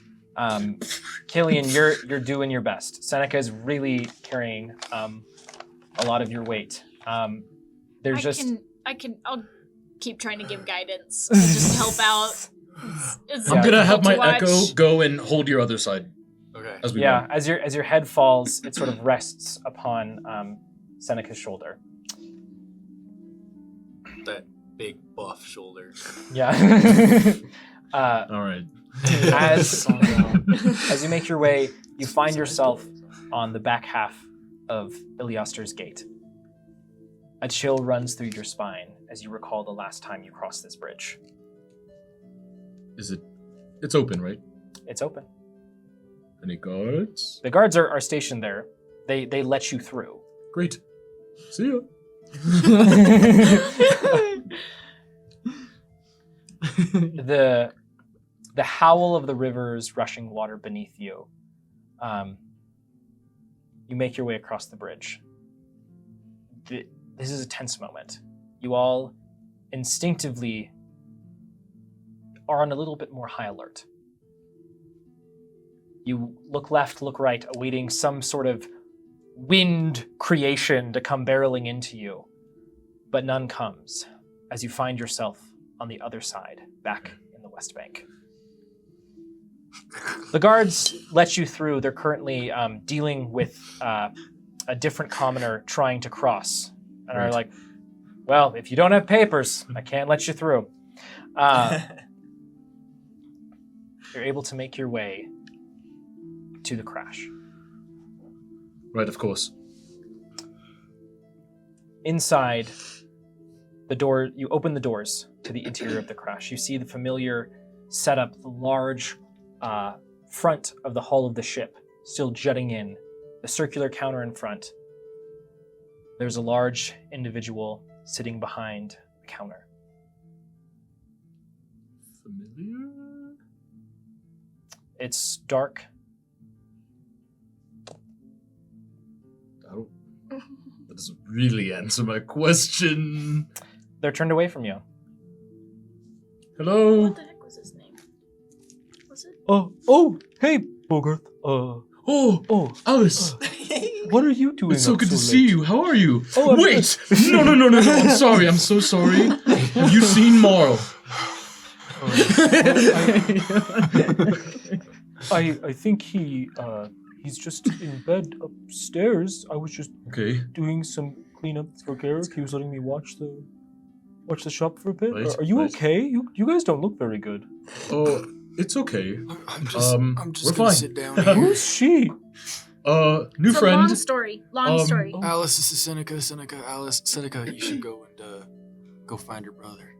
Killian, you're doing your best. Seneca is really carrying a lot of your weight. I'll keep trying to give guidance, just to help out. It's I'm gonna have difficult my to echo watch. go and hold your other side. Okay. As we Yeah, go. as your head falls, it sort of rests upon Seneca's shoulder. That big buff shoulder. Yeah. All right. As you make your way, you find yourself on the back half of Ilioster's gate. A chill runs through your spine as you recall the last time you crossed this bridge. Is it? It's open, right? It's open. Any guards? The guards are stationed there. They let you through. Great. See ya. The howl of the river's rushing water beneath you. You make your way across the bridge. This is a tense moment. You all instinctively are on a little bit more high alert. You look left, look right, awaiting some sort of wind creation to come barreling into you. But none comes as you find yourself on the other side, back in the West Bank. The guards let you through. They're currently dealing with a different commoner trying to cross. And are like, well, if you don't have papers, I can't let you through. You're able to make your way to the crash. Right, of course. Inside, you open the doors to the interior of the crash. You see the familiar setup, the large front of the hull of the ship still jutting in, the circular counter in front. There's a large individual sitting behind the counter. Familiar? It's dark. That doesn't really answer my question. They're turned away from you. Hello? What the heck was his name? Was it? Hey, Bogart. Oh, Alice. What are you doing? It's so good to see you. How are you? Oh, I'm Wait! No. I'm sorry. I'm so sorry. Have you seen Marl? I think he's just in bed upstairs. I was just Okay. doing some cleanup for Garrick. He was letting me watch the shop for a bit. Right, Are you right. okay? You guys don't look very good. Oh, it's okay. I'm just we're gonna fine. sit down here. Who's she? New It's friend. a long story. Long story. Alice, this is Seneca. Alice, Seneca, you should go and go find your brother.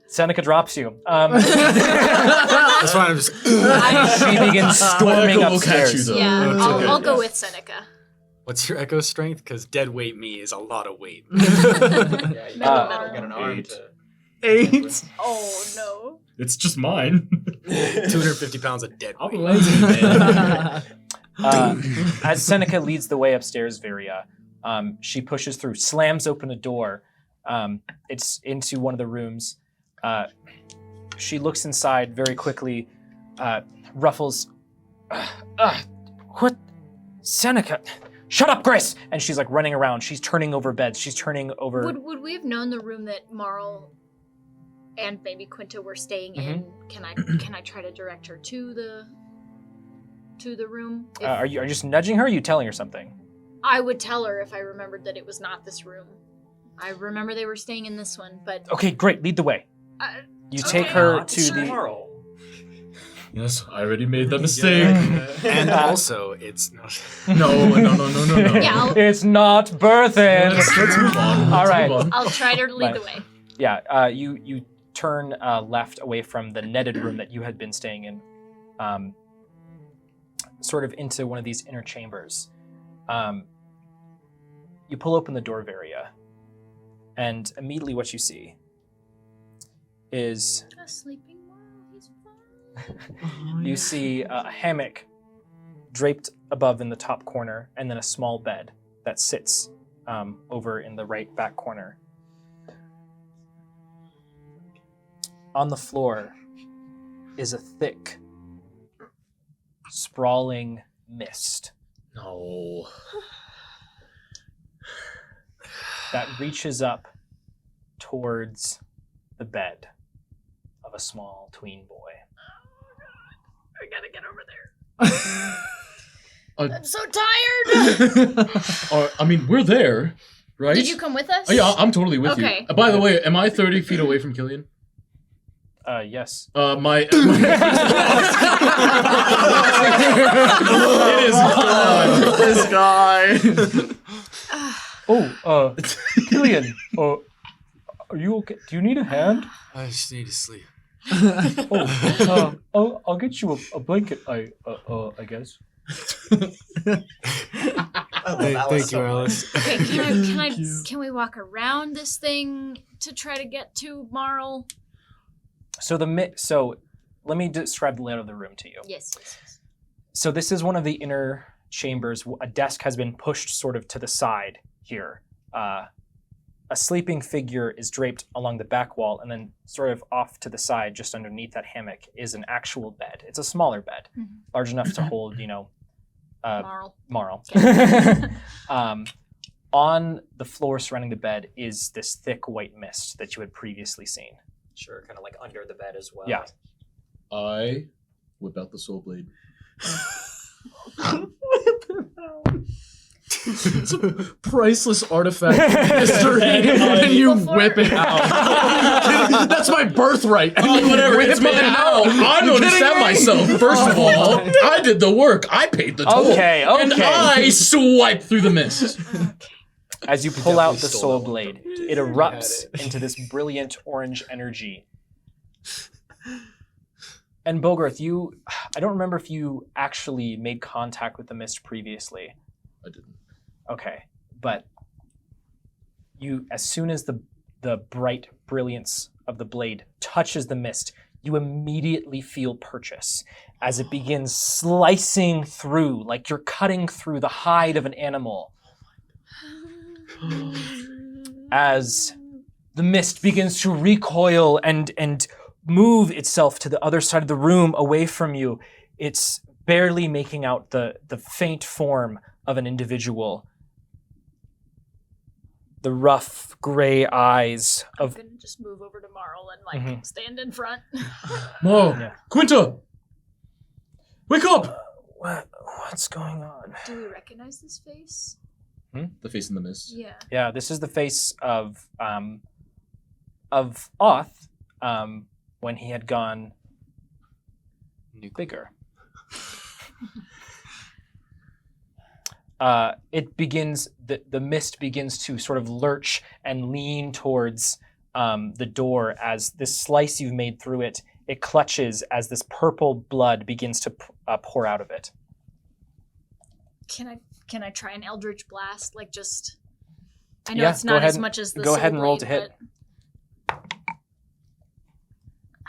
Seneca drops you. That's fine. I'm just. She begins storming Echo will catch upstairs. you, though. Yeah, It's okay. I'll go with Seneca. What's your echo strength? Because dead weight me is a lot of weight. Yeah, you Uh, got an arm 8. to. 8. Oh no. It's just mine. 250 pounds of dead weight. As Seneca leads the way upstairs, Viria, she pushes through, slams open a door. It's into one of the rooms. She looks inside very quickly, ruffles. What? Seneca! Shut up, Grace! And she's like running around. She's turning over beds. She's turning over. Would we have known the room that Marl and maybe Quinta were staying in? Can I try to direct her to the room? If- Are you just nudging her? Or are you telling her something? I would tell her if I remembered that it was not this room. I remember they were staying in this one, but Okay, great. Lead the way. You take Okay. her Not to the. Marl. Yes, I already made that mistake. And also, it's not. No. yeah, It's not birthing. Let's move on. All right. I'll try to lead Right. the way. Yeah, you turn left away from the netted room that you had been staying in, sort of into one of these inner chambers. You pull open the door, Varia, and immediately what you see is Sleeping Marl, he's fine. you see a hammock draped above in the top corner, and then a small bed that sits over in the right back corner. On the floor is a thick, sprawling mist. No. that reaches up towards the bed of a small tween boy. I gotta get over there. I'm so tired. I mean, we're there, right? Did you come with us? Oh, yeah, I'm totally with Okay. you. By the way, am I 30 feet away from Killian? Yes. My it is gone. This guy. Killian, are you okay? Do you need a hand? I just need to sleep. I'll get you a blanket, I guess. Thank you, Alice. Okay, can we walk around this thing to try to get to Marl? So let me describe the layout of the room to you. Yes. So this is one of the inner chambers. A desk has been pushed sort of to the side here. A sleeping figure is draped along the back wall, and then sort of off to the side, just underneath that hammock, is an actual bed. It's a smaller bed, large enough to hold, Marl. On the floor surrounding the bed is this thick white mist that you had previously seen. Sure, kind of like under the bed as well. Yeah. I whip out the soul blade. It's a priceless artifact of history, and you whip it out. That's my birthright. Whatever, it's mine now. I don't understand myself. First of all, I did the work. I paid the toll. Okay. And I swipe through the mist. As you pull out the stole soul that one blade, from me. it erupts into this brilliant orange energy. And Bogarth, I don't remember if you actually made contact with the mist previously. I didn't. Okay, but as soon as the bright brilliance of the blade touches the mist, you immediately feel purchase as it begins slicing through, like you're cutting through the hide of an animal. As the mist begins to recoil and move itself to the other side of the room away from you, it's barely making out the faint form of an individual. The rough gray eyes I'm gonna just move over to Marl and stand in front. Mo, Yeah. Quinta, wake up! What's going on? Do we recognize this face? The face in the mist. Yeah. Yeah, this is the face of Oth when he had gone bigger. It begins, the mist begins to sort of lurch and lean towards the door as this slice you've made through it, it clutches as this purple blood begins to pour out of it. Can I try an Eldritch Blast? Like just, I know Yeah, it's go not ahead as and- much as the go ahead Soul and roll Blade, to hit. but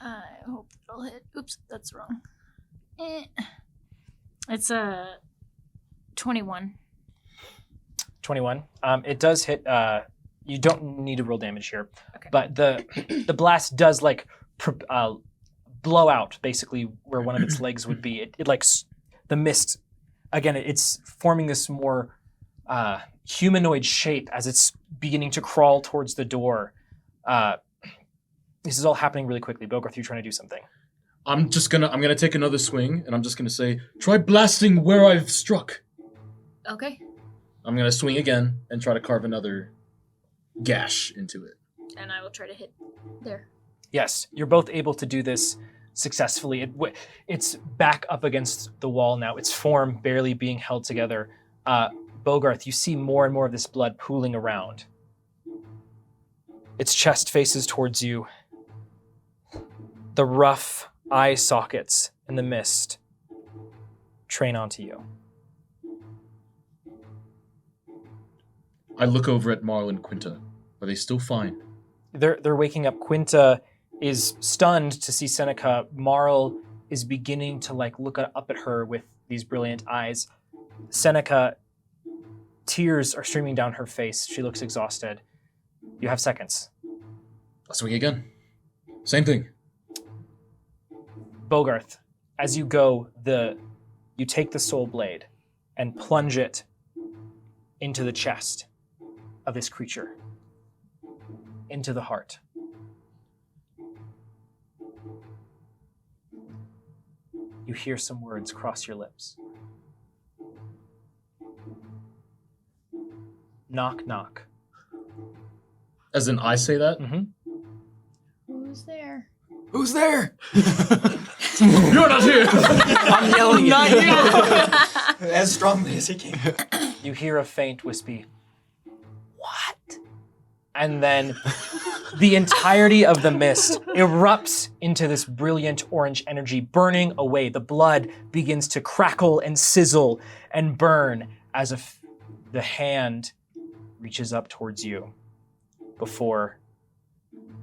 I hope it'll hit. Oops, that's wrong. It's a 21. 21. It does hit. You don't need to roll damage here, Okay. but the blast does like blow out basically where one of its legs would be. It like the mist. Again, it's forming this more humanoid shape as it's beginning to crawl towards the door. This is all happening really quickly. Bogarth, you're trying to do something. I'm gonna take another swing, and I'm just gonna say, try blasting where I've struck. Okay. I'm gonna swing again and try to carve another gash into it. And I will try to hit there. Yes, you're both able to do this successfully. It's back up against the wall now, its form barely being held together. Bogarth, you see more and more of this blood pooling around. Its chest faces towards you. The rough eye sockets in the mist train onto you. I look over at Marl and Quinta. Are they still fine? They're waking up. Quinta is stunned to see Seneca. Marl is beginning to look up at her with these brilliant eyes. Seneca, tears are streaming down her face. She looks exhausted. You have seconds. I'll swing again. Same thing. Bogarth, as you go, you take the soul blade and plunge it into the chest of this creature. into the heart. You hear some words cross your lips. Knock, knock. As in, I say that? Mm-hmm. Who's there? Who's there? You're not here! I'm yelling at you. As strongly as he can. You hear a faint wispy, what? And then the entirety of the mist erupts into this brilliant orange energy, burning away. The blood begins to crackle and sizzle and burn as if the hand reaches up towards you before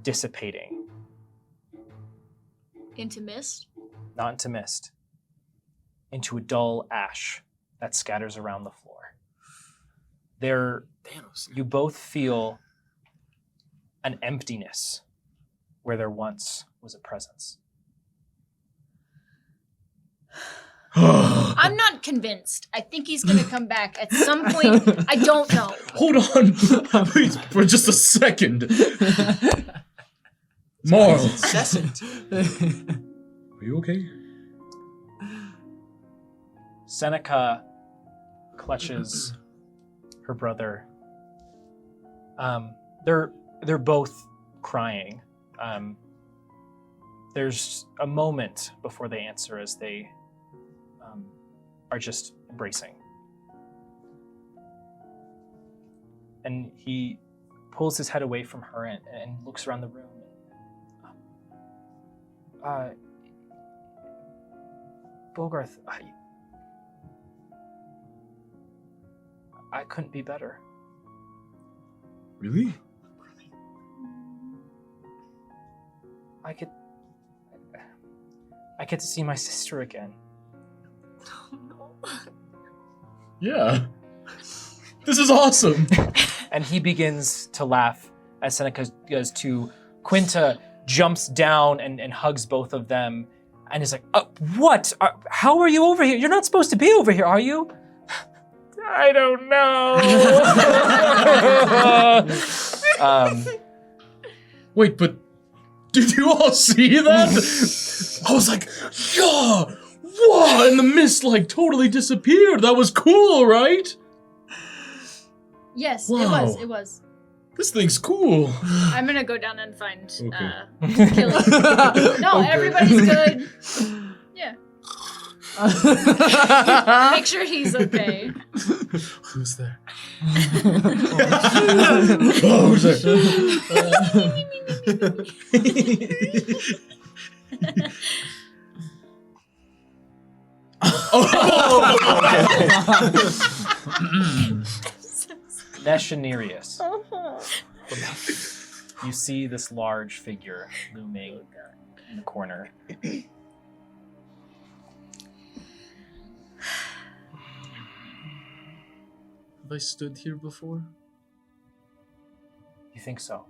dissipating. Into mist? Not into mist, into a dull ash that scatters around the floor. There, you both feel an emptiness where there once was a presence. I'm not convinced. I think he's gonna come back at some point. I don't know. Hold on, please, for just a second. Marl, Incessant. are you okay? Seneca clutches her brother. They're both crying. There's a moment before they answer as they are just embracing. And he pulls his head away from her and looks around the room. Bogarth, I couldn't be better. Really? I get to see my sister again. Yeah. This is awesome. And he begins to laugh as Seneca goes to. Quinta jumps down and hugs both of them and is like, what? How are you over here? You're not supposed to be over here, are you? I don't know. Wait, but did you all see that? I was like, yeah, whoa, and the mist like totally disappeared. That was cool, right? Yes, Wow. it was. This thing's cool. I'm gonna go down and find Okay. Killy. No, Okay. everybody's good. Yeah. Make sure he's okay. Who's there? Oh, who's there? Nesh and Nereus. You see this large figure looming in the corner. Have I stood here before? You think so?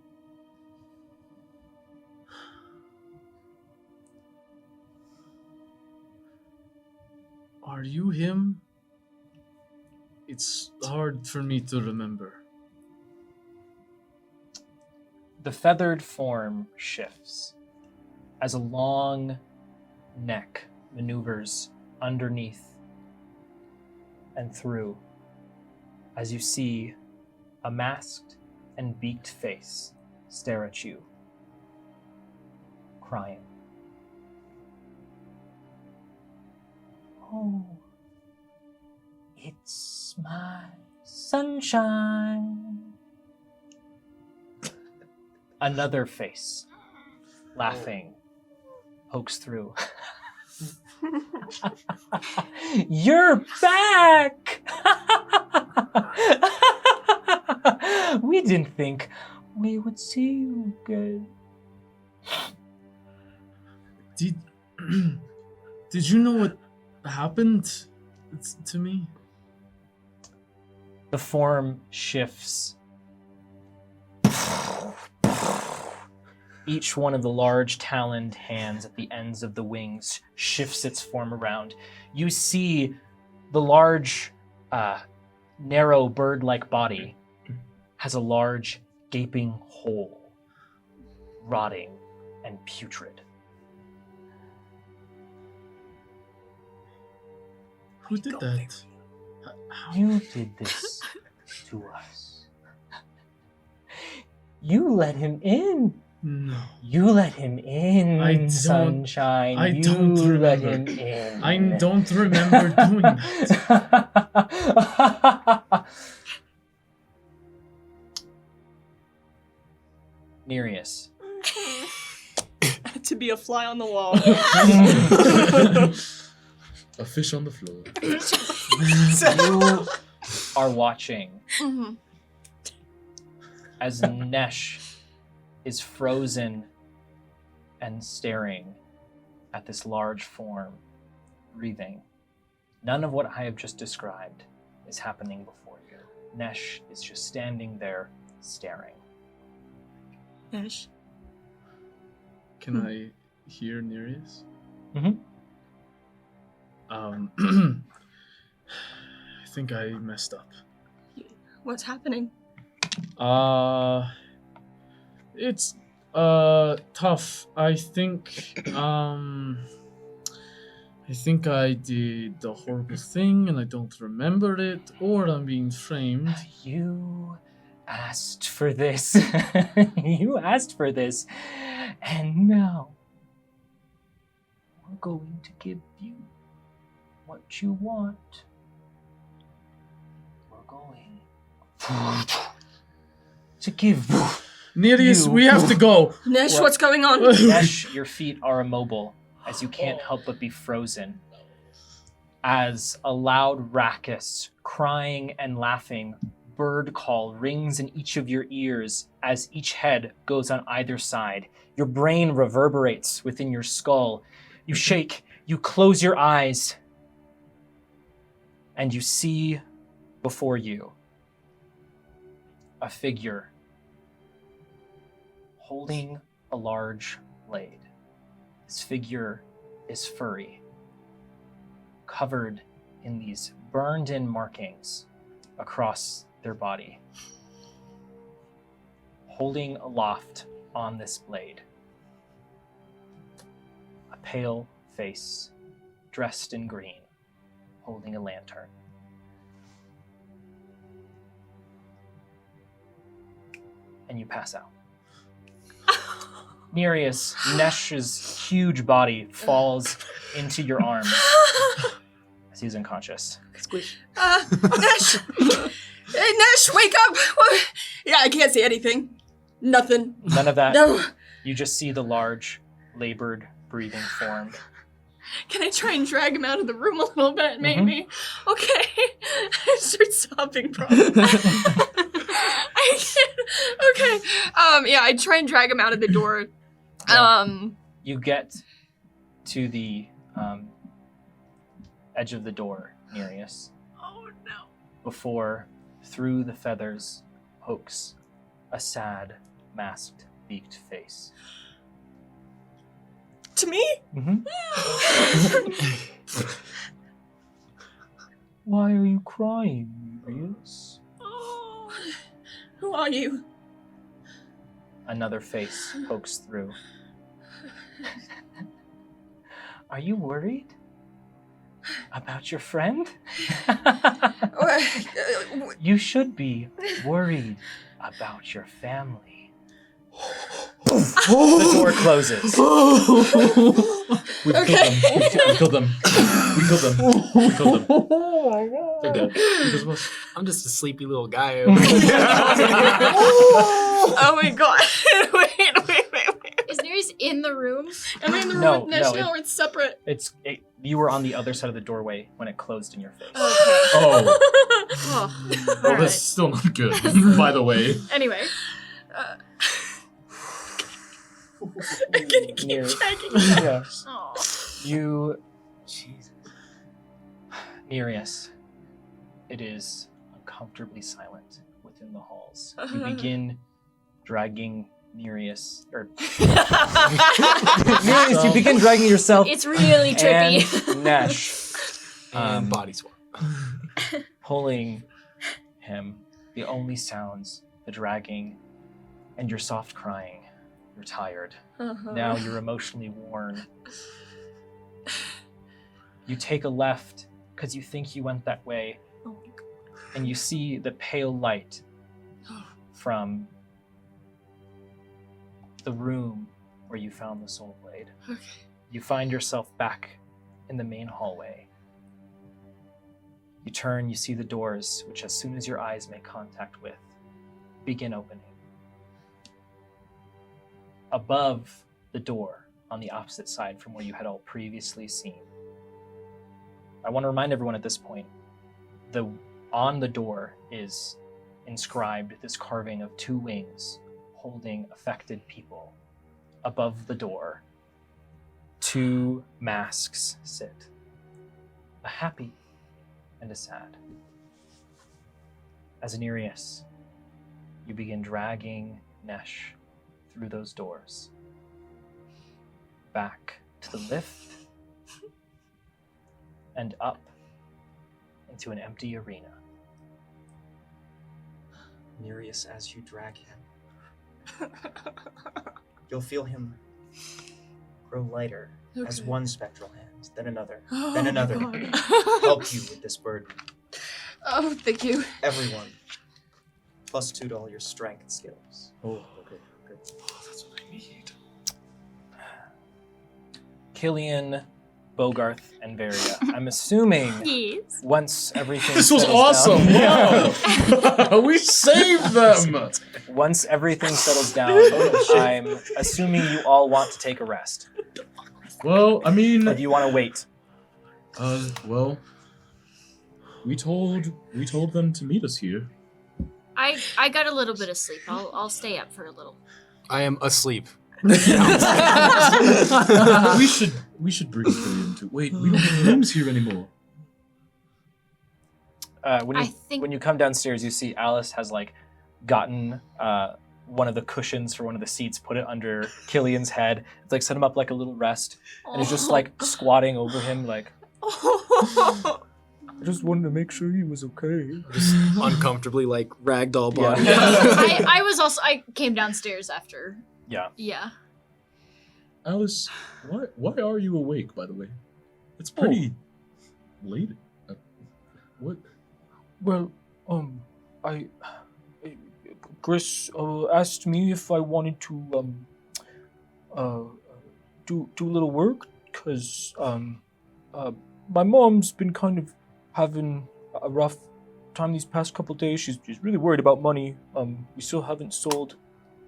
Are you him? It's hard for me to remember. The feathered form shifts as a long neck maneuvers underneath and through as you see a masked and beaked face stare at you, crying. Oh, it's my sunshine. Another face, laughing, pokes through. You're back! We didn't think we would see you again. Did you know what happened to me? The form shifts. Each one of the large taloned hands at the ends of the wings shifts its form around. You see the large, narrow bird-like body has a large gaping hole rotting and putrid. Who did that? You did this to us. You let him in. No. You let him in, I don't- Sunshine. I you don't let remember. him in. I don't remember doing that. Nereus. To be a fly on the wall. A fish on the floor. You are watching Mhm. as Nesh is frozen and staring at this large form, breathing. None of what I have just described is happening before you. Nesh is just standing there staring. Nash. Can I hear Nereus? Mhm. I think I messed up. What's happening? It's tough. I think I did the horrible thing and I don't remember it, or I'm being framed. You asked for this. You asked for this. And now we're going to give you what you want. We're going to give Nereus, You- we have to go. Nash, What? what's going on? Nesh, your feet are immobile as you can't help but be frozen. As a loud raucous, crying and laughing bird call rings in each of your ears as each head goes on either side. Your brain reverberates within your skull. You shake, you close your eyes, and you see before you a figure holding a large blade. This figure is furry, covered in these burned-in markings across their body. Holding aloft on this blade, a pale face, dressed in green, holding a lantern. And you pass out. Nereus, Nesh's huge body falls into your arms as he's unconscious. Nash! Hey, Nash, wake up! What? Yeah, I can't see anything. Nothing. None of that. No. You just see the large, labored, breathing form. Can I try and drag him out of the room a little bit, maybe? Okay. I start sobbing, probably. I can't. Okay. Yeah, I try and drag him out of the door. You get to the edge of the door, Nereus, Oh no. before, through the feathers, pokes a sad, masked, beaked face. To me? Mm-hmm. Why are you crying, Nereus? Oh, who are you? Another face pokes through. Are you worried about your friend? You should be worried about your family. The door closes. We killed them. We killed them. We killed them. They're dead. Because of us. I'm just a sleepy little guy over here. Oh my god. Wait. Is Nereus in the room? Am I in the room No, with Nesh no, now, or it's separate? You were on the other side of the doorway when it closed in your face. Okay. Oh. Oh, Well, alright. that's still not good, by the way. Anyway. I'm gonna keep Nereus. dragging. Yeah. Oh. You. Jesus. Nereus. It is uncomfortably silent within the halls. You begin dragging Nereus. Nereus, you begin dragging yourself It's really trippy. and Nesh. And body swap. Pulling him. The only sounds, the dragging, and your soft crying You're tired. Uh-huh. Now you're emotionally worn. You take a left because you think you went that way, Oh my God. and you see the pale light from the room where you found the soul blade. Okay. You find yourself back in the main hallway. You turn, you see the doors, which as soon as your eyes make contact with, begin opening. Above the door, on the opposite side from where you had all previously seen. I want to remind everyone at this point, on the door is inscribed this carving of 2 wings holding affected people. Above the door, 2 masks sit, a happy and a sad. As Nereus, you begin dragging Nesh through those doors, back to the lift, and up into an empty arena. Nereus, as you drag him, you'll feel him grow lighter as Okay. one spectral hand, then another, Oh then my another, God. help you with this burden. Oh, thank you. Everyone, +2 to all your strength skills. Oh, okay. Oh, that's what I need. Killian, Bogarth, and Varia. I'm assuming Yes. once everything This was settles awesome! down- Wow! We saved them! Once everything settles down, I'm assuming you all want to take a rest. Well, I mean, Or do you want to wait? well, we told them to meet us here. I got a little bit of sleep. I'll stay up for a little. I am asleep. we should bring Killian to. Wait, we don't have rooms here anymore. When you come downstairs, you see Alice has gotten one of the cushions for one of the seats, put it under Killian's head. It's set him up like a little rest, and is just squatting over him, I just wanted to make sure he was okay. Just uncomfortably ragdoll body. Yeah. I came downstairs after. Yeah. Yeah. Alice, why are you awake? By the way, it's pretty late. What? Well, Chris asked me if I wanted to do a little work because my mom's been kind of having a rough time these past couple days. She's really worried about money. We still haven't sold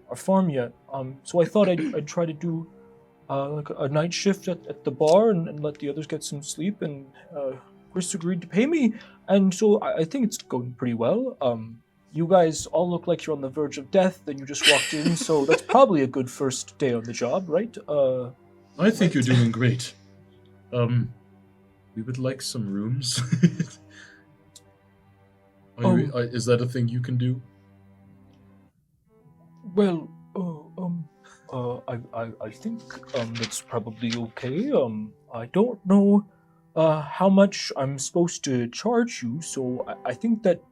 our farm yet. So I thought I'd try to do a night shift at the bar and let the others get some sleep. And Chris agreed to pay me, and so I think it's going pretty well. You guys all look like you're on the verge of death, and you just walked in, so that's probably a good first day on the job, right? I think you're doing great. We would like some rooms. Is that a thing you can do? Well, I think that's probably okay. I don't know how much I'm supposed to charge you, so I think that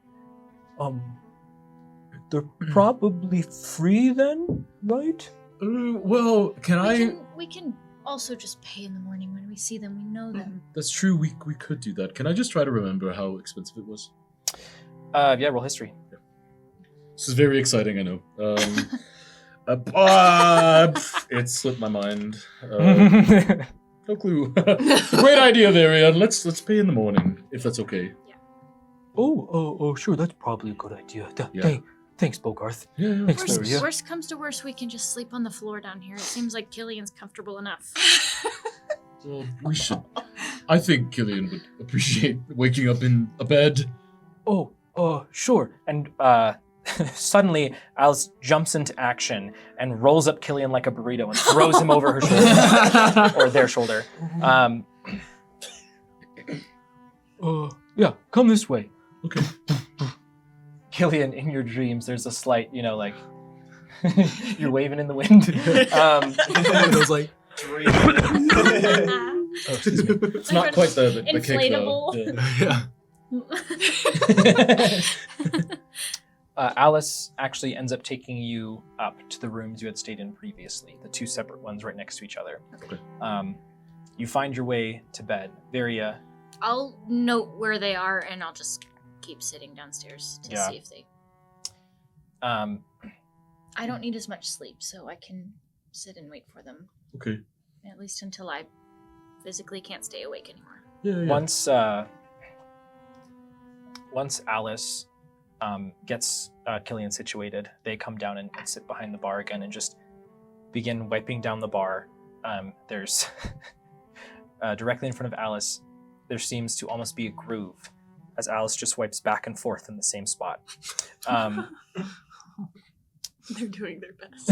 they're probably free then, right? Well, We can also just pay in the morning when we see them. We know them. That's true. We could do that. Can I just try to remember how expensive it was? Yeah, roll history. This is very exciting, I know. It slipped my mind. No clue. Great idea there, Ian. Let's pay in the morning, if that's okay. Oh, sure, that's probably a good idea. Yeah. Thanks, Bogarth. Yeah. Thanks, Varia. Worst comes to worst, we can just sleep on the floor down here. It seems like Killian's comfortable enough. Well, we should. I think Killian would appreciate waking up in a bed. Oh, Sure. And suddenly, Alice jumps into action and rolls up Killian like a burrito and throws him over her shoulder. Or their shoulder. Yeah, come this way. Okay. Killian, in your dreams, there's a slight, you're waving in the wind. Those Oh, excuse me. It's not quite the cake, though. Inflatable. Yeah. yeah. Alice actually ends up taking you up to the rooms you had stayed in previously, the 2 separate ones right next to each other. Okay. You find your way to bed. Varia. I'll note where they are, and I'll just keep sitting downstairs to Yeah. see if they... I I don't need as much sleep, so I can sit and wait for them. Okay. At least until I physically can't stay awake anymore. Yeah. Once Alice gets Killian situated, they come down and sit behind the bar again and just begin wiping down the bar. There's directly in front of Alice, there seems to almost be a groove as Alice just wipes back and forth in the same spot. They're doing their best.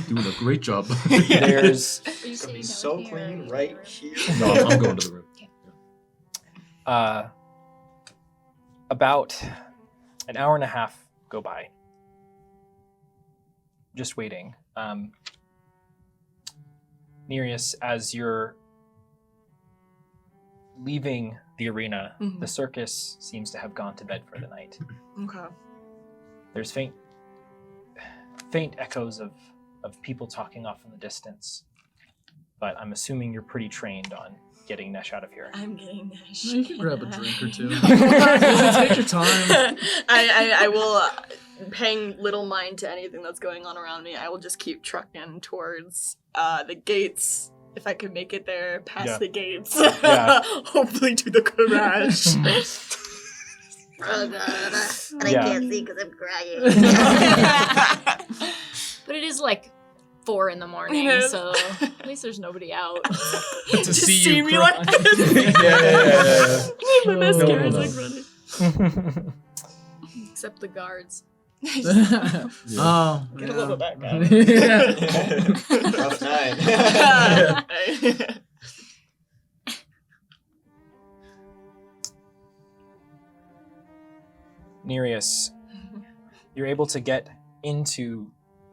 Doing a great job. There's Are you It's gonna be sitting so down here or clean in right the here. No, I'm going to the room. about an hour and a half go by. Just waiting. Nereus, as you're leaving the arena, Mhm. the circus seems to have gone to bed for the night. Okay. There's faint echoes of people talking off in the distance. But I'm assuming you're pretty trained on getting Nesh out of here. I'm getting Nesh. You can grab a drink or two. Take your time. I will, paying little mind to anything that's going on around me, I will just keep trucking towards the gates. If I could make it there, past Yeah. the gates. Yeah. Hopefully to the garage. Oh god, and I Yeah. can't see because I'm crying. But it is like 4 in the morning, It is. so at least there's nobody out. To Just see see you me cry. like this. Yeah. My No, mascara no, is no. like running. Except the guards. Oh, Get a little of that guy. yeah. Rough night. Nereus, you're able to get into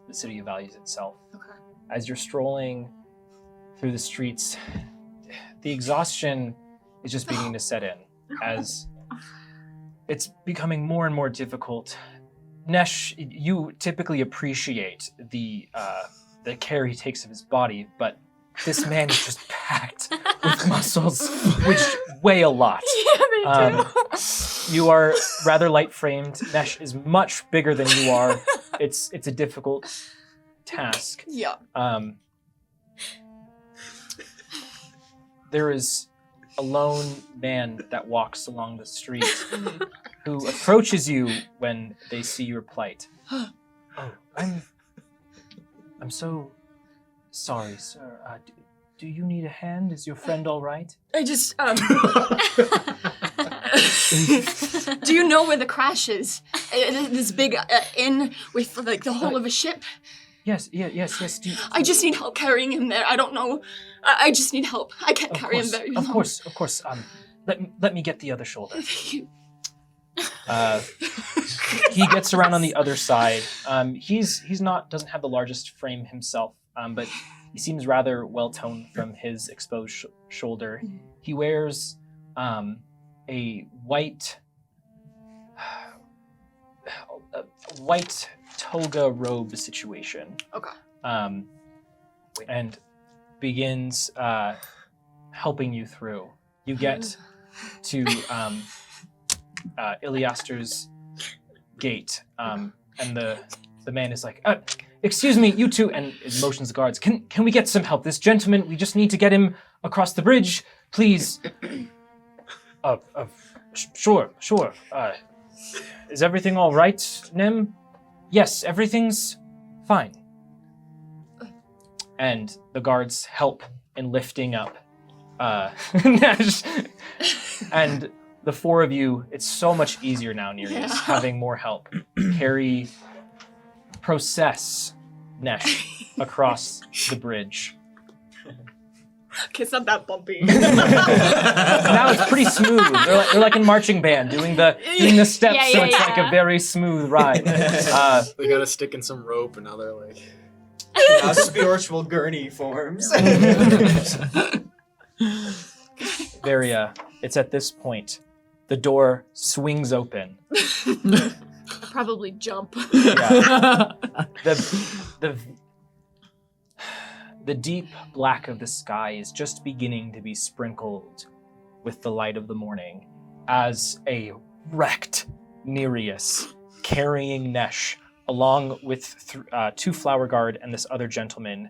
the City of Values itself. Okay. As you're strolling through the streets, the exhaustion is just beginning to set in as it's becoming more and more difficult. Nesh, you typically appreciate the care he takes of his body, but this man is just packed with muscles, which weigh a lot. Yeah, they do. You are rather light-framed. Nesh is much bigger than you are. It's a difficult task. Yeah. There is a lone man that walks along the street who approaches you when they see your plight. Oh, I'm so sorry, sir. Do you need a hand? Is your friend all right? I just, do you know where the crash is? This big inn with like the whole of a ship? Yes. Do you, I just need help carrying him there. I don't know. I just need help. I can't carry him very long. Of course. Let me get the other shoulder. Thank you. He gets around on the other side. He's doesn't have the largest frame himself, but he seems rather well toned from his exposed shoulder. He wears a white toga robe situation. Okay. And begins helping you through. You get to Iliaster's gate, and the man is like, excuse me, you two, and motions the guards. Can we get some help? This gentleman, we just need to get him across the bridge, please. Sure. Is everything all right, Nem? Yes, everything's fine. And the guards help in lifting up Nash. And the 4 of you, it's so much easier now, Nereus, having more help. Process Nesh across the bridge. Okay, it's not that bumpy. Now it's pretty smooth. They're like in marching band doing the steps, so it's like a very smooth ride. They got a stick in some rope, and now they're like. Now spiritual gurney forms. It's at this point the door swings open probably jump. Yeah. The deep black of the sky is just beginning to be sprinkled with the light of the morning as a wrecked Nereus carrying Nesh along with 2 flower guard and this other gentleman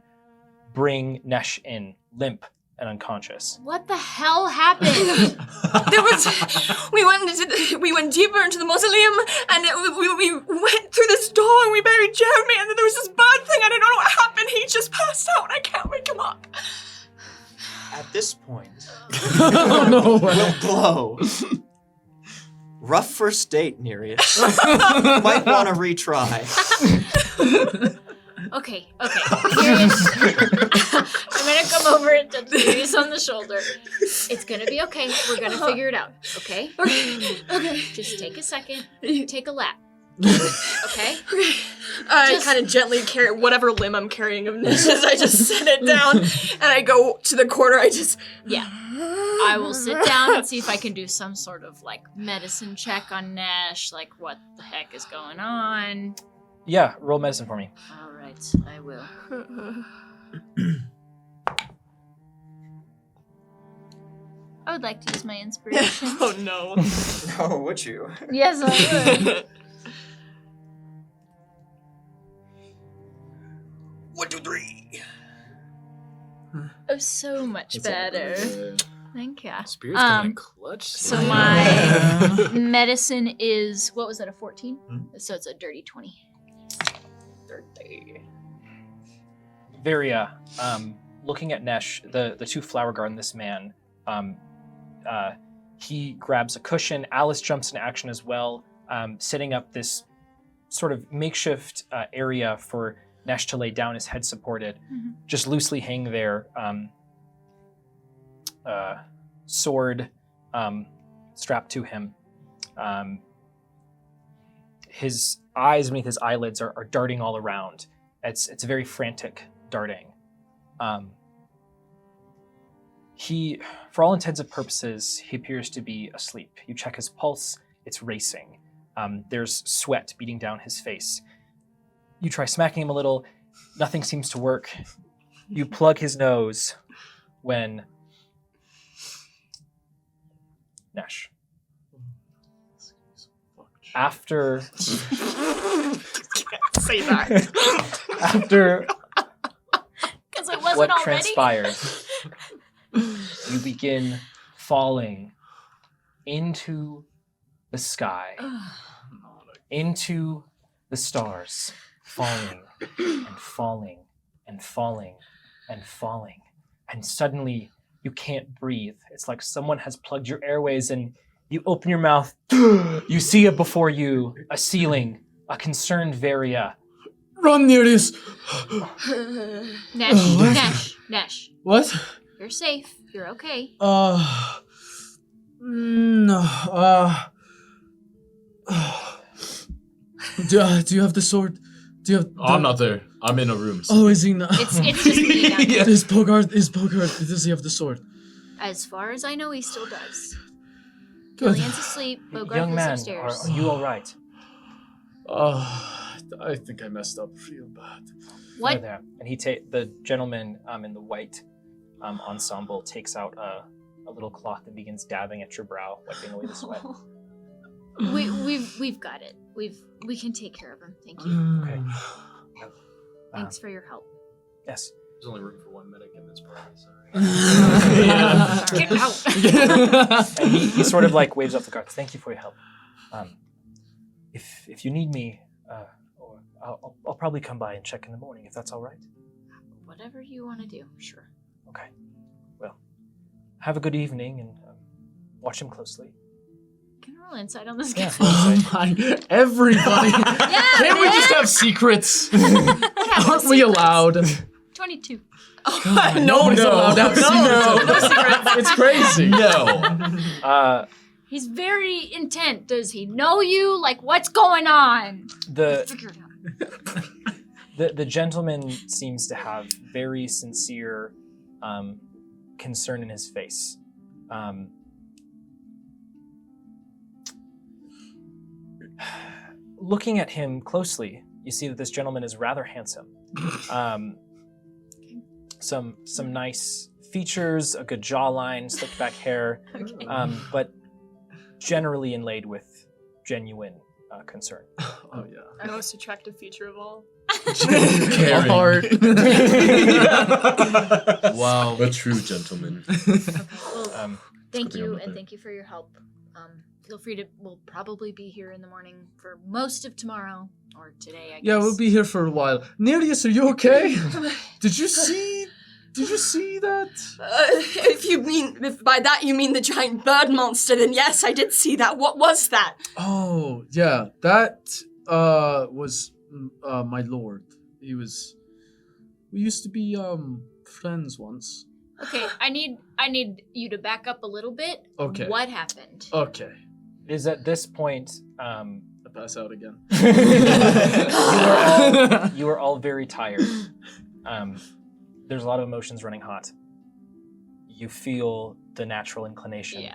bring Nesh in, limp and unconscious. What the hell happened? We went deeper into the mausoleum, and we went through this door, and we buried Jeremy, and then there was this bird thing, and I don't know what happened. He just passed out, and I can't wake him up. At this point, No way. we'll blow. Rough first date, Nereus. Might want to retry. Okay. Nereus, I'm gonna come over and touch Nereus on the shoulder. It's gonna be okay. We're gonna figure it out. Okay? Okay. Just take a second. Take a lap. Okay? I kind of gently carry whatever limb I'm carrying of Nish's. I just set it down, and I go to the corner. Yeah. I will sit down and see if I can do some sort of like medicine check on Nash, like what the heck is going on. Yeah, roll medicine for me. All right, I will. I would like to use my inspiration. Oh no. Oh, would you? Yes, I would. 1, 2, 3. Oh, so much better. Thank you. Spirit's coming in clutch. So my medicine is, what was that, a 14? So it's a dirty 20. Varia, looking at Nesh, the 2 flower guard and this man, he grabs a cushion. Alice jumps into action as well, setting up this sort of makeshift area for Nesh to lay down, his head supported, just loosely hang there, sword strapped to him. His eyes beneath his eyelids are darting all around. It's very frantic darting. He, for all intents and purposes, he appears to be asleep. You check his pulse, it's racing. There's sweat beating down his face. You try smacking him a little, nothing seems to work. You plug his nose when... Nesh. After... Say that. After Because I wasn't what already. transpired, you begin falling into the sky, into the stars, falling and falling and falling and falling. And suddenly you can't breathe. It's like someone has plugged your airways and you open your mouth. You see it before you, a ceiling, a concerned Varia. Run, Nereus. Nash. What? You're safe. You're okay. No. Do you have the sword? Do you have? I'm not there. I'm in a room. Oh, is he not? It's just me down here. Is Bogart? Does he have the sword? As far as I know, he still does. Good. Killian's asleep. Bogart Young is man, upstairs. are you all right? I think I messed up real bad. What? There. And the gentleman in the white ensemble takes out a little cloth and begins dabbing at your brow, wiping away the sweat. We've got it. We can take care of him. Thank you. Okay. Thanks for your help. Yes. There's only room for 1 medic in this party, sorry. Get out. And he sort of like waves off the guards. Thank you for your help. If you need me, or I'll probably come by and check in the morning if that's all right. Whatever you want to do, sure. Okay. Well, have a good evening and watch him closely. Can I roll insight on this guy? Yeah. Oh my! Everybody. Can't we just have secrets? Aren't we allowed? 22. Nobody's allowed to have secrets. No secrets. It's crazy. No. He's very intent. Does he know you? Like, what's going on? Figure it out. The gentleman seems to have very sincere concern in his face. looking at him closely, you see that this gentleman is rather handsome. Some nice features, a good jawline, slicked back hair, but generally inlaid with genuine concern. Oh yeah. Our most attractive feature of all. A heart. Wow. A true gentleman. Well, thank good thing I'm you, not and there. thank you for your help. Feel free to. We'll probably be here in the morning for most of tomorrow or today. I guess. Yeah, we'll be here for a while. Nereus, are you okay? Did you see that? If by that you mean the giant bird monster, then yes, I did see that. What was that? Oh, yeah. That was my lord. We used to be friends once. Okay, I need you to back up a little bit. Okay. What happened? Okay. It is at this point I pass out again. you are all very tired. There's a lot of emotions running hot. You feel the natural inclination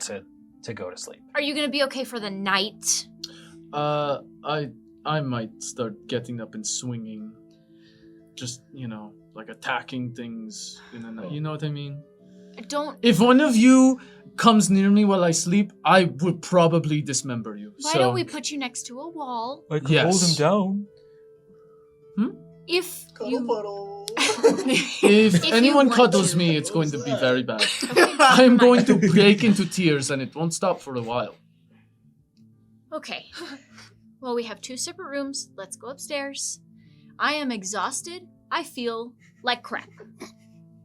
to go to sleep. Are you gonna be okay for the night? I might start getting up and swinging. Just, like attacking things in the night. You know what I mean? I don't. If one of you comes near me while I sleep, I would probably dismember you. Why don't we put you next to a wall? I could Yes. hold him down. If you. If you anyone want cuddles to. me, it's going to be very bad. I'm going to break into tears and it won't stop for a while. Okay. Well, we have 2 separate rooms. Let's go upstairs. I am exhausted. I feel like crap.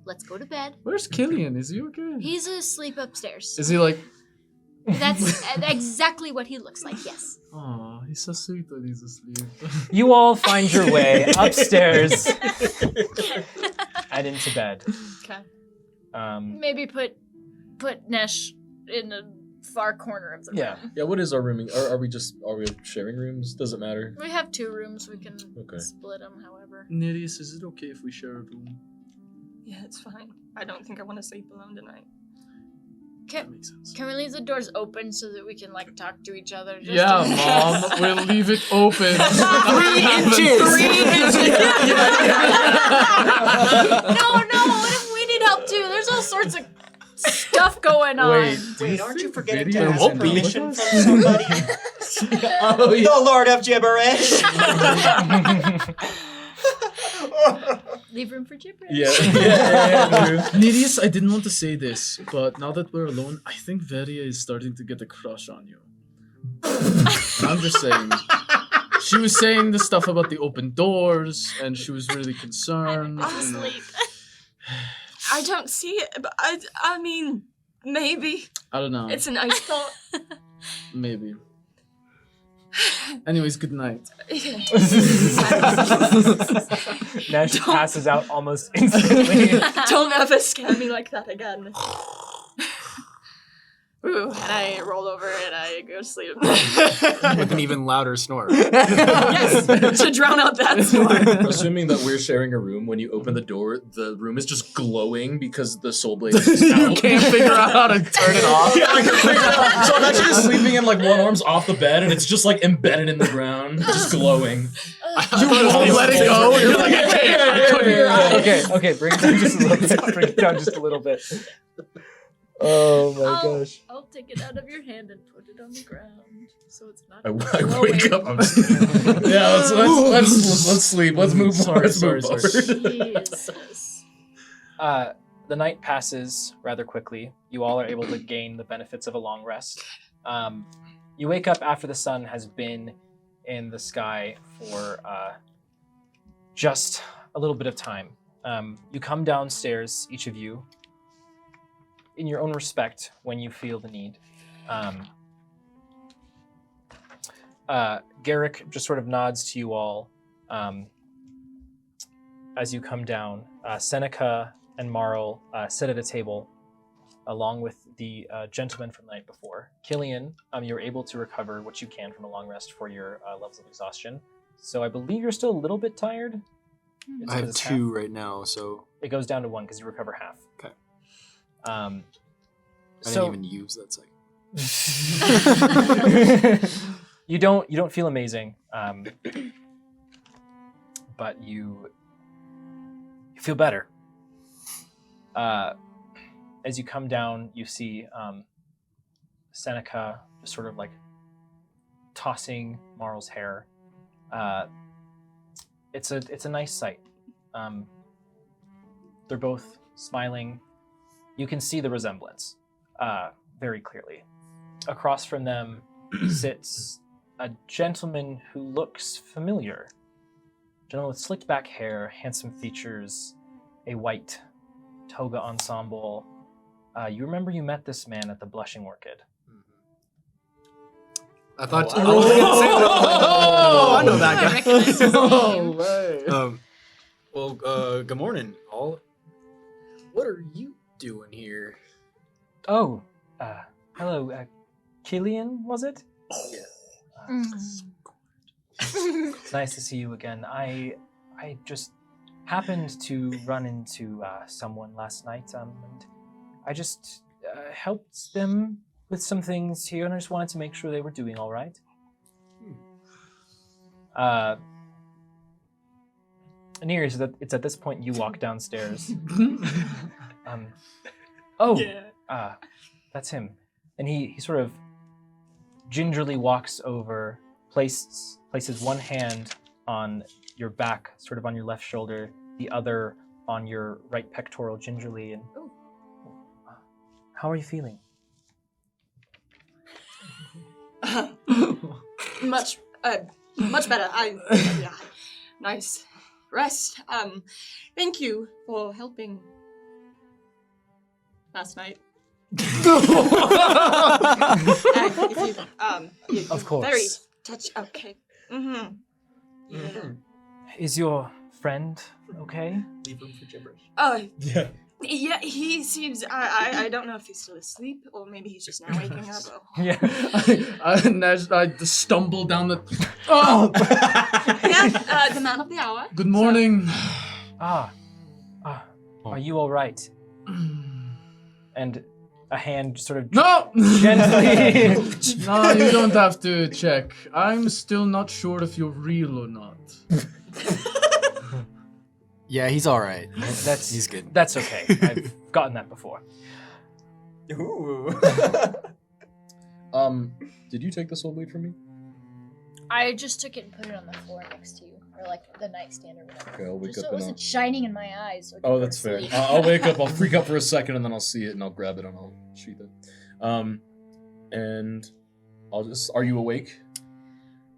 Let's go to bed. Where's Killian? Is he okay? He's asleep upstairs. Is he like, That's exactly what he looks like, yes. oh, he's so sweet that he's asleep. You all find your way upstairs and into bed. Okay. Maybe Maybe put Nesh in a far corner of the room. Yeah, what is our rooming? Are we sharing rooms? Does it matter? We have 2 rooms. We can Okay. split them however. Nereus, is it okay if we share a room? Yeah, it's fine. I don't think I want to sleep alone tonight. That makes sense. Can we leave the doors open so that we can talk to each other? Just Yeah, in Mom, case? we'll leave it open. 3 inches. 3 inches. No, what if we need help too? There's all sorts of stuff going on. Wait, aren't you forgetting to video ask won't be. permission from somebody? Oh, yeah. The Lord of Gibberish. Leave room for gibberish. Yeah. Nereus, I didn't want to say this, but now that we're alone, I think Veria is starting to get a crush on you. I'm just saying. She was saying the stuff about the open doors, and she was really concerned. I'm asleep. I don't see it, but I mean, maybe. I don't know. It's a nice thought. Maybe. Anyways, good night. Nesh passes out almost instantly. Don't ever scare me like that again. Ooh, and I roll over and I go to sleep. With an even louder snore. Yes, to drown out that snore. Assuming that we're sharing a room, when you open the door, the room is just glowing because the soul blade is just out. You can't figure out how to turn it off. Yeah, I can figure it out. So I'm actually just sleeping and one arm's off the bed and it's just embedded in the ground, just glowing. You won't let it go. You're like, Okay, bring it down just a little bit. Bring it down just a little bit. Oh my gosh. I'll take it out of your hand and put it on the ground so it's not. I glowing. wake up. I'm just, yeah, let's sleep. Let's move Sorry, on. Let's sorry, move sorry. forward. Jesus. The night passes rather quickly. You all are able to gain the benefits of a long rest. You wake up after the sun has been in the sky for just a little bit of time. You come downstairs, each of you, in your own respect when you feel the need. Garrick just sort of nods to you all as you come down. Seneca and Marl sit at a table along with the gentleman from the night before. Killian, you're able to recover what you can from a long rest for your levels of exhaustion. So I believe you're still a little bit tired. It's I 'cause have it's 2 half. right now, so It goes down to 1 because you recover half. Okay. I I didn't even use that second. You don't feel amazing, but you feel better. As you come down, you see Seneca just sort of like tossing Marl's hair. It's a nice sight. They're both smiling. You can see the resemblance very clearly. Across from them sits a gentleman who looks familiar. A gentleman with slicked back hair, handsome features, a white toga ensemble. You remember you met this man at the Blushing Orchid. I thought. Oh, I know that I guy. recognize his name. Good morning, all. What are you doing here? Oh, hello, Killian, was it? It's nice to see you again. I just happened to run into someone last night, and I just helped them with some things here, and I just wanted to make sure they were doing all right. Nears, it's at this point you walk downstairs. That's him. And he sort of gingerly walks over, places one hand on your back, sort of on your left shoulder, the other on your right pectoral gingerly, and how are you feeling? Much better. Nice rest. Thank you for helping last night. Of course. Very touch. Okay. Mm-hmm. Yeah. Is your friend okay? Leave room for gibberish. Yeah. Yeah, he seems. I don't know if he's still asleep or maybe he's just now waking up. Yeah. I stumble down the. Oh. Yeah, the man of the hour. Good morning. Are you all right? And a hand sort of No. gently. No, you don't have to check. I'm still not sure if you're real or not. Yeah, he's all right. He's good. That's okay. I've gotten that before. Ooh. Did you take the soul blade from me? I just took it and put it on the floor next to you, or like the nightstand or whatever. Okay, I'll wake Just up so it and wasn't shining in my eyes. Or Oh, that's fair. I'll wake up, I'll freak out for a second, and then I'll see it, and I'll grab it, and I'll sheath it. And I'll just... Are you awake?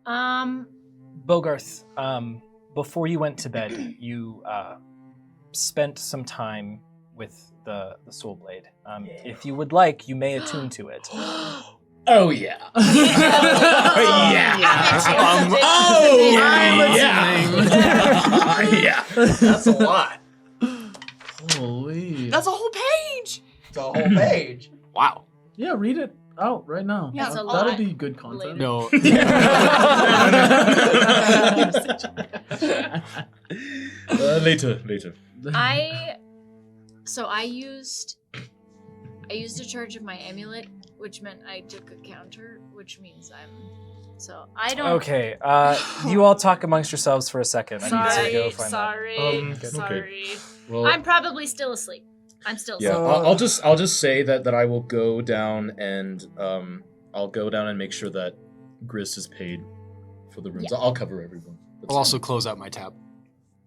Bogarth, before you went to bed, you spent some time with the soul blade. If you would like, you may attune to it. Oh, yeah. Yeah. That's a lot. Holy. That's a whole page. It's a whole page. Wow. Yeah, read it out right now. Yeah, it's a That'll lot. be good content. No. Later. I used a charge of my amulet, which meant I took a counter, which means I don't. Okay, you all talk amongst yourselves for a second. I need to go find sorry. Okay. Well, I'm probably still asleep. I'm still yeah, asleep. I'll just say that I will go down and I'll go down and make sure that Gris is paid for the rooms. Yeah. I'll cover everyone. That's I'll also close out my tab.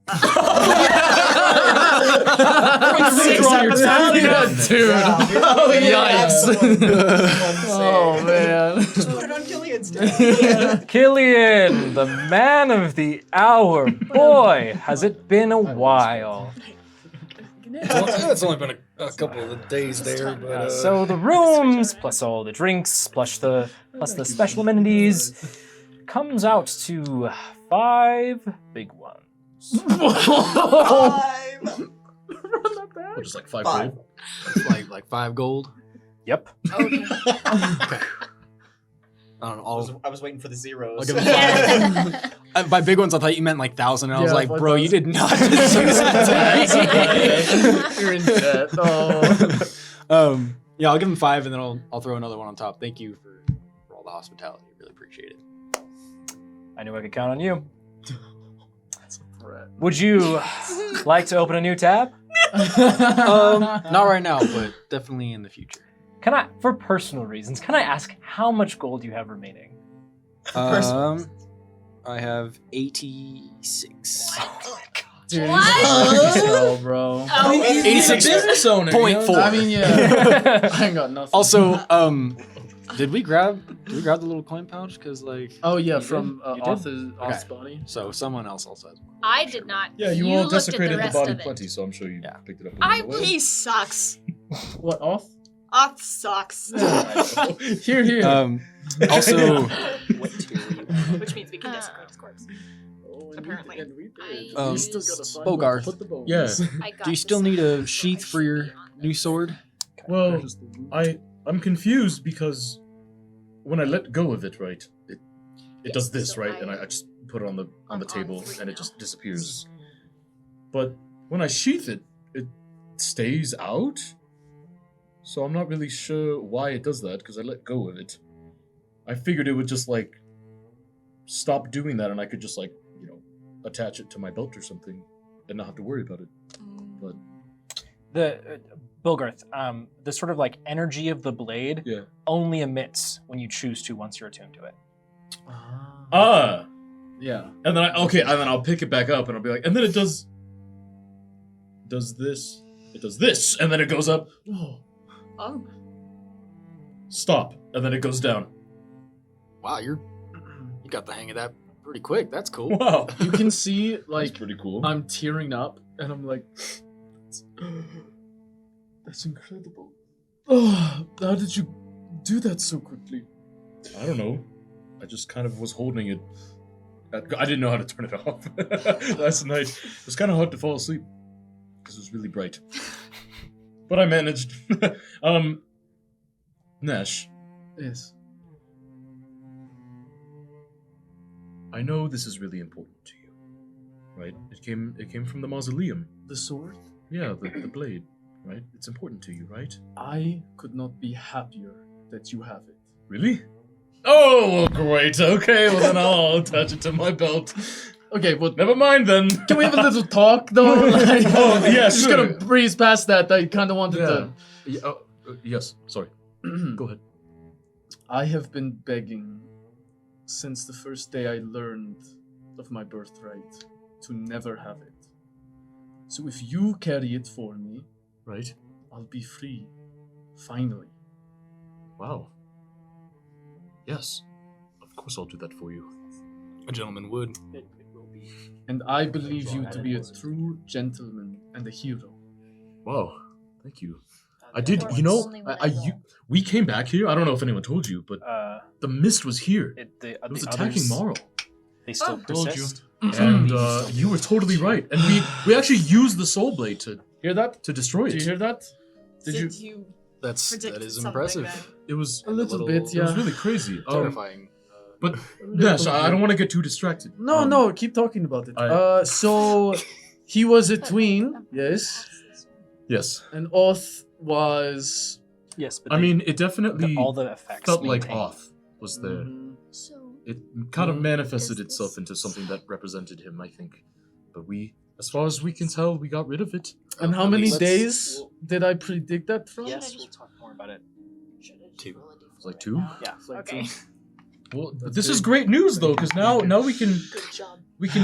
Dude. Yikes. Oh, man. Just put it on Killian's tab. Killian, the man of the hour. Boy, has it been a while. It's only been a couple of days there, but So the rooms, plus all the drinks, plus the special amenities, comes out to 5 big ones. Well, just like 5 Five. gold. it's like 5 gold. Yep. Okay. I don't know. I was waiting for the zeros. I'll give him 5. By big ones, I thought you meant like 1,000, and I was Yeah, like, bro, you 1,000. did not just use You're in debt. Oh. Yeah, I'll give him 5, and then I'll throw another one on top. Thank you for all the hospitality. Really appreciate it. I knew I could count on you. That's a threat. Would you like to open a new tab? Not right now, but definitely in the future. Can I, for personal reasons, can I ask how much gold you have remaining? I have 86. Dude, What? no, bro. Oh, 86.4. I mean, yeah. I ain't got nothing. Also, did we grab the little coin pouch? Cause like. Oh yeah, You from did? Oth's body. So someone else also has one. I did not. Yeah, you all looked at desecrated the rest body of it. plenty, so I'm sure you Yeah. picked it up. I along the way. He sucks. What Oth? Off sucks. Here, here. Also, Which means we can desecrate his corpse. Apparently. I still used- gotta Bogart. Yeah. I got do you still this need a picture sheath I for your should be on new this. sword? Well, I'm confused because when I let go of it, right, it does this, so right, and I I- just put it on the I'm table on 3 and it now. just disappears. But when I sheath it, it stays out. So I'm not really sure why it does that because I let go of it. I figured it would just like stop doing that and I could just like, attach it to my belt or something and not have to worry about it. But The Bilgarth, the sort of like energy of the blade yeah. only emits when you choose to once you're attuned to it. Ah. Yeah. And then I'll pick it back up and I'll be like, and then it does this. It does this, and then it goes up. Whoa. Oh. Stop, and then it goes down. Wow, you got the hang of that pretty quick. That's cool. Wow. You can see, That's like, pretty cool. I'm tearing up, and I'm like, that's incredible. Oh, how did you do that so quickly? I don't know. I just kind of was holding it. I didn't know how to turn it off last night. It was kind of hard to fall asleep because it was really bright. But I managed. Nash, Yes. I know this is really important to you, right? It came from the mausoleum. The sword? Yeah, the blade, right? It's important to you, right? I could not be happier that you have it. Really? Oh, well, great. Okay, well then I'll attach it to my belt. Okay, well, Never mind then. can we have a little talk though? Like, Oh, yeah, just sure. gonna breeze past that. I kind of wanted to. Yeah, yes, sorry. Go ahead. I have been begging since the first day I learned of my birthright to never have it. So if you carry it for me, Right. I'll be free. Finally. Wow. Yes. Of course I'll do that for you. A gentleman would. And I believe you to be a true gentleman and a hero. Wow. Thank you. I did, we came back here. I don't know if anyone told you, but the mist was here. It was attacking Marl. They still persist. And you were totally right. And we actually used the soul blade to Hear that? destroy it. Do you hear that? Did you? you That predict is something impressive. like that? It was A little little- bit, it yeah. was really crazy. Terrifying. But Nash, I don't want to get too distracted. No, no, keep talking about it. I- So he was a tween, yes, Yes. and Oth was. Yes, but I mean, it definitely all the effects felt like maintained. Oth was there. Mhm. So, It kind of manifested Does itself this- into something that represented him, I think. But as far as we can tell, we got rid of it. And how At many least- days did I predict that from? Yes, we'll talk more about it. 2. It was like 2. Yeah. Okay. Well, That's this is good. great news though, because now we can Good job.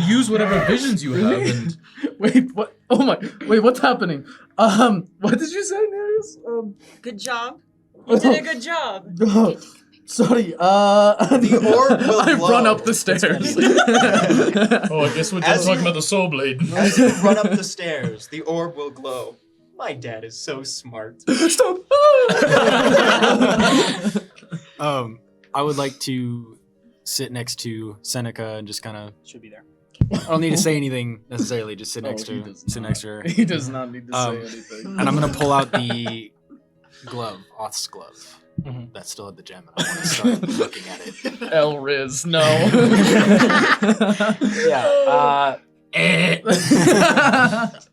use whatever visions you have. Really? And Wait, what? Oh my! Wait, what's happening? What did you say, Nereus? Good job. You did a good job. Oh, sorry. The orb will I glow. run up the stairs. oh, I guess we're As just talking you- about the soul blade. As you run up the stairs, the orb will glow. My dad is so smart. Stop! I would like to sit next to Seneca and just kind of. Should be there. I don't need to say anything necessarily. Just sit next he to does sit not. next to her. He does not need to say anything. And I'm gonna pull out the glove, Oth's glove. Mhm. That's still at the gem, and I want to start looking at it. El Riz, no. Yeah.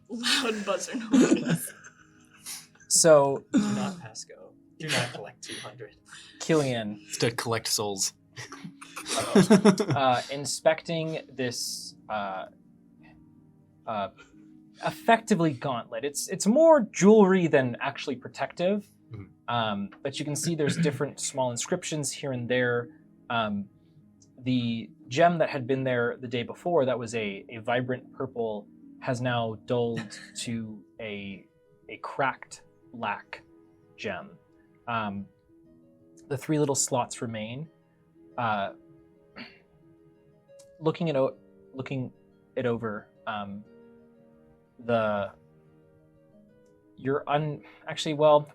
Loud buzzer noise. So Do not pass go. Do not collect 200. Killian, It's to collect souls. inspecting this effectively gauntlet. It's more jewelry than actually protective, but you can see there's different small inscriptions here and there. The gem that had been there the day before, that was a vibrant purple, has now dulled to a cracked black gem. The 3 little slots remain. Looking it over,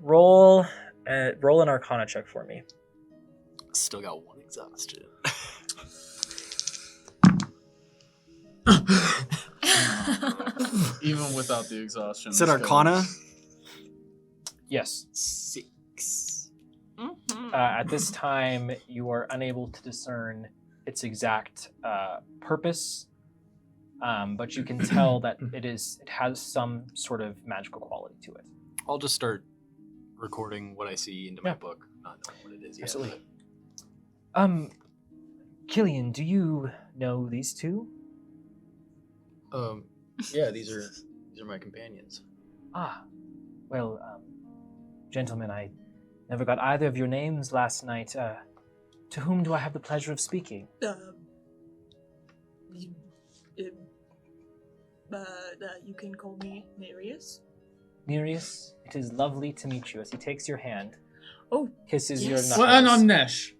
roll an Arcana check for me. Still got 1 exhaustion. Even without the exhaustion. Is it this Arcana? Yes. 6. At this time, you are unable to discern its exact purpose, but you can tell that it has some sort of magical quality to it. I'll just start recording what I see into my book, not knowing what it is yet. Absolutely. Killian, do you know these two? Yeah, these are my companions. Well, gentlemen, I never got either of your names last night. To whom do I have the pleasure of speaking? You can call me Nereus. Nereus, it is lovely to meet you. As he takes your hand, kisses yes. your knuckles. Well, and I'm Nesh.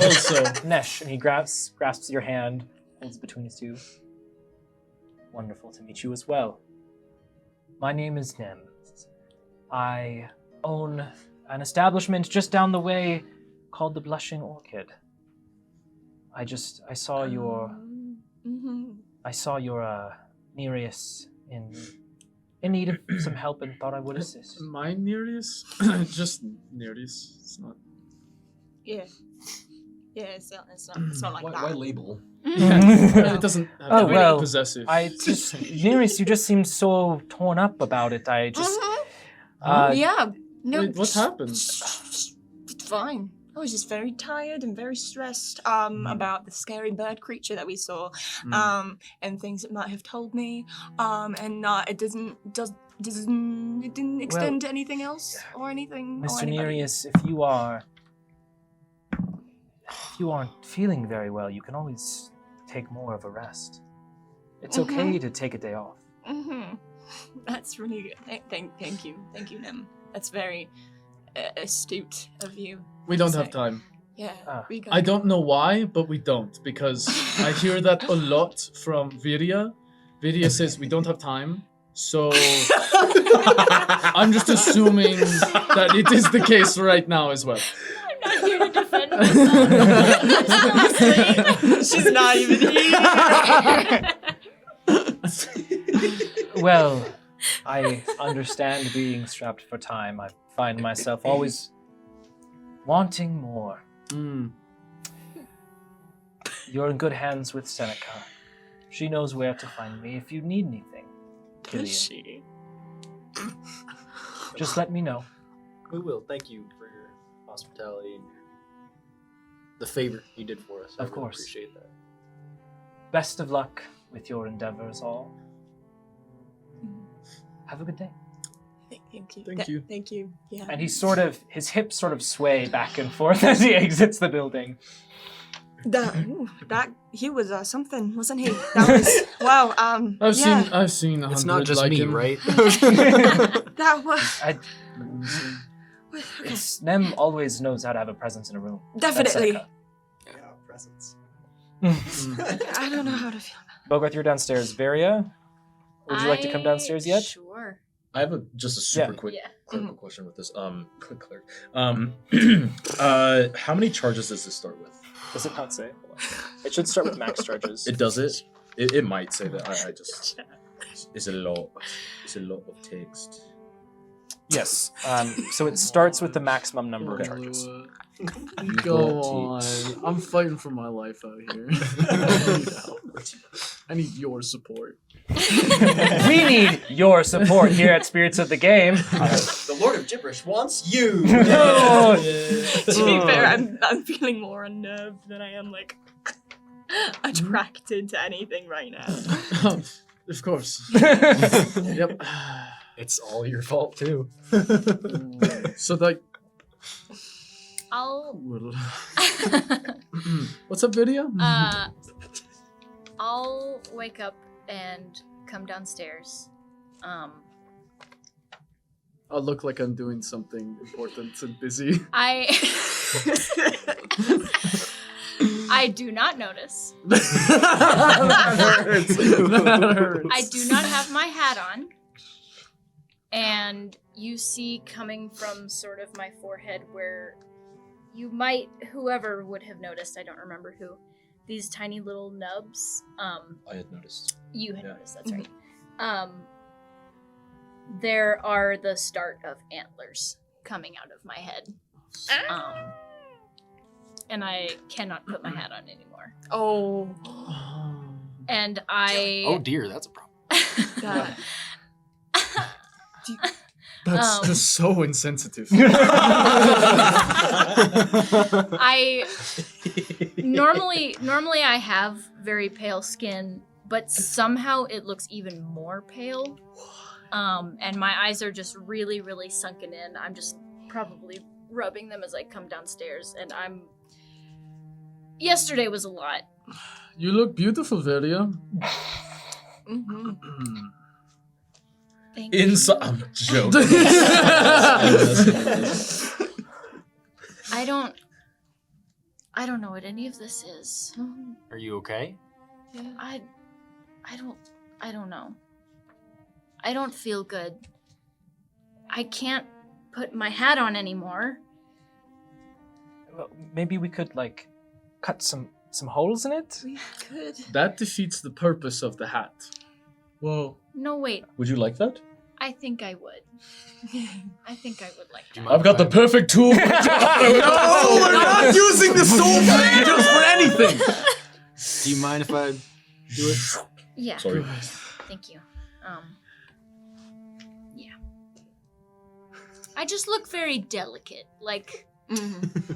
Also, Nesh, and he grasps your hand, holds it between his two. Wonderful to meet you as well. My name is Nem. I own an establishment just down the way called the Blushing Orchid. I saw your Nereus in need of some help and thought I would assist. My Nereus? Just Nereus. It's not. Yeah. Yeah, it's not like that. Why label? It doesn't have to be possessive. Nereus, you just seemed so torn up about it. I just. Yeah. No. Wait, what happened? It's fine. I was just very tired and very stressed about the scary bird creature that we saw, and things it might have told me, and it didn't extend to anything else or anything. Mr. Or Nereus, if you aren't feeling very well, you can always take more of a rest. It's okay to take a day off. That's really good. Thank you, Nem. That's very astute of you. We don't have time. Yeah. I don't know why, but we don't, because I hear that a lot from Virya. Virya says we don't have time, so I'm just assuming that it is the case right now as well. I'm not here to defend myself. She's not even here. Well, I understand being strapped for time. I find myself always wanting more. You're in good hands with Seneca. She knows where to find me if you need anything. Does she? Just let me know. We will. Thank you for your hospitality and the favor you did for us. Of course. Appreciate that. Best of luck with your endeavors, all. Have a good day. Thank you. Thank you. Yeah. And his hips sort of sway back and forth as he exits the building. He was something, wasn't he? That was wow. I've seen 100 It's not just like me, him. right? That was. Nem always knows how to have a presence in a room. Definitely. Yeah, presents. I don't know how to feel. Bogarth, you're downstairs. Varia, would you like to come downstairs yet? Sure. I have just a super quick Yeah. clerical question with this. Quick cleric. How many charges does this start with? Does it not say? It should start with max charges. It does it? It might say that. I just. It's a lot. It's a lot of text. Yes. So it starts with the maximum number of charges. Go on. I'm fighting for my life out here. I need your support. We need your support here at Spirits of the Game. The Lord of Gibberish wants you. Oh. To be fair, I'm feeling more unnerved than I am like attracted to anything right now. Of course. Yep. It's all your fault too. So like, I'll what's up, video? I'll wake up and come downstairs. I'll look like I'm doing something important and busy. I do not notice. That hurts. That hurts. I do not have my hat on. And you see coming from sort of my forehead where you might, whoever would have noticed, I don't remember who, these tiny little nubs. I had noticed. You had noticed, that's right. There are the start of antlers coming out of my head. And I cannot put my hat on anymore. Oh. And I... Oh dear, that's a problem. God. That's just so insensitive. I normally I have very pale skin, but somehow it looks even more pale. And my eyes are just really, really sunken in. I'm just probably rubbing them as I come downstairs, and yesterday was a lot. You look beautiful, Veria. Mm-hmm. Thank you. Inside, I'm joking. I don't know what any of this is. Are you okay? I don't know. I don't feel good. I can't put my hat on anymore. Well, maybe we could like cut some holes in it. We could. That defeats the purpose of the hat. Whoa. No, wait. Would you like that? I think I would. I think I would like that. I've got the perfect tool. No, we're not using the soul blade just for anything. Do you mind if I do it? Yeah. Sorry. Thank you. Yeah. I just look very delicate. Like Mm-hmm.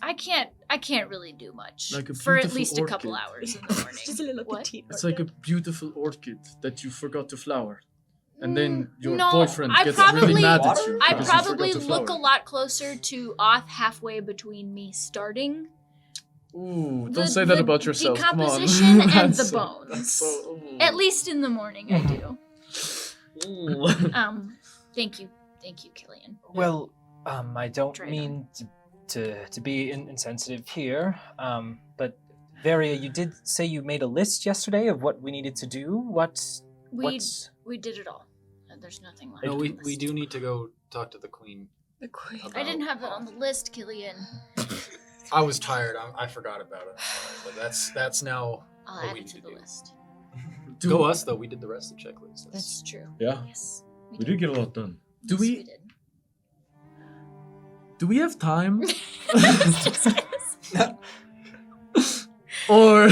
I can't really do much Like a for at beautiful least a couple orchid. hours in the morning. Just a little What? petite. It's like a beautiful orchid that you forgot to flower. And then your No, boyfriend I gets probably- really mad at you. I because you probably forgot to look a flower. lot closer to off halfway between me starting Ooh, don't the- say that the about yourself. Come on. decomposition and That's the so- bones. that's so- ooh. at least in the morning. I do. Ooh. Thank you, Killian. Well, I don't Try it mean to be insensitive here, but Varia, you did say you made a list yesterday of what we needed to do. What's We did it all. There's nothing left. No, on we the list. do need to go talk to the queen. The queen. I didn't have that on the list, Killian. I was tired. I forgot about it. But that's now. I'll What add we it need to to the do. list. Go us though. We did the rest of the checklist. That's true. Yeah, Yes. we did get a lot done. Do Yes, we- did. Do we have time? Or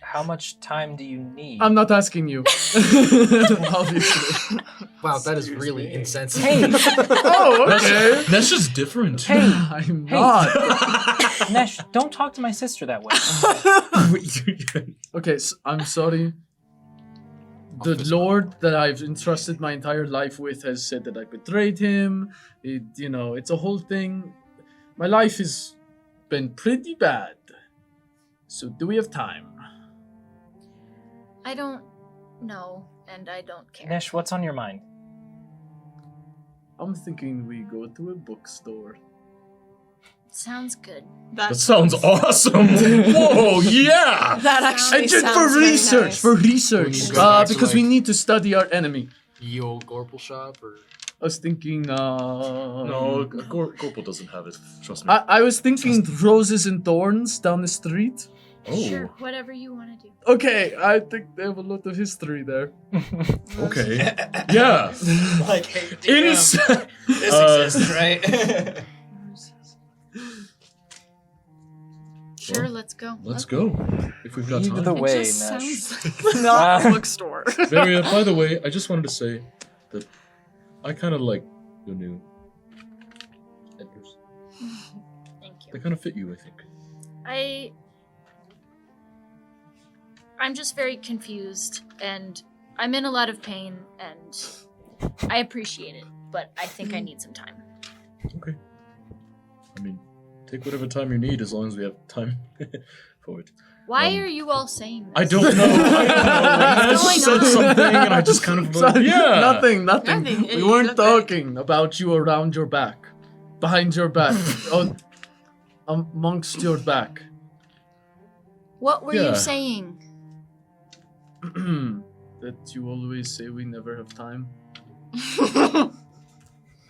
how much time do you need? I'm not asking you. Obviously. Wow, that is really insensitive. Hey, Oh, okay. That's just different. hey, I'm Hey. not. Nesh, don't talk to my sister that way. Okay, so I'm sorry. The Lord that I've entrusted my entire life with has said that I betrayed him. It's a whole thing. My life has been pretty bad. So do we have time? I don't know, and I don't care. Nesh, what's on your mind? I'm thinking we go to a bookstore. Sounds good. That sounds awesome. Whoa, yeah. That actually And just sounds for very research, nice. for research, We need to go back to, because we like- need to study our enemy. Ye old Gorple shop or I was thinking, No, Corporal doesn't have it. Trust me. I was thinking roses and thorns down the street. Sure, whatever you want to do. Okay, I think they have a lot of history there. Okay. Yeah. Like, hey, damn, Inside. this exists, right? Sure, let's go. Let's go. If we've got Lead time. the way, It just Nash. sounds like not a Uh, bookstore. Varia, by the way, I just wanted to say that I kind of like your new headpieces. Thank They you. kind of fit you, I think. I'm just very confused, and I'm in a lot of pain, and I appreciate it, but I think I need some time. Okay. I mean, take whatever time you need as long as we have time for it. Why are you all saying this? I don't know. I What's just going said on? something and I just kind of like, yeah. Nothing. Nothing. We You weren't look great. talking about you around your back. Behind your back. Amongst your back. What were Yeah. you saying? That you always say we never have time.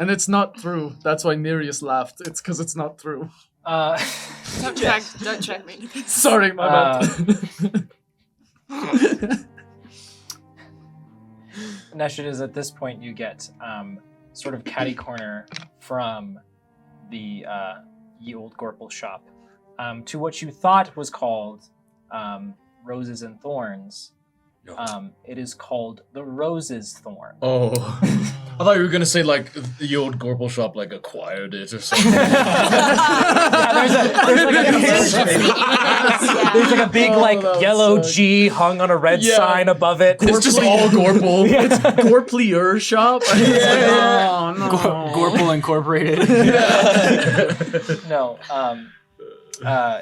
And it's not true. That's why Nereus laughed. It's because it's not true. Don't track me. Sorry, my bad. Nesh, it is at this point you get sort of catty corner from the Ye Old Gorple shop to what you thought was called Roses and Thorns. It is called the Rose's Thorn. Oh. I thought you were going to say, like, the old Gorple shop, like, acquired it or something. There's like a big like that yellow sucks. G hung on a red Yeah. sign above it. It's just all Gorple. It's Gorplier shop. Oh, no. Gorple Incorporated. No,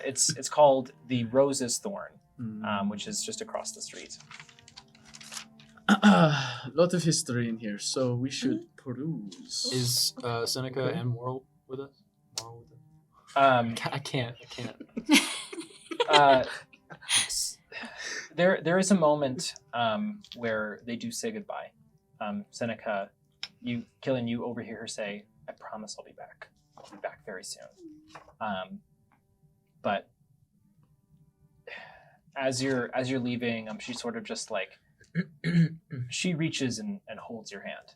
it's called the Rose's Thorn, which is just across the street. Lot of history in here, so we should peruse. Is Seneca and Moral with us? Moral with us? I can't. There is a moment where they do say goodbye. Seneca, Killian, you overhear her say, "I promise I'll be back. I'll be back very soon." But as you're leaving, she sort of just like she reaches and holds your hand,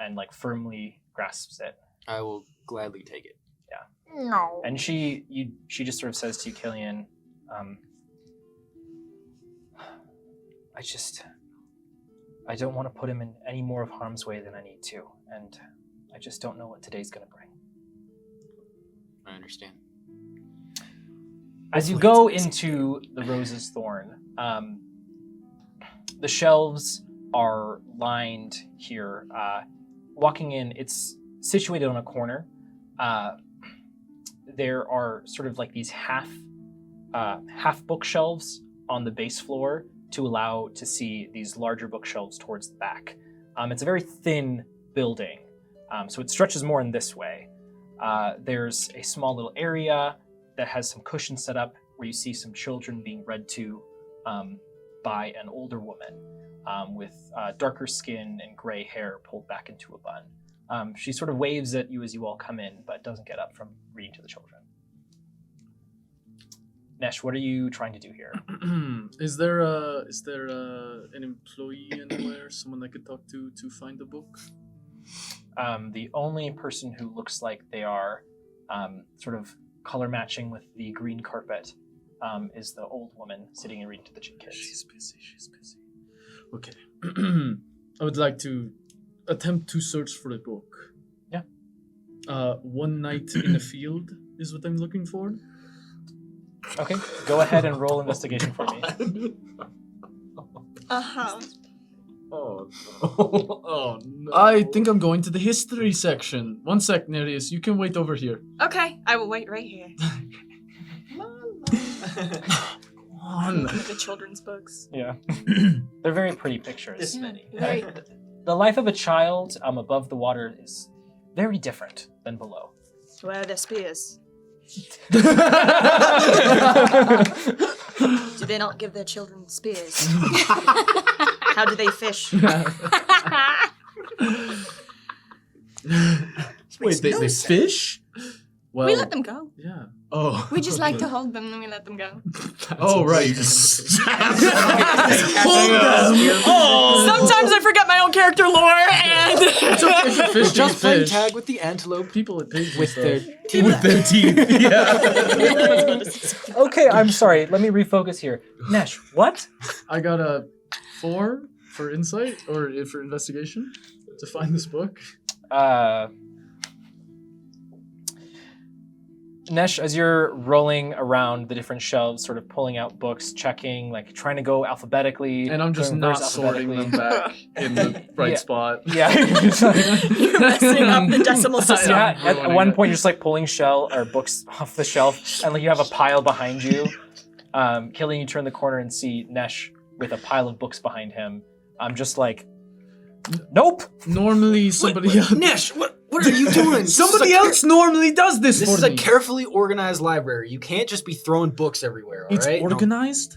and like firmly grasps it. I will gladly take it. No. And she just sort of says to you, Killian, I don't want to put him in any more of harm's way than I need to, and I just don't know what today's going to bring. I understand. As you go into the Rose's Thorn, the shelves are lined here. Walking in, it's situated on a corner. There are sort of like these half bookshelves on the base floor to allow to see these larger bookshelves towards the back. It's a very thin building, so it stretches more in this way. There's a small little area that has some cushions set up where you see some children being read to by an older woman with darker skin and gray hair pulled back into a bun. She sort of waves at you as you all come in, but doesn't get up from reading to the children. Nesh, what are you trying to do here? Is there an employee anywhere, someone I could talk to find the book? The only person who looks like they are sort of color matching with the green carpet is the old woman sitting and reading to the kids. She's busy. Okay. I would like to attempt to search for a book. Yeah. One night in a field is what I'm looking for. Okay, go ahead and roll investigation for me. Uh-huh. Oh, no. Oh, no. I think I'm going to the history section. One sec, Nereus. You can wait over here. Okay, I will wait right here. On. The children's books. Yeah. They're very pretty pictures. This many. Very. The life of a child above the water is very different than below. Where are their spears? Do they not give their children spears? How do they fish? Wait, they fish? Well, We let them go. Yeah. Oh. We just like to hold them and then we let them go. Oh, right. You just stab Sometimes I forget my own character lore and. Fish Just playing fish. tag with the antelope People at pigs with their with their teeth. Yeah. Okay, I'm sorry. Let me refocus here. Nesh, what? I got a 4 for insight or for investigation to find this book. Nesh, as you're rolling around the different shelves, sort of pulling out books, checking, like trying to go alphabetically. And I'm just going not reverse sorting them alphabetically. back in the right Yeah. spot. Yeah, you're just like, You're messing up the decimal system. yeah. At ruining one it. point, you're just like pulling books off the shelf, and like you have a pile behind you. Killian, you turn the corner and see Nesh with a pile of books behind him. I'm just like, nope. Normally somebody else. Nesh, what are you doing? Somebody else normally does this This for is a me. carefully organized library. You can't just be throwing books everywhere, It's alright? organized?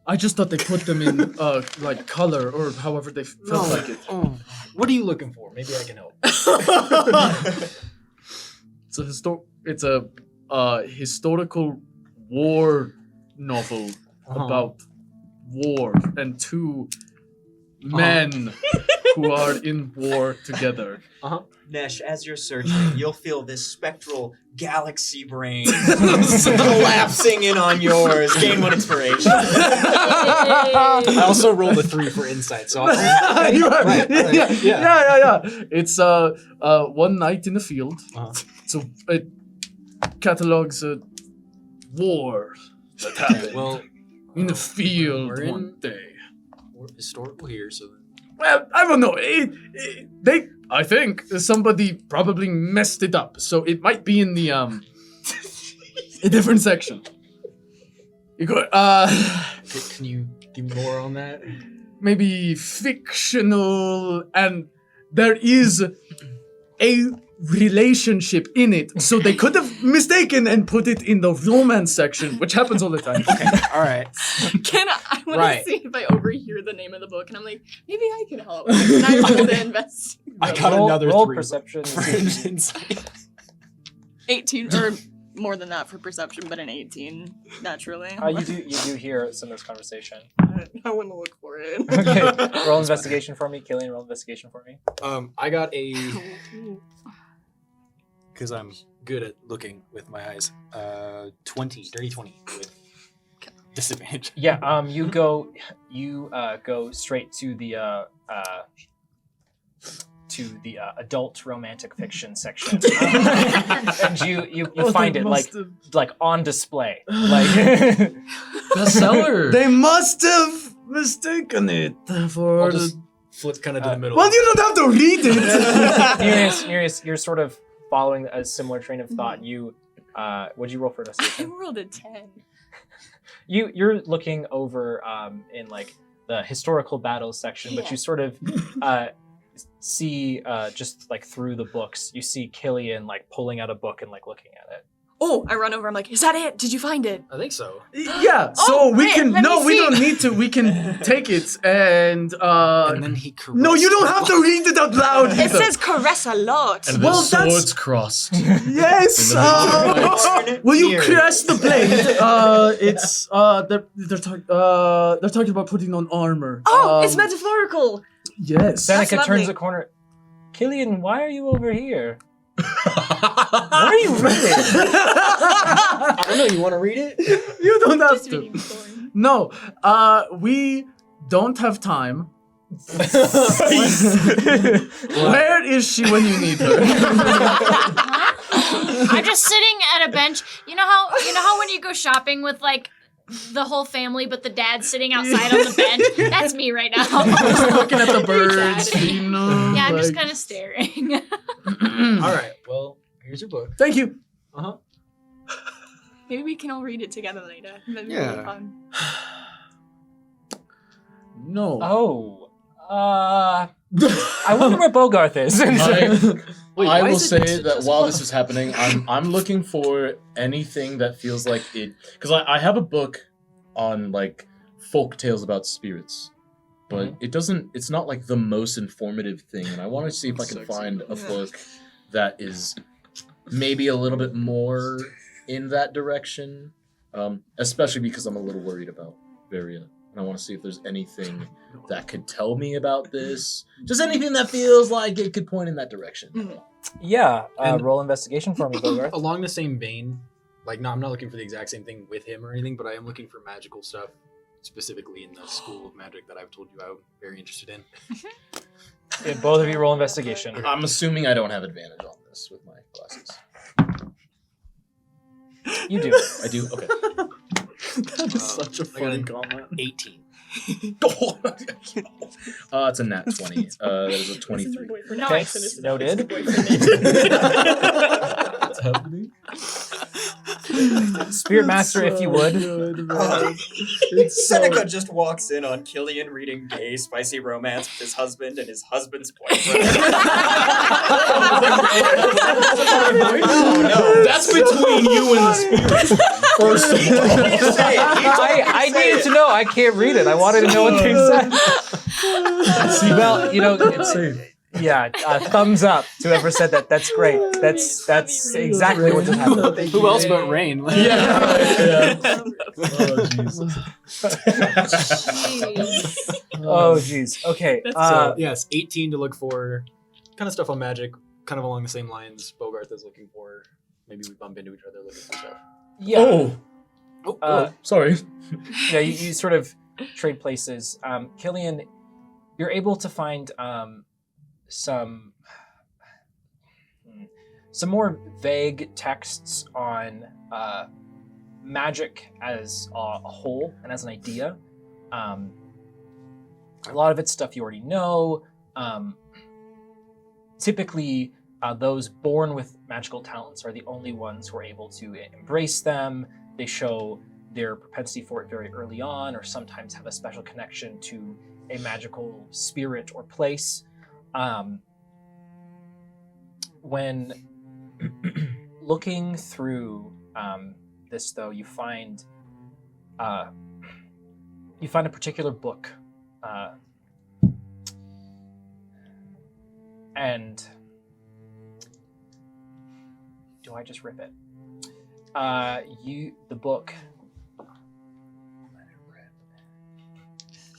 I just thought they put them in like color or however they felt like it. Oh, what are you looking for? Maybe I can help. It's a historical war novel about war and two men who are in war together. Nesh, as you're searching, you'll feel this spectral galaxy brain collapsing in on yours. Gain 1 inspiration. I also rolled a 3 for insight, so I'll You are- Right, yeah. It's one night in the field. So it catalogs a war that happened well, in the field we're in- one day. we're historical here, so Well, I don't know. I think somebody probably messed it up, so it might be in the a different section. You go. can you give me more on that? Maybe fictional, and there is a relationship in it, so they could have mistaken and put it in the romance section, which happens all the time. Okay. All right. I want Right. to see if I overhear the name of the book and I'm like, maybe I can help. And I roll to invest. I got roll, another roll 3 perception. for insight. 18 or more than that for perception, but an 18 naturally. You do hear some of this conversation. I want to look for it. Okay, roll investigation for me. Killian, roll investigation for me. I got a because I'm good at looking with my eyes. dirty 20 with disadvantage. Yeah, you go straight to the adult romantic fiction section, and you find it like on display, like Bestseller. They must have mistaken it for. I'll just flip kind of to the middle. Well, you don't have to read it. Nereus, you're sort of following a similar train of thought. You, what'd you roll for I investigation? rolled a 10. You're looking over in like the historical battles section, but Yeah. you sort of see just like through the books, you see Killian like pulling out a book and like looking at it. Oh, I run over. I'm like, is that it? Did you find it? I think so. Yeah, so Oh, we wait, can. let me No, we see. don't need to. We can take it and. And then he caressed No, you don't her. have to read it out loud. It says caress a lot. And Well, the that's- swords crossed. Yes. Will you caress the blade? It's they're talking about putting on armor. Oh, it's metaphorical. Yes. That's Seneca turns lovely. the corner. Killian, why are you over here? What are you reading? I don't know. You want to read it? You don't have Just reading to. the story. No, we don't have time. Where is she when you need her? I'm just sitting at a bench. You know how when you go shopping with like the whole family, but the dad's sitting outside on the bench? That's me right now. Just looking at the birds, Sad. you know. Yeah, I'm just like- kind of staring. All right. Well, here's your book. Thank you. Maybe we can all read it together later. That'd be Yeah. really fun. No. Oh, I wonder where Bogarth is. Wait, I why will is it say that just while close? this is happening, I'm looking for anything that feels like it, because I have a book on like folk tales about spirits, but it doesn't. It's not like the most informative thing, and I want to see if I can Sexy. find a book that is maybe a little bit more in that direction, especially because I'm a little worried about Varia. And I want to see if there's anything that could tell me about this. Just anything that feels like it could point in that direction. Yeah, And- roll investigation for me, Bogart. Along the same vein, like, no, I'm not looking for the exact same thing with him or anything, but I am looking for magical stuff, specifically in the school of magic that I've told you I'm very interested in. Yeah, both of you roll investigation. I'm assuming I don't have advantage on this with my glasses. You do. I do? Okay. That is such a funny comment. 18. It's a nat 20. That is a 23. Nice. Noted. What's happening? Spirit Master, if you would. Seneca just walks in on Killian reading gay, spicy romance with his husband and his husband's boyfriend. No. That's between you and the spirits. First of all. I needed to know. I can't read it. I wanted to know what they said. Well, you know, yeah, thumbs up to whoever said that. That's great. That's exactly what just happened. Who else but Rain? Yeah. Oh, jeez. Okay. So, yes, 18 to look for kind of stuff on magic, kind of along the same lines Bogart is looking for. Maybe we bump into each other looking for stuff. Yeah. Sorry. Yeah, you sort of trade places. Killian, you're able to find some more vague texts on magic as a whole and as an idea. A lot of it's stuff you already know. Typically, those born with magical talents are the only ones who are able to embrace them. They show their propensity for it very early on, or sometimes have a special connection to a magical spirit or place. When looking through this, though, you find a particular book, and do I just rip it?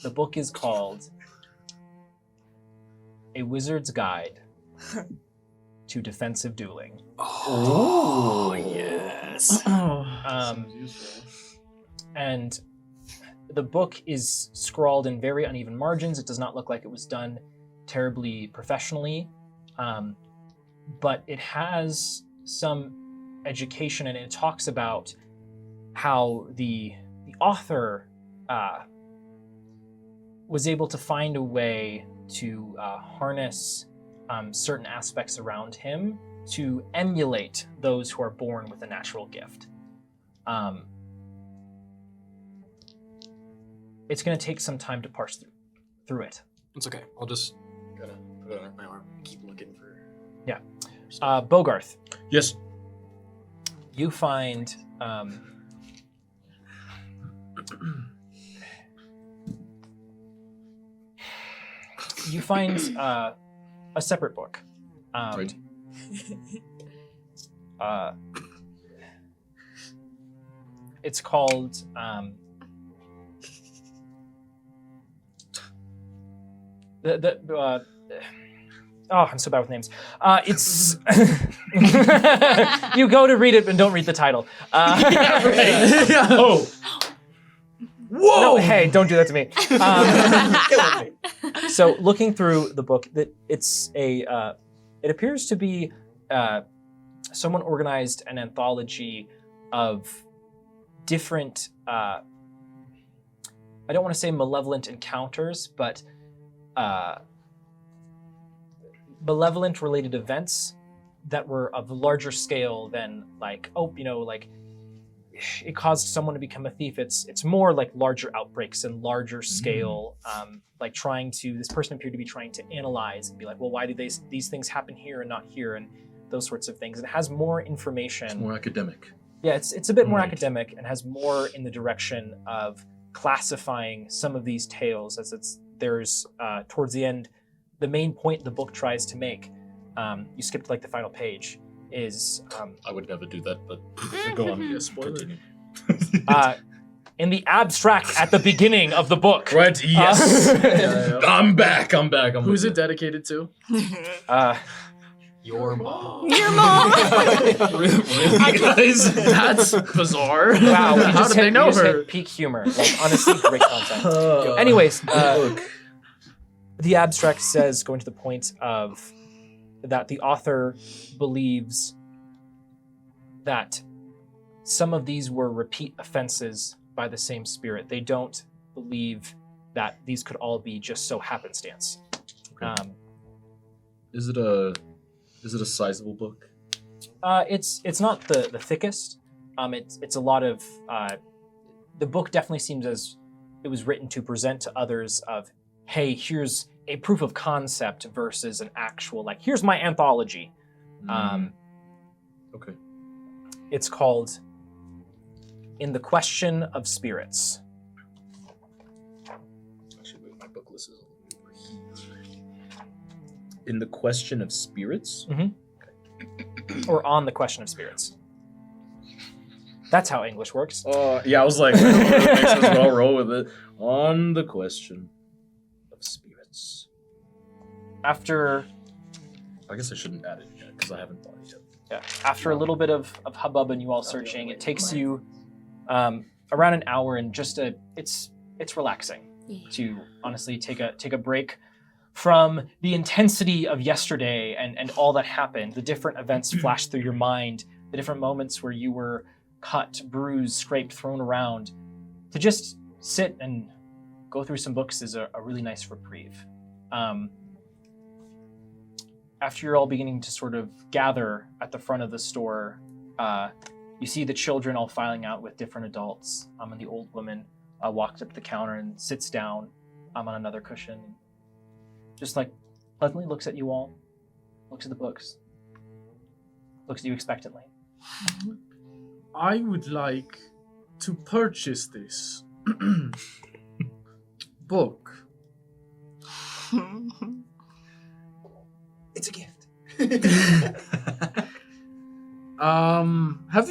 The book is called A Wizard's Guide to Defensive Dueling. Oh, yes. And the book is scrawled in very uneven margins. It does not look like it was done terribly professionally, but it has some education, and it talks about how the author was able to find a way to harness certain aspects around him to emulate those who are born with a natural gift. It's going to take some time to parse through it. It's okay. I'll just kind of put it on my arm and keep looking for... Yeah. Bogarth, Yes. you find a separate book. Right. It's called I'm so bad with names. It's you go to read it and don't read the title. Oh. Whoa! No, hey, don't do that to me. So, looking through the book, it appears to be someone organized an anthology of different, I don't want to say malevolent encounters, but malevolent-related events that were of larger scale than it caused someone to become a thief. It's more like larger outbreaks and larger scale, this person appeared to be trying to analyze and be like, well, why did these things happen here and not here, and those sorts of things. And it has more information. It's more academic. Yeah, it's a bit more academic and has more in the direction of classifying some of these tales, as there's towards the end, the main point the book tries to make. You skipped like the final page, is I would never do that, but go on. Yeah, spoiler. Continue. in the abstract at the beginning of the book. Right, yes. Yeah. I'm back. Who's it dedicated to? Your mom. Your mom. Really, guys? That's bizarre. Wow, we How just did they know her? hit peak humor. Like, honestly, great content. Anyways, the abstract says, going to the point of that the author believes that some of these were repeat offenses by the same spirit. They don't believe that these could all be just so happenstance. Okay. Is it a sizable book? It's not the thickest. It's a lot of the book definitely seems as it was written to present to others of, hey, here's a proof of concept versus an actual, like, here's my anthology. Okay. It's called In the Question of Spirits. Actually, wait, my book list is over here. In the Question of Spirits? Or On the Question of Spirits. That's how English works. Yeah, I was like, it makes us well roll with it. On the Question of Spirits. After I guess I shouldn't add it yet, because I haven't bought it yet. after a little bit of hubbub and you all searching, it takes you around an hour, and just it's relaxing to honestly take a break from the intensity of yesterday and all that happened. The different events flash through your mind, the different moments where you were cut, bruised, scraped, thrown around. To just sit and go through some books is a really nice reprieve. After you're all beginning to sort of gather at the front of the store, you see the children all filing out with different adults. And the old woman walks up to the counter and sits down on another cushion. Just like pleasantly looks at you all, looks at the books, looks at you expectantly. I would like to purchase this book. It's a gift. Have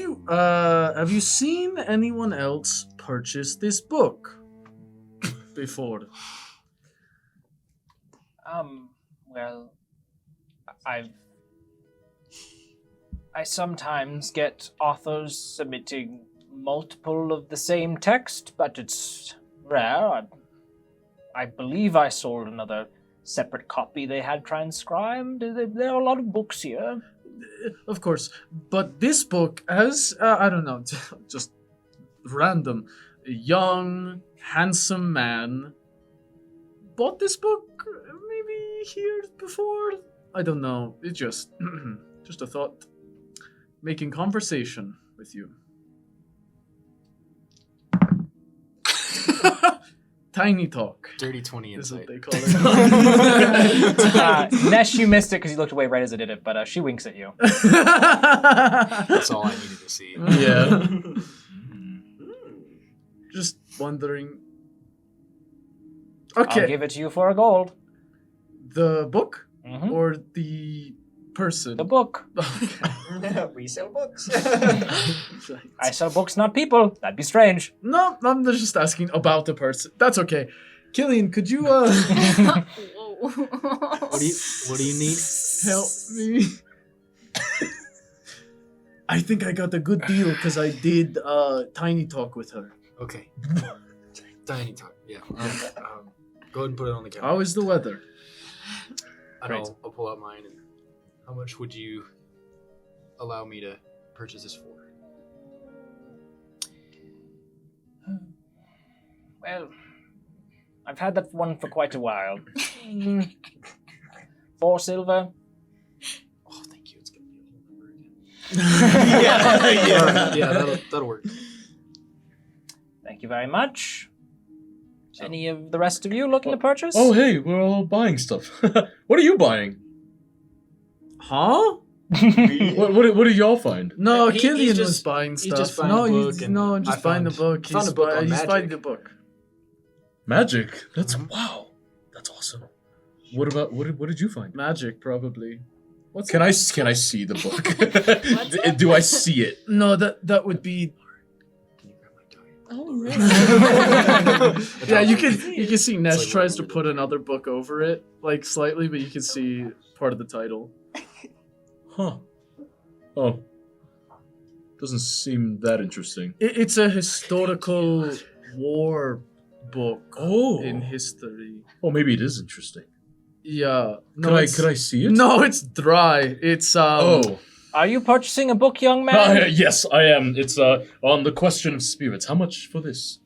you seen anyone else purchase this book before? Well, I sometimes get authors submitting multiple of the same text, but it's rare. I believe I sold another separate copy they had transcribed. There are a lot of books here. Of course, but this book has, I don't know, just random. A young, handsome man bought this book maybe here before? I don't know. It's just, just a thought. Making conversation with you. Tiny talk. Dirty 20 Is what insight. they call it. Nesh, you missed it because you looked away right as I did it, but she winks at you. That's all I needed to see. Yeah. Just wondering. Okay. I'll give it to you for a gold. The book Mhm. or the person? The book. We sell books. I sell books, not people. That'd be strange. No, I'm just asking about the person. That's okay. Killian, could you What do you need? help me? I think I got a good deal because I did tiny talk with her. Okay. Tiny talk. Yeah. Go ahead and put it on the counter. How is the weather? And I'll pull out mine. And how much would you allow me to purchase this for? Well, I've had that one for quite a while. 4 silver. Oh, thank you. It's gonna be a whole number again. Yeah, that'll work. Thank you very much. Any of the rest of you looking to purchase? Oh, hey, we're all buying stuff. What are you buying? Huh? What did y'all find? No, He's Killian just- was buying he's stuff. just buying no, a book and I'm just I buying the found- book. found a book on He's buying magic. the book. Magic. That's wow. That's awesome. What did you find? Magic, probably. Can I see the book? Do I see it? No, that would be. Oh, really? Yeah, you can see Nesh tries to put another book over it, like slightly, but you can see part of the title. Huh. Oh. Doesn't seem that interesting. It's a historical war book. Oh. In history. Oh, maybe it is interesting. Yeah. No, Could I see it? No, it's dry. It's Oh. Are you purchasing a book, young man? Yes, I am. It's on the question of spirits. How much for this?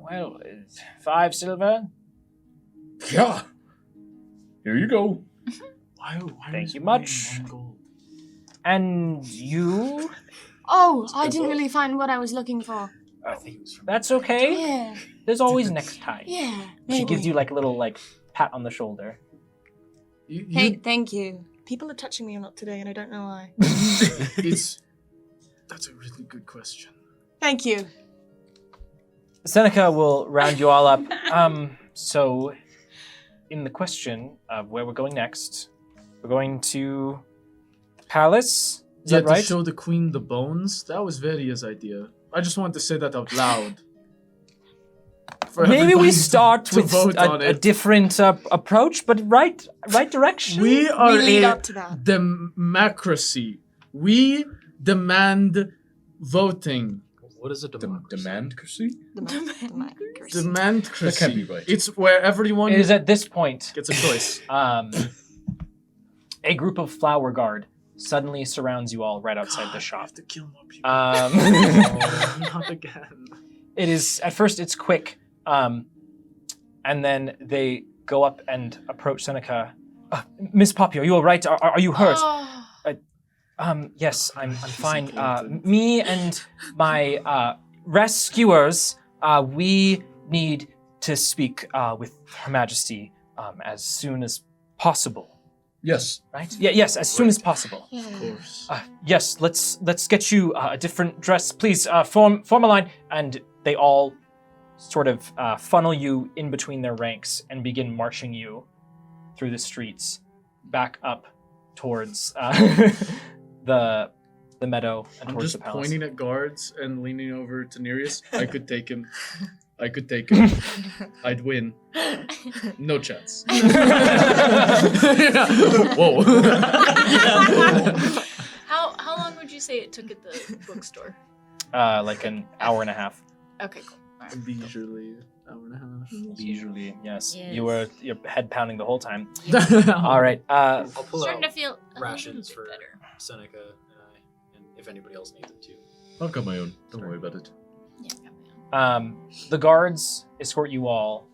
Well, it's 5 silver. Yeah. Here you go. why Thank is you mine much. 1 gold? And you? Oh, I didn't really find what I was looking for. That's okay. Yeah, There's always next time. yeah. She gives maybe. you like a little like pat on the shoulder. Thank you. People are touching me a lot today, and I don't know why. That's a really good question. Thank you. Seneca will round you all up. So, in the question of where we're going next, we're going to the palace. Is that To right? show the queen the bones. That was Veria's idea. I just wanted to say that out loud. For Maybe everybody we start to with vote on a it. different approach, but right direction. We are We lead a up to that. democracy. We demand voting. What is a democracy? Demandcracy? Democracy. Demandcracy. That can't be right. It's where everyone It is at this point gets a choice. a group of flower guard suddenly surrounds you all right outside the I shop. have to kill more people. Not again. It is at first it's quick, and then they go up and approach Seneca. Miss Poppy, are you all right? Are you hurt? Yes, I'm fine. Me and my rescuers, we need to speak with Her Majesty as soon as possible. Yes. Right? Yeah. Yes, as soon as possible. Yeah. Of course. Yes. Let's get you a different dress, please. Form a line, and they all sort of funnel you in between their ranks and begin marching you through the streets back up towards the meadow and I'm towards just the palace. pointing at guards and leaning over to Nereus. I could take him. I could take him. I'd win. No chance. Whoa. How long would you say it took at the bookstore? Like an hour and a half. Okay, cool. All right. Leisurely, hour and a half. Usually, yes. Yes. You were your head pounding the whole time. All right. I'll pull Starting out to feel a rations little for bit better. Seneca and I, and if anybody else needs them too. I've got my own. Don't worry about it. Yeah, got my own. The guards escort you all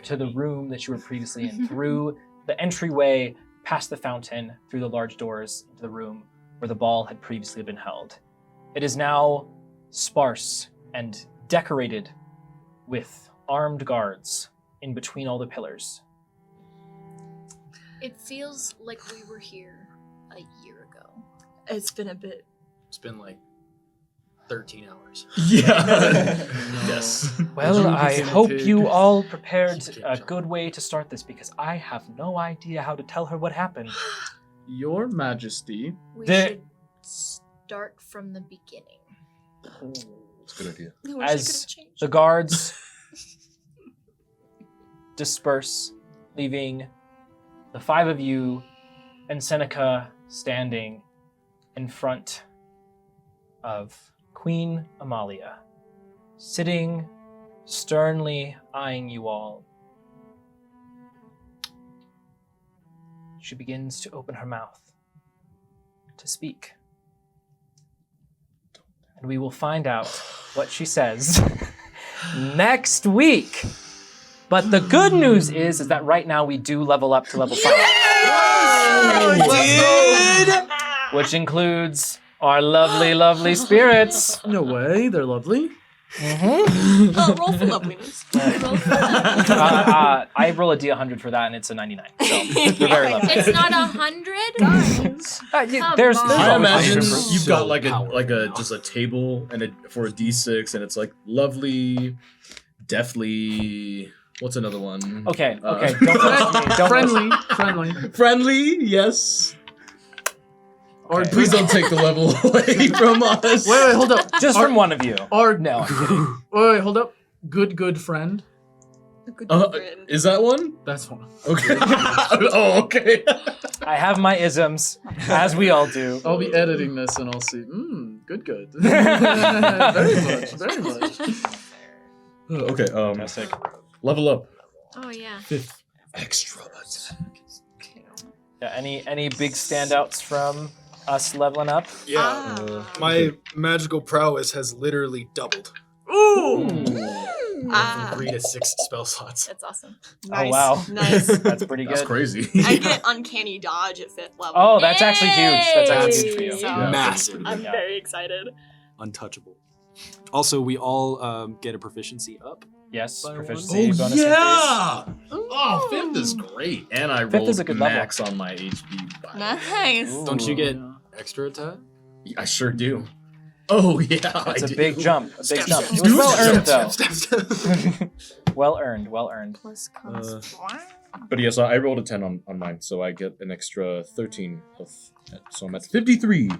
to the room that you were previously in, through the entryway, past the fountain, through the large doors into the room where the ball had previously been held. It is now sparse and decorated with armed guards in between all the pillars. It feels like we were here a year ago. It's been a bit. It's been like 13 hours. Yeah. Yes. Well, June I became a hope pig. you all prepared She a came good way to start this, because I have no idea how to tell her what happened. Your Majesty. We The- should start from the beginning. It's a good idea. I wish I As could've changed. the guards disperse, leaving the five of you and Seneca standing in front of Queen Amalia, sitting sternly eyeing you all. She begins to open her mouth to speak. And we will find out what she says next week. But the good news is that right now we do level up to level 5. Which includes our lovely, lovely spirits. No way, they're lovely. Oh, roll for loveliness. I roll a D100 for that, and it's a 99. So you're very lovely. It's not 100? There's Come I on. imagine always you've got So like powerful. just a table and for a D6, and it's like lovely, deathly, What's another one? Okay, okay. Don't roast me. Don't roast me. Friendly. Friendly, yes. Or Okay. Please don't take the level away from us. Wait, hold up. Just from one of you. Or No, I'm kidding. wait, hold up. Good friend. A good Uh, friend. is that one? That's one. Okay. Oh, okay. I have my isms, as we all do. I'll be editing this and I'll see. Good. Very much. Okay. Fantastic. Level up. Oh yeah. 5th extra attack. Yeah, any big standouts from us leveling up? Yeah. My magical prowess has literally doubled. Ooh. From 3 to 6 spell slots. That's awesome. Oh wow. Nice. That's pretty good. That's crazy. I get uncanny dodge at 5th level. Oh, that's actually huge. That's actually huge for you. So Yeah. Massive. I'm Yeah. very excited. Untouchable. Also, we all get a proficiency up. Yes, By proficiency Oh bonus yeah! Oh, 5th is great, and I Fifth rolled is a good level. max on my HP. Nice. Ooh. Don't you get extra attack? I sure do. Oh yeah, It's I a big do. jump. A big jump. It step, was well earned step, though. Well earned. Well earned. Plus cost. But yes, I rolled a 10 on mine, so I get an extra 13 health. So I'm at 53.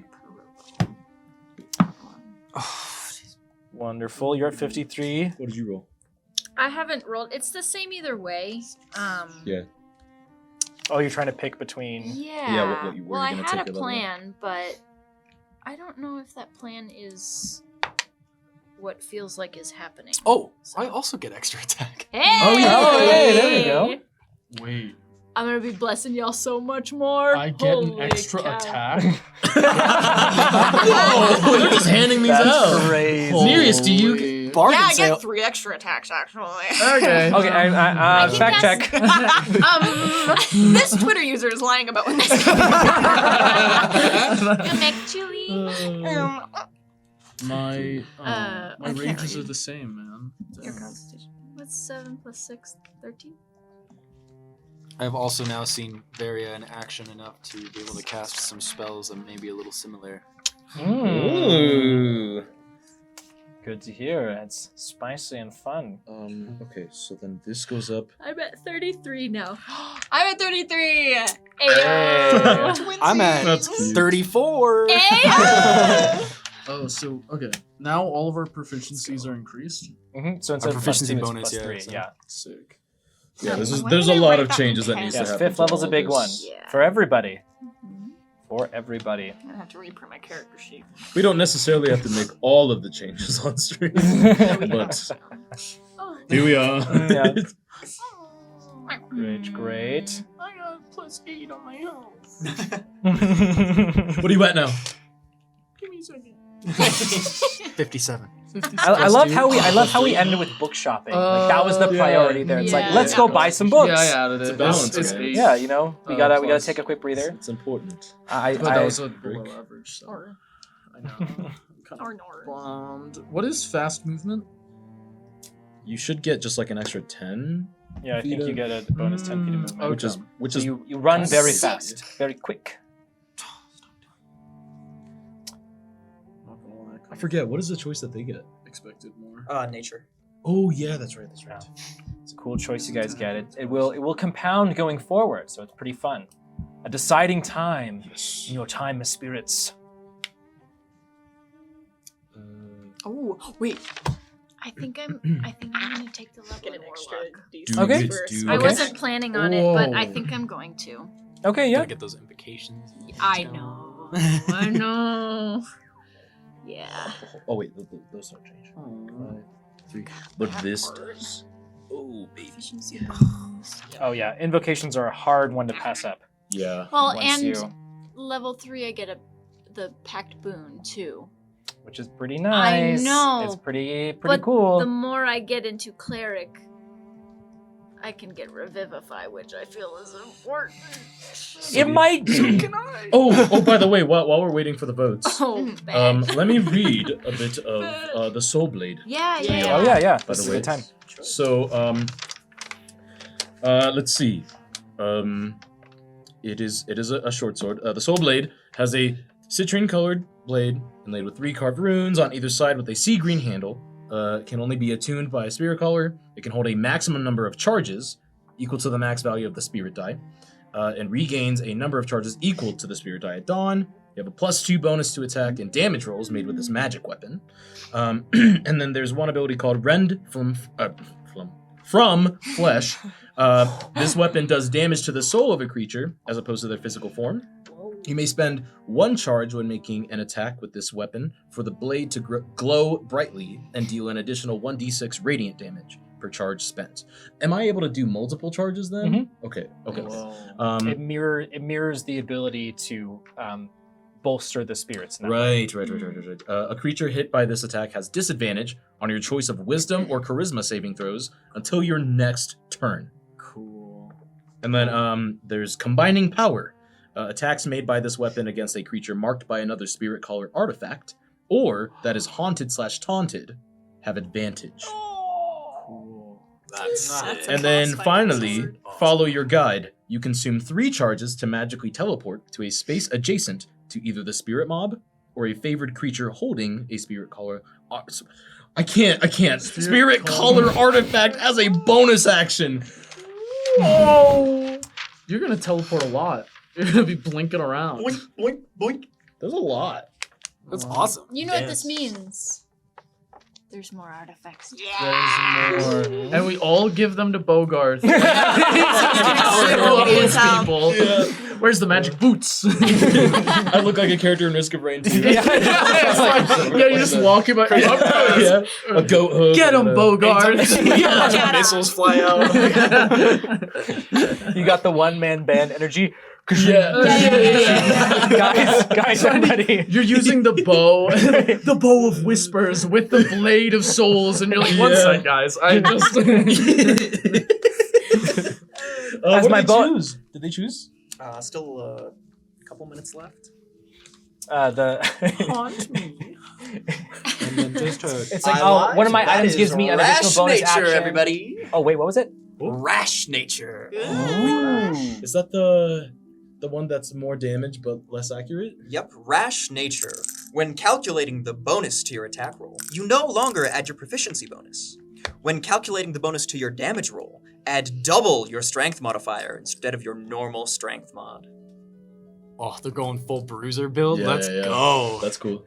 Wonderful. You're at 53. What did you roll? I haven't rolled. It's the same either way. Yeah. Oh, you're trying to pick between. Yeah. what you were well, I gonna had take a a level. plan, but I don't know if that plan is what feels like is happening. Oh, I also get extra attack. Hey! Oh, yeah. Oh, hey, there you go. Wait. I'm gonna be blessing y'all so much more. I get an Holy extra cow. attack. Whoa, they're just handing these That's out. crazy. Nearest to you. Holy- Bargain Yeah, I sale. get 3 extra attacks actually. Okay. Okay, I think fact that's- check. This Twitter user is lying about when this. Actually, My I my can't rages read. are the same, man. your constitution. What's 7 plus 6? 13? I've also now seen Varia in action enough to be able to cast some spells that may be a little similar. Ooh. Good to hear. It's spicy and fun. Okay, so then this goes up. I'm at 33 now. I'm at 33. Ayo. I'm at That's cute. 34. Ayo. Oh, so okay. Now all of our proficiencies are increased. Mm-hmm. So instead of proficiency +2, it's bonus, yeah, +3. so- Yeah. Sick. Yeah, Why there's a did I lot write of that changes that in needs pen? to Yes, happen. 5th level's to a big all one. this. Yeah. For everybody. For everybody. I'm gonna have to reprint my character sheet. We don't necessarily have to make all of the changes on stream, but Oh. here we are. Yeah. Great, great. I got +8 on my health. What are you at now? Give me a second. 57. I love how we ended with book shopping. Like that was the Yeah. priority there. It's like Yeah. let's go buy some books. Yeah, I added it. It's a balance, It's guys. 8. Yeah, you know, we gotta plus. take a quick breather. It's important. But that was a below Break. average. So Or, I know. I'm kind or of nor. bummed. What is fast movement? You should get just like an extra 10, Yeah, I think you get a bonus 10 feet of movement. Okay. which So is you run very Sick. fast, very quick. Not gonna lie, I forget what is the choice that they get. expected more. Nature. Oh yeah, that's right. Yeah. It's a cool choice you guys get. It will compound going forward, so it's pretty fun. A deciding time in your time as spirits. Oh, wait. I think I'm gonna take the level Get in an extra Warlock. D6 Okay. first. I Okay. wasn't planning on it, but I Whoa. think I'm going to. Okay, yeah. Gotta get those invocations. I know. I know. Yeah. Oh wait, those don't change. 5, 3. But this does. Oh baby. Oh yeah, invocations are a hard one to pass up. Yeah. Well, Once and you- level 3, I get the pact boon too. Which is pretty nice. know, It's pretty but cool. The more I get into cleric, I can get revivify, which I feel is important. It might be. Oh, by the way, while we're waiting for the votes, Oh, man. let me read a bit of the Soul Blade. Yeah. Oh yeah, yeah. By This the is a way, good time. So let's see. It is a short sword. The Soul Blade has a citrine-colored blade inlaid with 3 carved runes on either side with a sea green handle. can only be attuned by a spirit caller. It can hold a maximum number of charges equal to the max value of the spirit die, and regains a number of charges equal to the spirit die at dawn. You have a +2 bonus to attack and damage rolls made with this magic weapon. And then there's one ability called Rend from Flesh. This weapon does damage to the soul of a creature as opposed to their physical form. You may spend 1 charge when making an attack with this weapon for the blade to glow brightly and deal an additional 1d6 radiant damage per charge spent. Am I able to do multiple charges then? Okay. It mirrors the ability to bolster the spirits. Right. A creature hit by this attack has disadvantage on your choice of wisdom or charisma saving throws until your next turn. Cool. And then there's combining power. Attacks made by this weapon against a creature marked by another spirit caller artifact, or that is haunted/taunted, have advantage. Cool. That's And then finally, follow your guide. You consume 3 charges to magically teleport to a space adjacent to either the spirit mob or a favored creature holding a spirit caller. I can't. Spirit caller artifact as a bonus action. Oh, you're gonna teleport a lot. You're gonna be blinking around. Boink, boink, boink. There's a lot. That's awesome. You know what this means. There's more artifacts. There's more. And we all give them to Bogart. Shit, people. Where's the magic boots? I look like a character in Risk of Rain too. You're just walking by. A goat hook. Get him, Bogart. Missiles fly out. You got the one-man band energy. Yeah. Guys, I'm ready. You're using the bow, the bow of whispers with the blade of souls, and you're like, one sec, guys. I just. As my bow. Did they choose? Still a couple minutes left. Haunt me. And then just It's like, one of my items gives me an additional bonus nature, action. everybody. Oh wait, what was it? Rash nature. Is that the one that's more damage but less accurate? Yep, rash nature. When calculating the bonus to your attack roll, you no longer add your proficiency bonus. When calculating the bonus to your damage roll, add double your strength modifier instead of your normal strength mod. Oh, they're going full bruiser build? Yeah, Let's yeah. go. That's cool.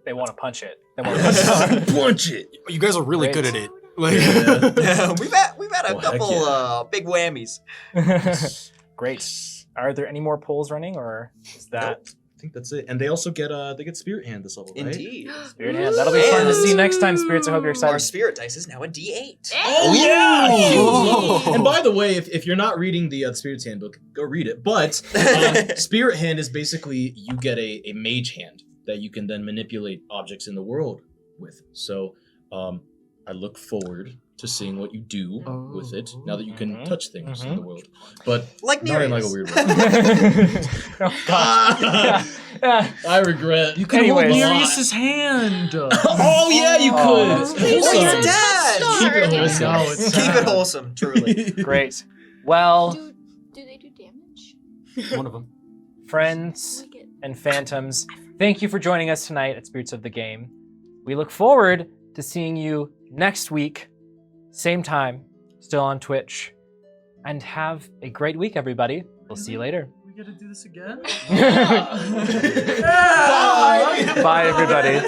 They want to punch it. They want to punch it. Punch it. You guys are really Great. good at it. Like, Yeah, we've had a Oh, heck couple yeah. big whammies. Great. Are there any more polls running, or is that I think that's it. And they also get Spirit Hand this level, right? Indeed. Spirit Hand? That'll be fun to see next time, Spirits. I hope you're Our excited. spirit dice is now a D8. Oh yeah! Oh. And by the way, if you're not reading the Spirit's Handbook, go read it. But Spirit Hand is basically you get a mage hand that you can then manipulate objects in the world with. So I look forward to seeing what you do with it now that you can touch things in the world. But Like not in like a Nereus. weird way. Oh, gosh. I regret. You can Anyways. hold Nereus's hand. Oh yeah, you could. Oh. He's Wholesome. dead. Keep it wholesome. No, it's Keep sad. it wholesome, truly. Great. Well, Do they do damage? One of them. friends Wicked. and phantoms, thank you for joining us tonight at Spirits of the Game. We look forward to seeing you next week, same time, still on Twitch. And have a great week, everybody. We'll see you later. We gotta do this again? Bye. Bye, everybody.